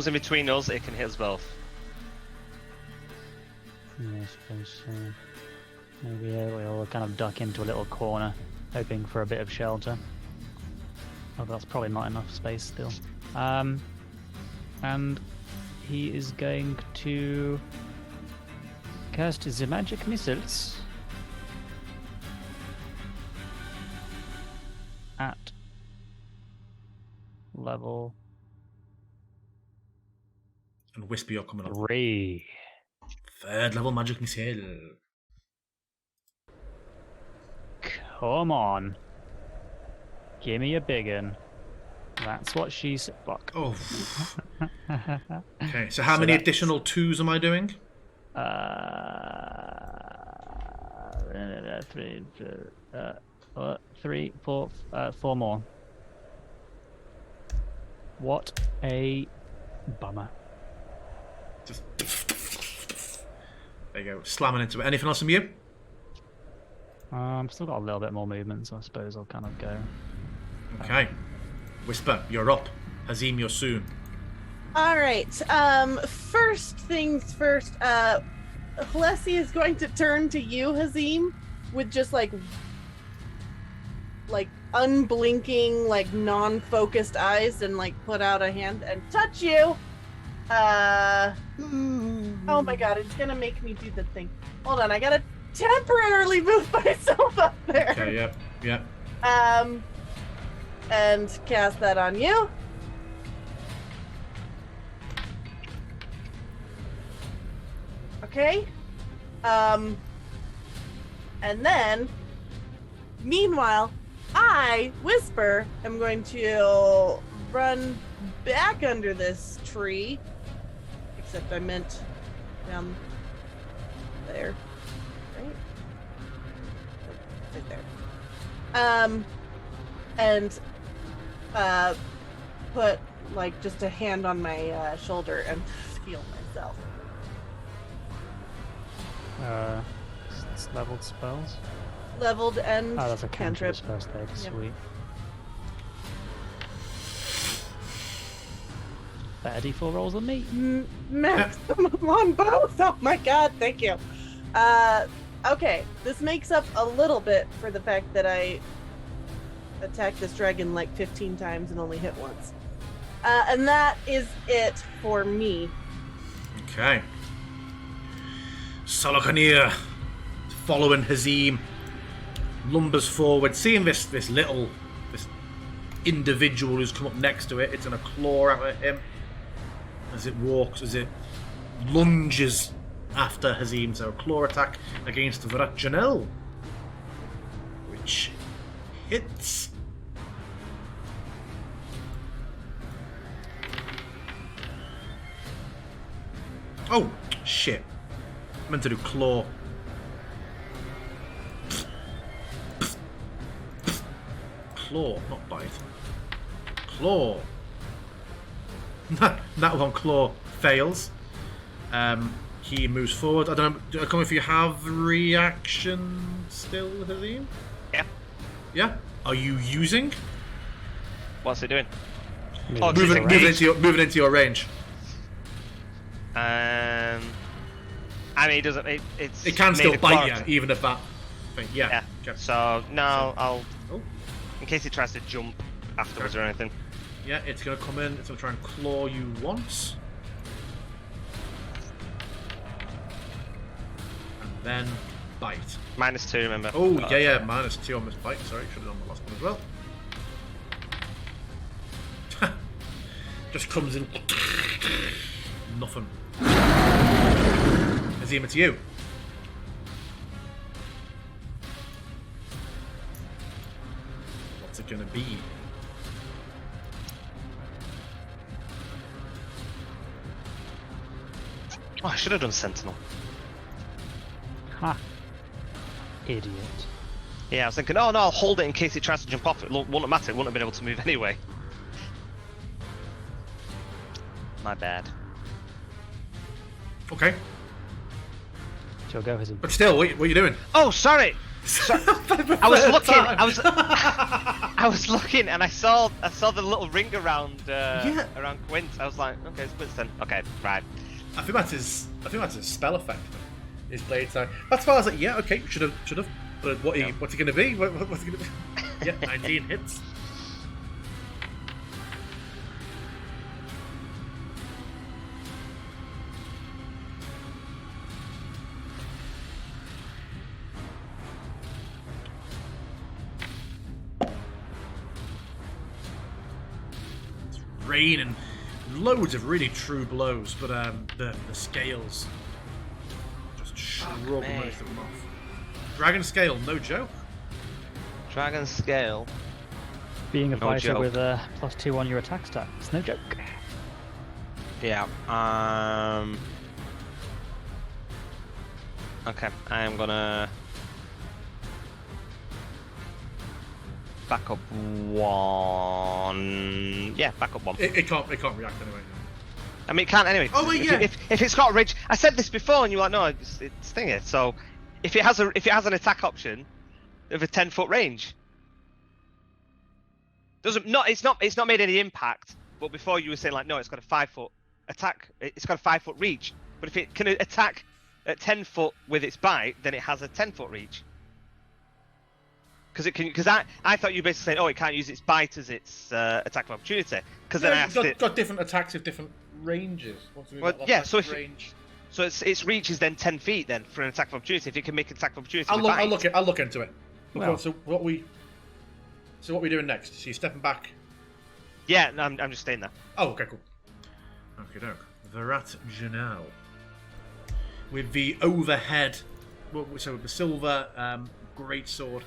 in between us, it can hit us both. Yeah, I suppose so. Maybe we'll kind of duck into a little corner, hoping for a bit of shelter. Oh, that's probably not enough space still. And he is going to cast the magic missiles at level And Whisper, you're coming up. 3. 3rd level magic missile. Come on. Give me a big one. That's what she said. Fuck. Oh. Okay, so how many that's- additional 2s am I doing? 3, 4, 4 more. What a bummer. Just... There you go, slamming into it. Anything else from you? Still got a little bit more movement, so I suppose I'll kind of go. Okay. Whisper, you're up. Hazim, you're soon. All right. First things first. Hlessi is going to turn to you, Hazim, with just like unblinking, like non-focused eyes, and like put out a hand and touch you. Oh my god, it's gonna make me do the thing. Hold on, I gotta temporarily move myself up there. Okay, yep, yep. And cast that on you. Okay. And then, meanwhile, I, Whisper, am going to run back under this tree. Except I meant down there. Right? Right there. And put like just a hand on my shoulder and heal myself. It's leveled spells. Leveled and Oh, that's a cantrip. cantrip. First aid. Yep. Sweet. Better D4 rolls than me. Maximum on both. Oh my god, thank you. Okay, this makes up a little bit for the fact that I attacked this dragon like 15 times and only hit once. And that is it for me. Okay. Solokhanir, following Hazim, lumbers forward, seeing this individual who's come up next to it. It's gonna claw out at him as it walks, as it lunges after Hazim. So a claw attack against Vrat Janelle, which hits. Oh shit! I meant to do claw. Claw, not bite. Claw. That one, claw, fails. He moves forward. I don't know if you have reaction still, Hazim? Yeah. Yeah? Are you using? What's it doing? Oh, Moving into your range. I mean, it doesn't. It's. It can made still a bite claw. you, even if that thing. Yeah. Yeah. Okay. So no, I'll. Oh. In case it tries to jump afterwards or anything. Yeah, it's going to come in. It's going to try and claw you once. And then bite. -2, remember? Oh, yeah, -2 on this bite. Sorry, should have done the last one as well. Just comes in. Nothing. Azim, it's you. What's it going to be? Oh, I should have done Sentinel. Ha. Idiot. Yeah, I was thinking, oh no, I'll hold it in case it tries to jump off. It wouldn't matter. It wouldn't have been able to move anyway. My bad. Okay. Shall go, Hizzy? But still, what are you doing? Oh, sorry. I was looking. Time. I was looking, and I saw the little ring around around Quint. I was like, okay, it's Quint's then. Okay, right. I think that's his spell effect. His blade time. That's why I was like, yeah, okay, should have. But what's it gonna be? What's it gonna be? Yeah, 19 hits. It's rain and loads of really true blows, but the scales just shrug me. most of them off. Dragon scale, no joke. Dragon scale. Being a No fighter joke. with a +2 on your attack stat, it's no joke. Yeah. Okay, I am gonna back up one. Yeah, back up one. It can't react anyway. I mean, it can't anyway. Oh, wait, yeah. If it's got ridge, I said this before, and you were like, no, it's thingy. So, if it has an attack option of a 10-foot range, it's not made any impact. But before you were saying like, no, it's got a 5-foot attack. It's got a 5-foot reach. But if it can attack at 10 foot with its bite, then it has a 10-foot reach. Because I thought you were basically saying, oh, it can't use its bite as its attack of opportunity. Because then I asked it. Got different attacks with different ranges. Well, yeah, so if so its reach is then 10 feet then for an attack of opportunity. If it can make an attack of opportunity, I'll with bite. look into it. Well. So what we doing next? So you're stepping back. Yeah, no, I'm just staying there. Oh, okay, cool. Okay, doke. Virat Janelle. With the overhead, so with the silver greatsword,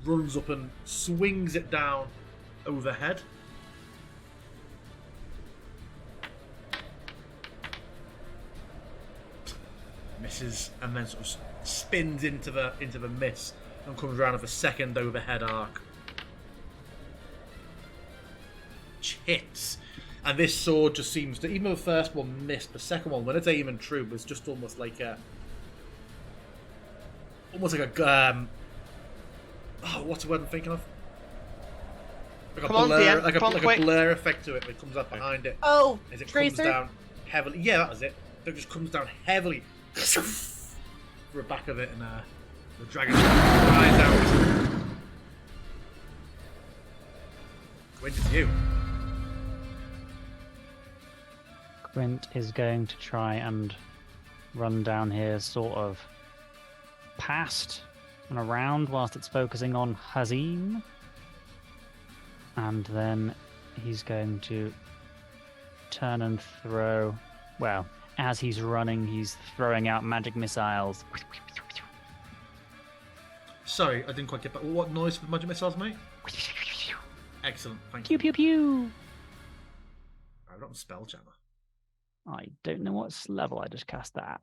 runs up and swings it down overhead. Misses and then sort of spins into the mist and comes around with a second overhead arc. Hits. And this sword just seems to, even though the first one missed, the second one, when it's aiming true, was just almost like a what's the word I'm thinking of? Like Come on, DM, like come on, a quick. blur effect to it that comes up behind it Oh, as it Tracer? comes down heavily. Yeah, that was it. It just comes down heavily for the back of it, and the dragon flies out. Quint, it's you. Quint is going to try and run down here sort of past and around whilst it's focusing on Hazim. And then he's going to turn and throw. Well, as he's running, he's throwing out magic missiles. Sorry, I didn't quite get that. What noise for the magic missiles, mate? Excellent, thank you. Pew pew pew! I've got Spelljammer. I don't know what level I just cast that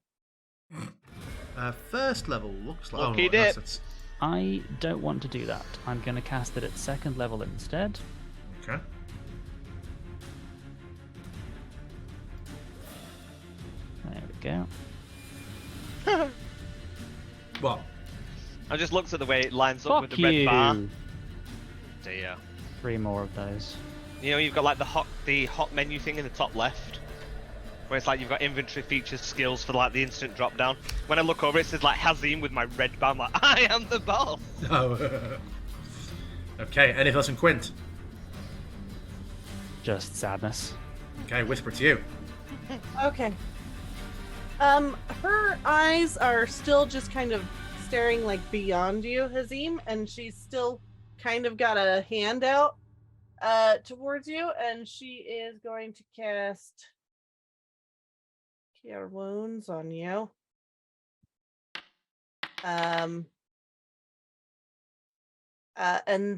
at. First level looks like. Lucky no, dip. that's- I don't want to do that. I'm going to cast it at second level instead. Okay. There we go. What? I just looked at the way it lines up Fuck with the red bar. you! Dear. 3 more of those. You know, you've got like the hot menu thing in the top left, where it's like you've got inventory features, skills for like the instant drop down. When I look over, it says like Hazim with my red bar. I'm like, I am the boss. Oh. Okay, anything else in Quint? Just sadness. Okay, whisper to you. Okay. Her eyes are still just kind of staring like beyond you, Hazim, and she's still kind of got a hand out towards you, and she is going to cast Cure Wounds on you. And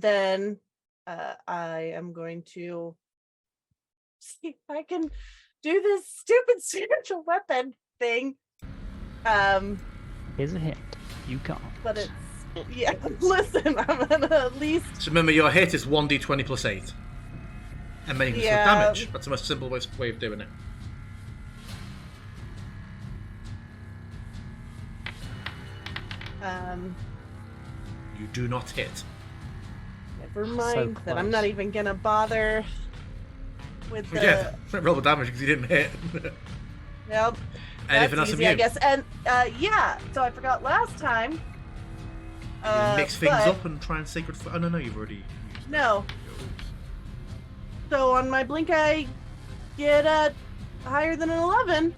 then I am going to see if I can do this stupid spiritual weapon thing. Here's a hint. You can't. But it's yeah. Listen, I'm gonna at least. So remember, your hit is 1d20 plus 8. And then you can Yeah. damage. That's the most simple way of doing it. You do not hit. Never mind that. I'm close. not even gonna bother with the. Yeah, roll the damage because you didn't hit. Yep. Anything else That's from easy, you? I guess. And yeah. So I forgot last time. You mix things but- up and try and sacred. Oh no, you've already. Used No. Oops. So on my blink, I get higher than an 11.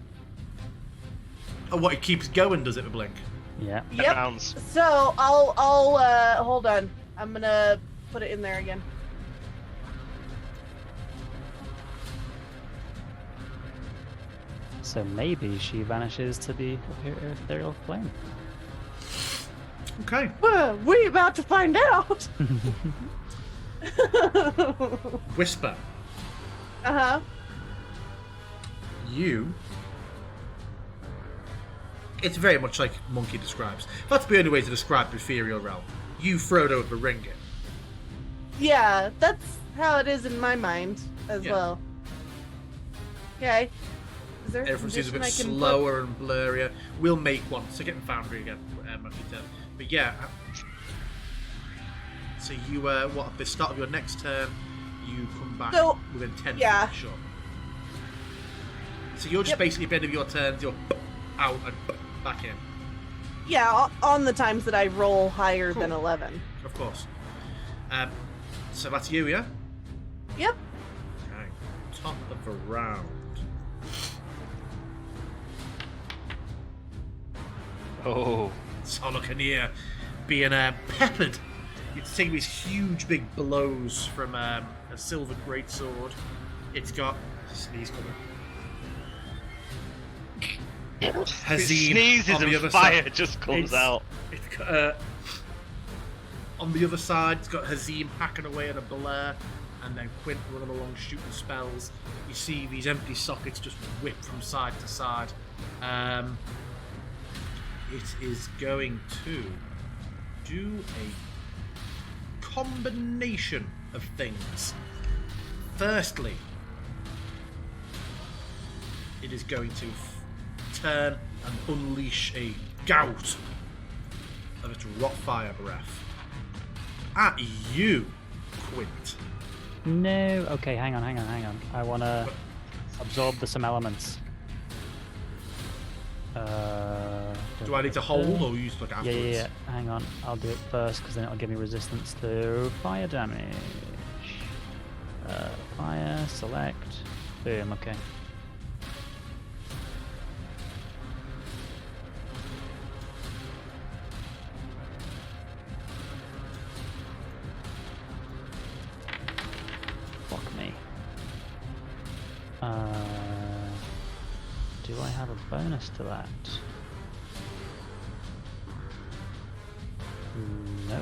Oh, what? It keeps going, does it? The blink. Yeah. Yep. Rounds. So I'll hold on. I'm gonna put it in there again. So maybe she vanishes to the ethereal plane. Okay. We about to find out. Whisper. Uh-huh. You. It's very much like Monkey describes. That's the only way to describe the ethereal realm. You, Frodo, the ring it. Yeah, that's how it is in my mind as Yeah. well. Okay. Is there Everything seems a bit condition I can slower and blurrier. We'll make one. So get in Foundry again, Monkey turn. But yeah. So you, what, at the start of your next turn, you come back So, within 10 yeah. feet, sure. So you're just Yep. basically, at the end of your turns, you're out and back in. Yeah, on the times that I roll higher than Cool. 11. Of course. So that's you, yeah? Yep. Okay. Top of the round. Oh, Solocaneer being peppered. It's taking these huge big blows from a silver greatsword. It's got sneeze coming. Hazim Sneezes on the other and fire side. just comes It's- out. It's got, on the other side, it's got Hazim hacking away at a Blair, and then Quint running along shooting spells. You see these empty sockets just whip from side to side. It is going to do a combination of things. Firstly, it is going to turn and unleash a gout of its rot fire breath at you, Quint. No. Okay, hang on. I want to absorb some elements. Do I need to hold or use like afterwards? Yeah. Hang on. I'll do it first because then it'll give me resistance to fire damage. Fire, select. Boom, okay. Fuck me. Do I have a bonus to that? No.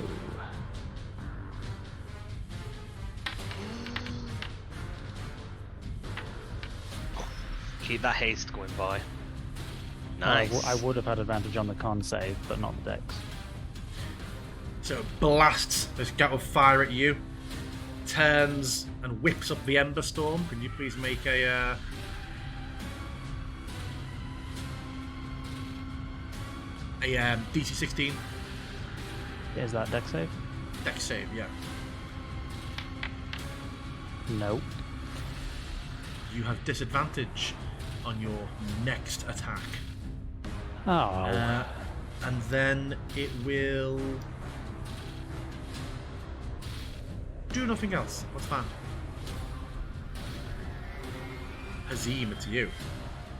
Keep that haste going by. Well, Nice. I would have had advantage on the con save, but not the dex. So it blasts this gout of fire at you, turns and whips up the Ember Storm. Can you please make a DC 16 Is that dex save? dex save? Yeah. No. You have disadvantage on your next attack. Oh. And then it will do nothing else. What's fine? Hazim, it's you.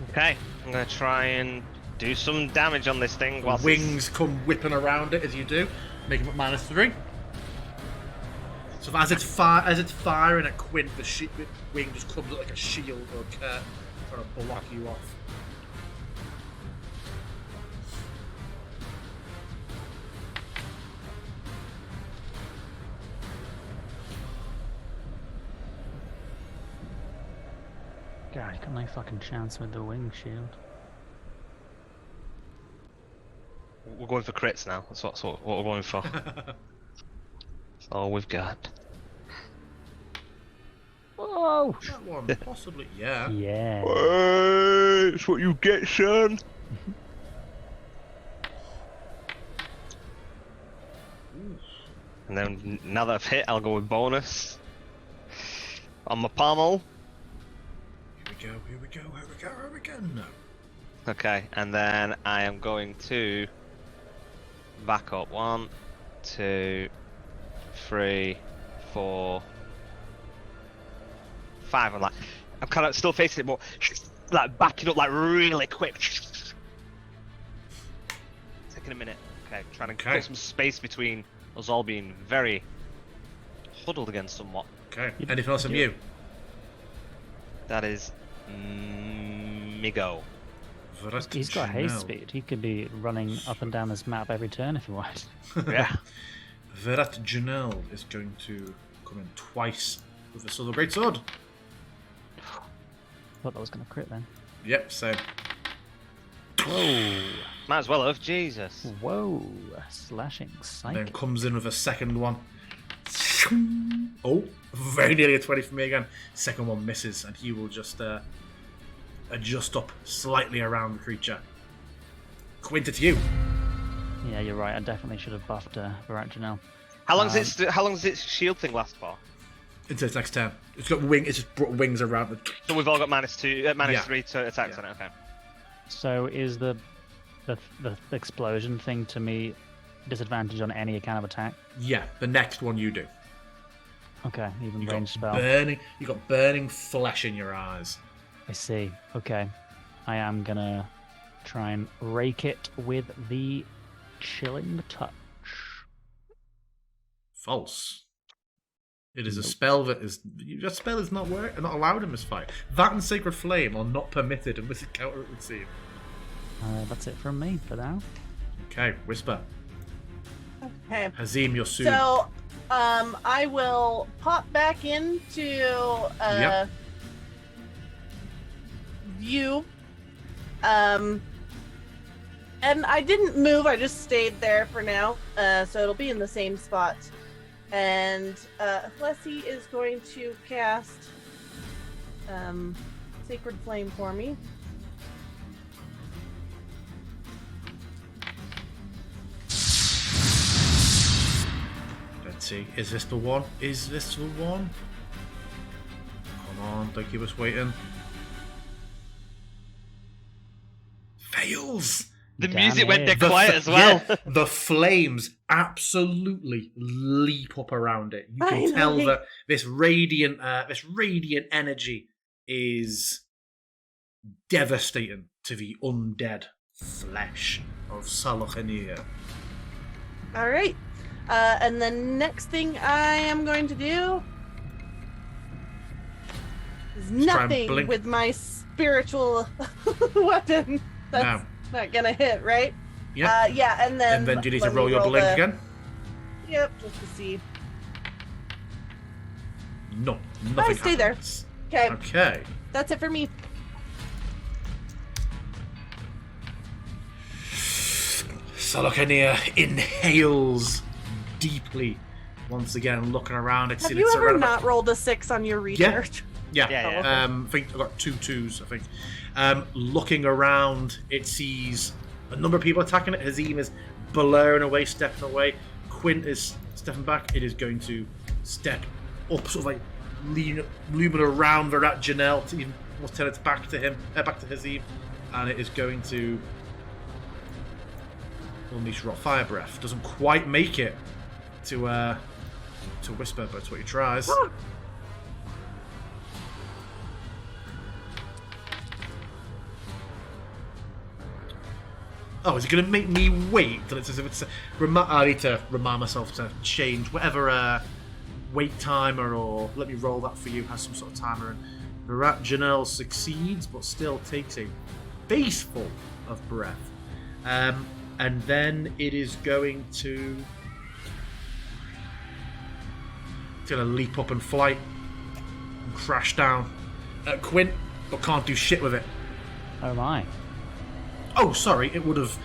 Okay, I'm gonna try and do some damage on this thing. The Whilst wings come whipping around it as you do, making it -3. So as it's firing at Quint, the wing just comes up like a shield or a curtain, trying to block you off. God, you got no fucking chance with the wing shield. going for crits now. That's what we're going for. That's all we've got. Whoa! That one, possibly, yeah. Yeah. It's what you get, son. And then now that I've hit, I'll go with bonus on my pommel. Here we go. No. Okay, and then I am going to back up 1, 2, 3, 4, 5. I'm kind of still facing it, but like backing up like really quick. Taking a minute. Okay, trying to create some space between us all being very huddled against somewhat. Okay. Anything else from you? That is me go. He's got haste speed. He could be running up and down this map every turn if he wanted. Yeah. Virat Janelle is going to come in twice with the Silver Greatsword. Thought that was going to crit then. Yep, same. Whoa! Might as well have, Jesus. Whoa! Slashing psychic. Then comes in with a second one. Oh, very nearly a 20 for me again. Second one misses, and he will just adjust up slightly around the creature. Quinta, to you. Yeah, you're right. I definitely should have buffed Virat Janelle. How long does its shield thing last for? Into its next turn. It's got wing. It's just brought wings around the. So we've all got -2, Yeah. -3 to attacks Yeah. on it. Okay. So is the explosion thing to me disadvantage on any kind of attack? Yeah, the next one you do. Okay, even You ranged spell. You got burning flesh in your eyes. I see. Okay. I am gonna try and rake it with the chilling touch. False. It is a spell that is. That spell is not allowed in this fight. That and Sacred Flame are not permitted in this encounter, it would seem. That's it from me for now. Okay, Whisper. Okay. Hazim, you're soon. So, I will pop back into Yep. view. And I didn't move, I just stayed there for now. So it'll be in the same spot. And Leslie is going to cast Sacred Flame for me. Let's see. Is this the one? Is this the one? Come on, don't keep us waiting. Fails! The Damn music went it. dead quiet as well. Yeah, the flames absolutely leap up around it. You I can know. tell that this radiant energy is devastating to the undead flesh of Salochanir. All right. And the next thing I am going to do is try and nothing blink. with my spiritual weapon. That's Now. not gonna hit, right? Yeah. Yeah, and then. And then do you need to let me roll your blink the- again? Yep, just to see. No, nothing stay there. happens. Okay, Okay. that's it for me. Salochanir inhales deeply. Once again, looking around. Have you ever not rolled a 6 on your recharge? Yeah. Yeah. I think I've got 2 2s, I think. Looking around, it sees a number of people attacking it. Hazim is blurring away, stepping away. Quint is stepping back. It is going to step up, sort of like looming around Virat Janelle to even almost turn its back to him, back to Hazim. And it is going to unleash Rot Fire Breath. Doesn't quite make it to Whisper, but it's what he tries. Oh, is it going to make me wait till it's as if it's? I need to remind myself to change whatever wait timer, or let me roll that for you. Has some sort of timer. And Virat Janelle succeeds, but still takes a faceful of breath. And then it is going to leap up and flight and crash down at Quint, but can't do shit with it. Oh my. Oh, sorry, it would have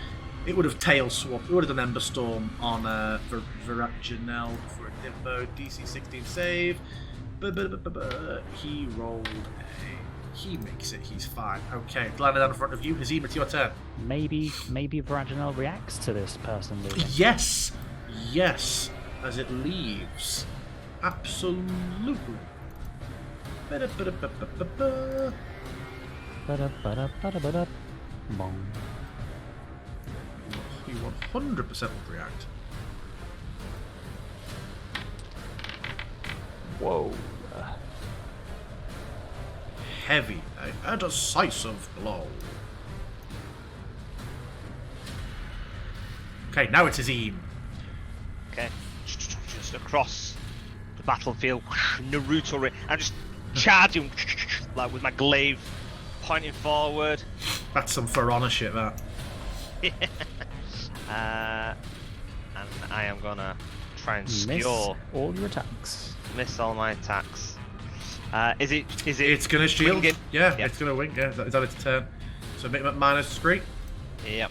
It would have tail swapped. It would have done Ember Storm on Janelle for a Dimbo. DC 16 save. He rolled a. He makes it. He's fine. Okay, landed down in front of you. Hazim, it's your turn. Maybe Vraginel reacts to this person leaving. Yes, yes. As it leaves, absolutely. Ba-da-ba-da-ba-ba-ba. Ba-da-ba-da-ba-da-ba-da. Bong. He 100% would react. Whoa. Heavy, a decisive blow. Okay, now it's Azim. Okay. Just across the battlefield, Naruto. I'm just charging, like with my glaive pointing forward. That's some For Honor shit, that. And I am gonna try and Miss skewer. all your attacks. Miss all my attacks. Is it? It's gonna shield. wing it? Yeah, Yep. it's gonna wing. Yeah, is that its turn? So make it -3. Yep.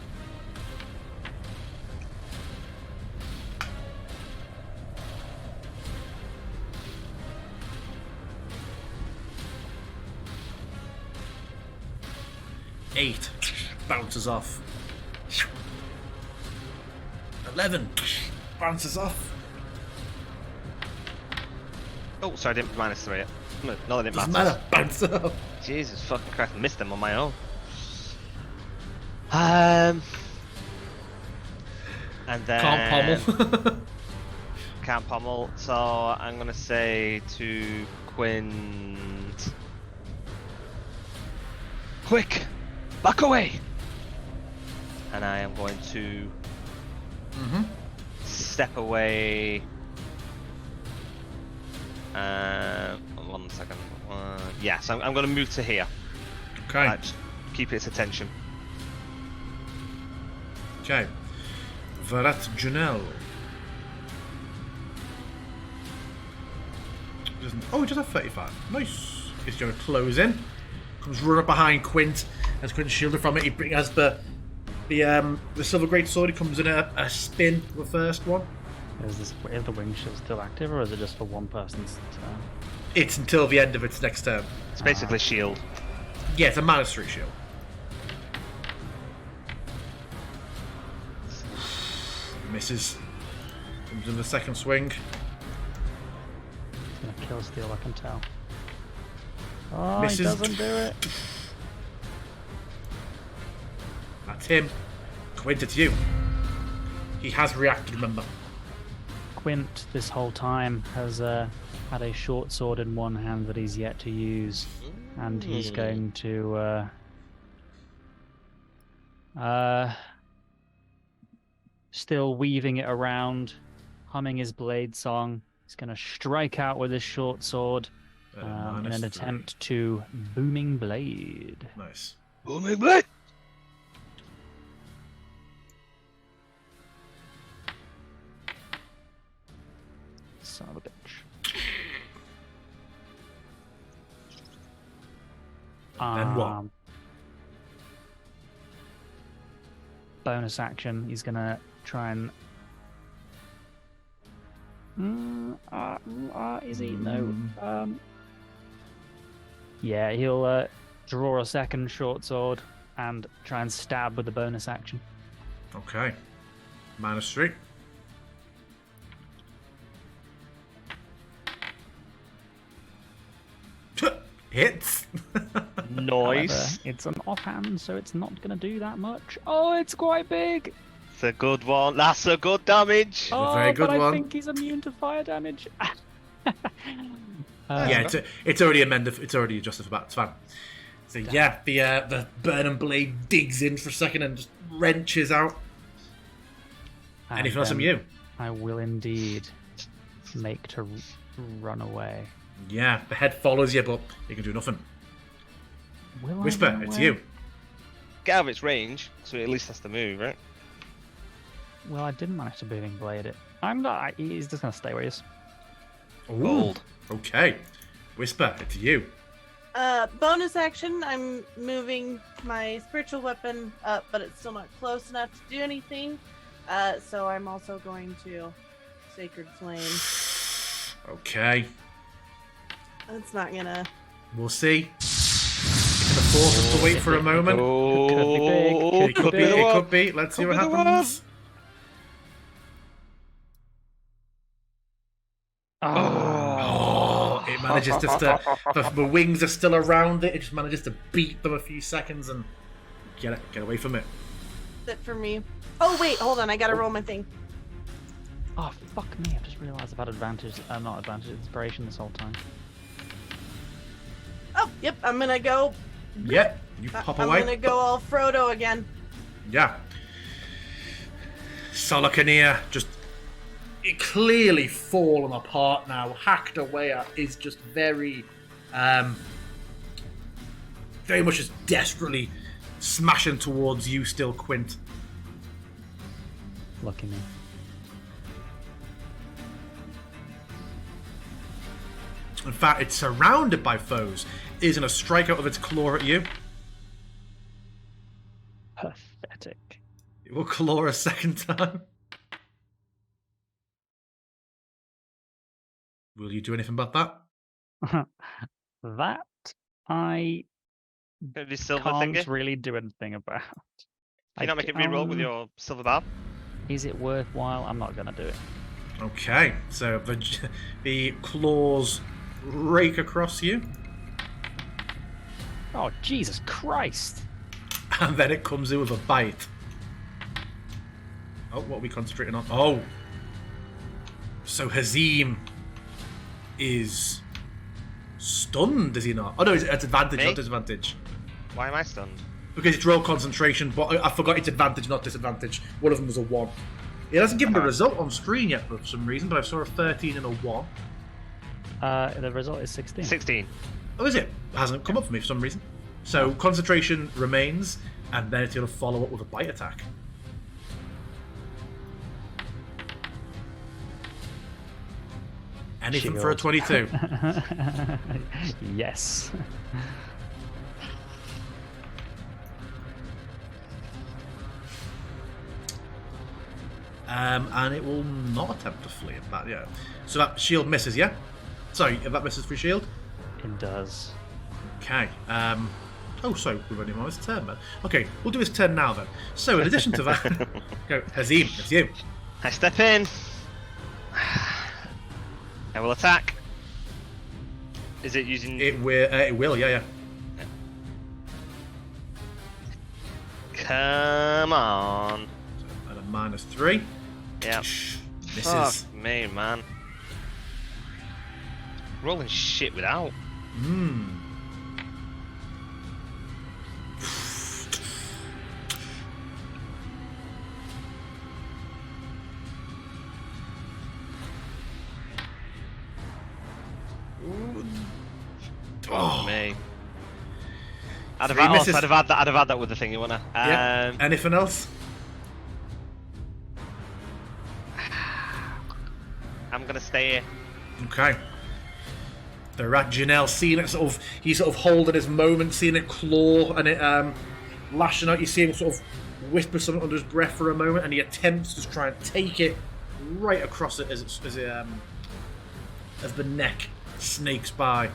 Eight bounces off. 11 bounces off. Oh, sorry, I didn't -3 it. No, I didn't Doesn't matter. matter. Bounce off. Jesus fucking Christ, I missed them on my own. And then Can't pommel. Can't pommel. So I'm gonna say to Quint, quick, back away. And I am going to step away. 1 second. Yeah, so I'm going to move to here. Okay. Just keep its attention. Okay. Varat Janelle. Oh, he does have 35. Nice. He's going to close in. Comes running up behind Quint. As Quint's shielded from it, he has the Silver Great Sword. He comes in a spin with the first one. Is the wing shield still active, or is it just for one person's turn? It's until the end of its next turn. It's basically shield. Yeah, it's a -3 shield. Misses. Comes in the second swing. It's gonna kill Steel, I can tell. Oh, Misses. he doesn't do it. That's him. Quint, it's you. He has reacted, remember. Quint, this whole time, has had a short sword in one hand that he's yet to use, and he's going to still weaving it around, humming his blade song. He's going to strike out with his short sword in an -3. attempt to Booming Blade. Nice. Booming blade! Son of a bitch. Then what? Bonus action. He's gonna try and. Is he? No. Yeah, he'll draw a second short sword and try and stab with the bonus action. Okay. -3. Hits. Nice. However, it's an offhand, so it's not going to do that much. Oh, it's quite big. It's a good one. That's a good damage. Oh, very good but I one. think he's immune to fire damage. Yeah, it's already amended. It's already adjusted for that. It's fine. So yeah, the burning blade digs in for a second and just wrenches out. Anything else from you? I will indeed make to run away. Yeah, the head follows you, but you can do nothing. Will I Whisper, run it's away? you. Get out of its range, so it at least has to move, right? Well, I didn't manage to booming blade it. I'm not. He's just gonna stay where he is. Ooh, Gold. Okay. Whisper, it's you. Bonus action, I'm moving my spiritual weapon up, but it's still not close enough to do anything. So I'm also going to Sacred Flame. Okay. It's not gonna... We'll see. You can afford us to wait for a moment. Oh, It could be. the It one. could be. Let's see Could what be the happens. Oh, it manages just to... The wings are still around it. It just manages to beat them a few seconds and get away from it. That's it for me. Oh, wait, hold on. I gotta roll my thing. Oh, fuck me. I've just realised I've had advantage. Not advantage, inspiration this whole time. Oh, yep, I'm gonna go... Yep, you pop I'm away. gonna go all Frodo again. Yeah. Solakania just clearly fallen apart now, hacked away at, is just very much just desperately smashing towards you still, Quint. Lucky me. In fact, it's surrounded by foes. Is going to strike out of its claw at you. Pathetic. It will claw a second time. Will you do anything about that? That I This silver can't thingy. really do anything about. Can you not make it reroll with your silver bar? Is it worthwhile? I'm not gonna do it. Okay, so the claws rake across you, Oh, Jesus Christ! and then it comes in with a bite. Oh, what are we concentrating on? Oh! So Hazim is stunned, is he not? Oh no, it's advantage, Me? not disadvantage. Why am I stunned? Because it's roll concentration, but I forgot it's advantage, not disadvantage. One of them was a 1. It hasn't given the result on screen yet for some reason, but I saw a 13 and a 1. The result is 16. 16. Oh, is it? It hasn't come up for me for some reason. So concentration remains, and then it's going to follow up with a bite attack. Anything for a Shield. 22. Yes. And it will not attempt to flee at that, yeah. So that shield misses, yeah? Sorry, if that misses for shield? It does. Okay. Oh, so we've only on his turn then. Okay, we'll do his turn now then. So in addition to that, go Hazim, it's you. I step in. I will attack. Is it using? It will, yeah. Come on. And a -3. Yeah. Misses. Fuck me, man. Rolling shit without. Oh, Me. I'd have, Three misses. I'd have had that with the thing, you wanna? yeah. Anything else? I'm gonna stay here. Okay. The rat Janelle seeing it he's sort of holding his moment, seeing it claw and it lashing out. You see him sort of whisper something under his breath for a moment, and he attempts to try and take it right across it as the neck snakes by.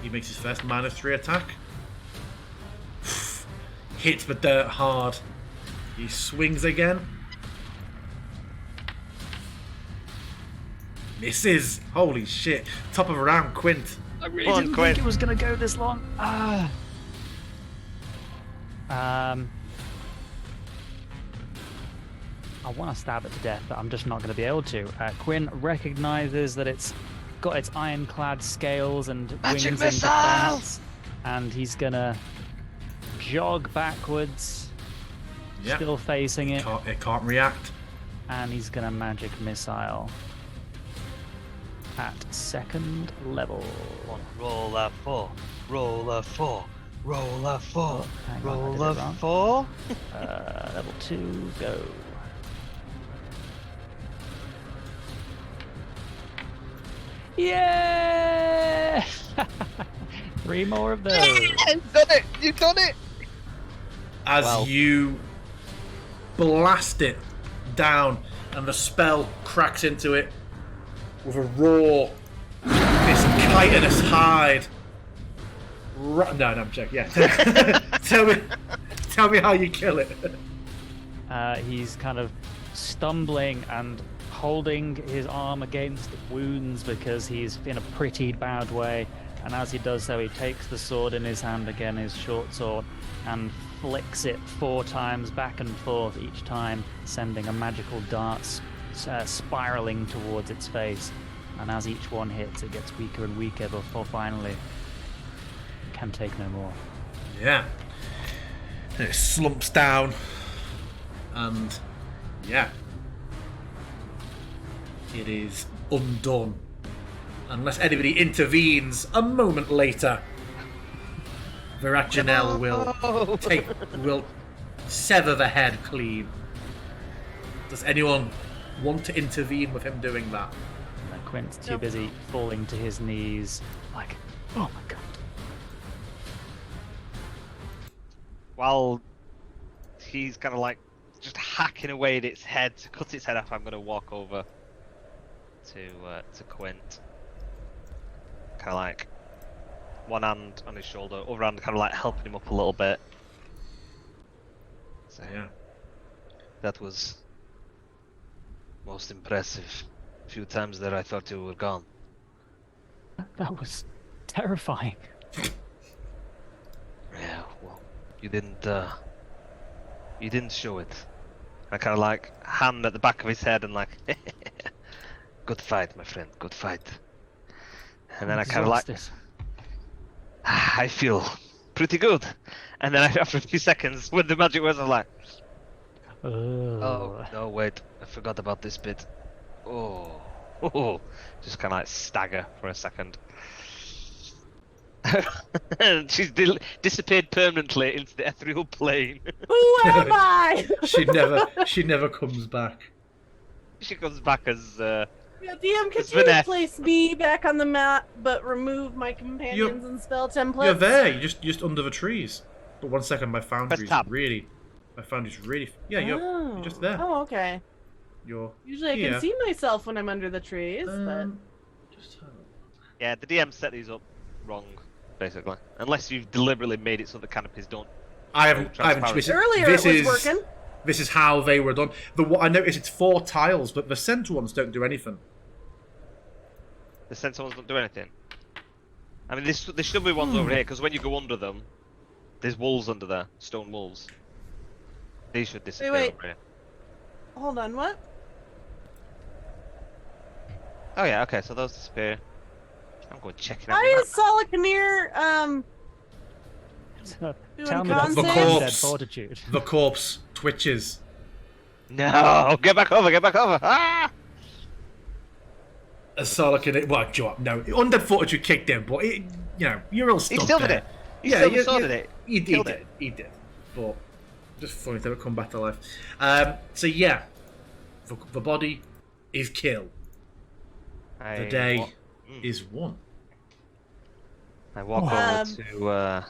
He makes his first -3 attack. Hits the dirt hard. He swings again. Misses. Holy shit. Top of the round, Quint. I really Go on, didn't Quinn. think it was going to go this long. I want to stab it to death, but I'm just not going to be able to. Quinn recognizes that it's got its ironclad scales and wings in defense, and he's going to jog backwards, Yeah. still facing it, It can't react. and he's going to magic missile at 2nd level. Roll a 4. Roll a 4. Roll a 4. Hang on, I Roll did a it wrong. 4. Level 2, go. Yay! 3 more of those. You've done it! You've done it! As Well. you blast it down and the spell cracks into it with a roar. This chitinous hide. No, I'm joking. Yeah. tell me how you kill it. He's kind of stumbling and holding his arm against wounds because he's in a pretty bad way. And as he does so, he takes the sword in his hand again, his short sword, and flicks it 4 times back and forth, each time sending a magical dart spiraling towards its face. And as each one hits, it gets weaker and weaker before finally it can take no more. Yeah. And it slumps down. And yeah. It is undone. Unless anybody intervenes a moment later. Viraginel will sever the head clean. Does anyone want to intervene with him doing that? Quint's too busy falling to his knees, like, oh my god. While he's kind of like just hacking away at its head to cut its head off, I'm going to walk over to Quint. Kind of like one hand on his shoulder, other hand kind of like helping him up a little bit. So Yeah. That was most impressive. A few times there I thought you were gone. That was terrifying. Yeah, well, you didn't show it. I kind of like hand at the back of his head and like, Good fight, my friend, good fight. and then I kind of like, Exhausted. I feel pretty good. And then after a few seconds, when the magic words, I'm like, Oh, no, wait. I forgot about this bit. oh, just kind of like stagger for a second. And she's disappeared permanently into the ethereal plane. Who am I? She never comes back. She comes back as Yeah, DM, could It's you Vanessa. place me back on the map, but remove my companions and spell templates? You're there. You're just under the trees. But one second, my foundry's tab. really. Yeah, you're just there. Oh, okay. You're Usually I here. can see myself when I'm under the trees, Just yeah, the DM set these up wrong, basically. Unless you've deliberately made it so the canopies don't. I haven't. Transparent. This, but earlier this it was is, working. This is how they were done. I noticed it's 4 tiles, but the centre ones don't do anything. The center ones don't do anything. I mean, there should be ones over here because when you go under them, there's wolves under there, stone wolves. These should disappear wait. over here. Hold on, what? Oh yeah, okay, so those disappear. I'm going checking out. Why the is Solicanir, doing Tell me con that's The the saves? corpse. dead fortitude. The corpse twitches. map. No, get back over, get back over. Ah! A Solican. Well, no, undead fortitude kicked in, but you're all stuck He still did there. it. He still resorted it. He Killed did. it. He did. But just funny they would come back to life. So yeah, the body is killed. The day is won. I walk over to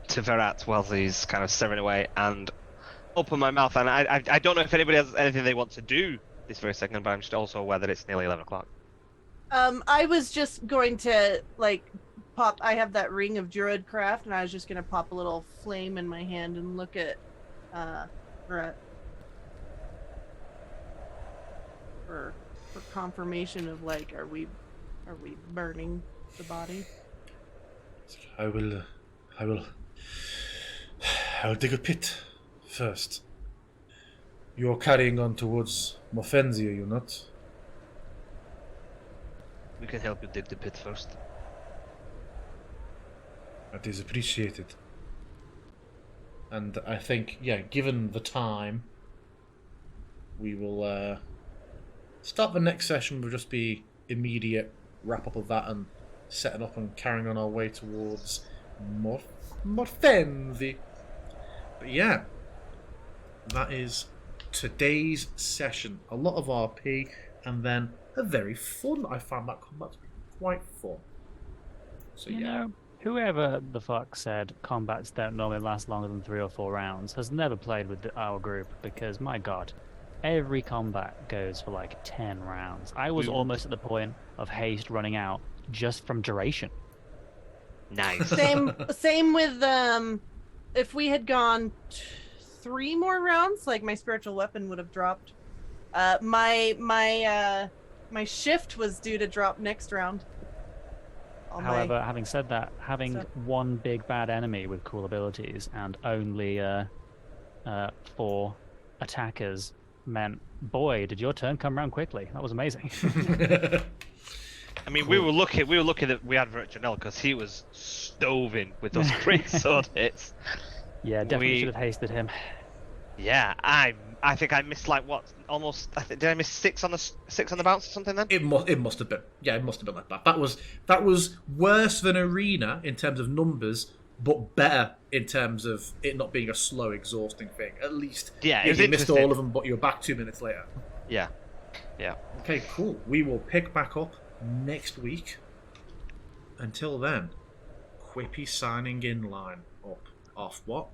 to Verat while he's kind of staring away and open my mouth, and I don't know if anybody has anything they want to do this very second, but I'm just also aware that it's nearly 11 o'clock. I was just going to, like, pop... I have that ring of Druidcraft, and I was just going to pop a little flame in my hand and look at, Brett. For confirmation of, like, are we burning the body? I'll dig a pit first. You're carrying on towards Morfenzi, are you not? We can help you dig the pit first. That is appreciated. And I think, given the time, we will start the next session. Will just be immediate wrap up of that and setting up and carrying on our way towards Morfenzi. But yeah, that is today's session. A lot of RP and then a very fun. I found that combat to be quite fun. So You yeah. know, whoever the fuck said combats don't normally last longer than 3 or 4 rounds has never played with our group because, my god, every combat goes for like 10 rounds. I was We- almost at the point of haste running out just from duration. Nice. Same with if we had gone 3 more rounds, like my spiritual weapon would have dropped. My shift was due to drop next round. However, having said that, having So- one big bad enemy with cool abilities and only 4 attackers meant, boy, did your turn come around quickly. That was amazing. I mean, we were lucky. We were lucky that we had Virginel because he was stoving with those great sword hits. Yeah, definitely We- should have hasted him. Yeah, I think I missed like what almost. Did I miss 6 on the bounce or something then? It must have been. Yeah, it must have been like that. That was worse than Arena in terms of numbers, but better in terms of it not being a slow, exhausting thing. At least, Yeah, it was you missed interesting. all of them, but you're back 2 minutes later. Yeah. Okay, cool. We will pick back up next week. Until then, Quippy signing in line. Off what?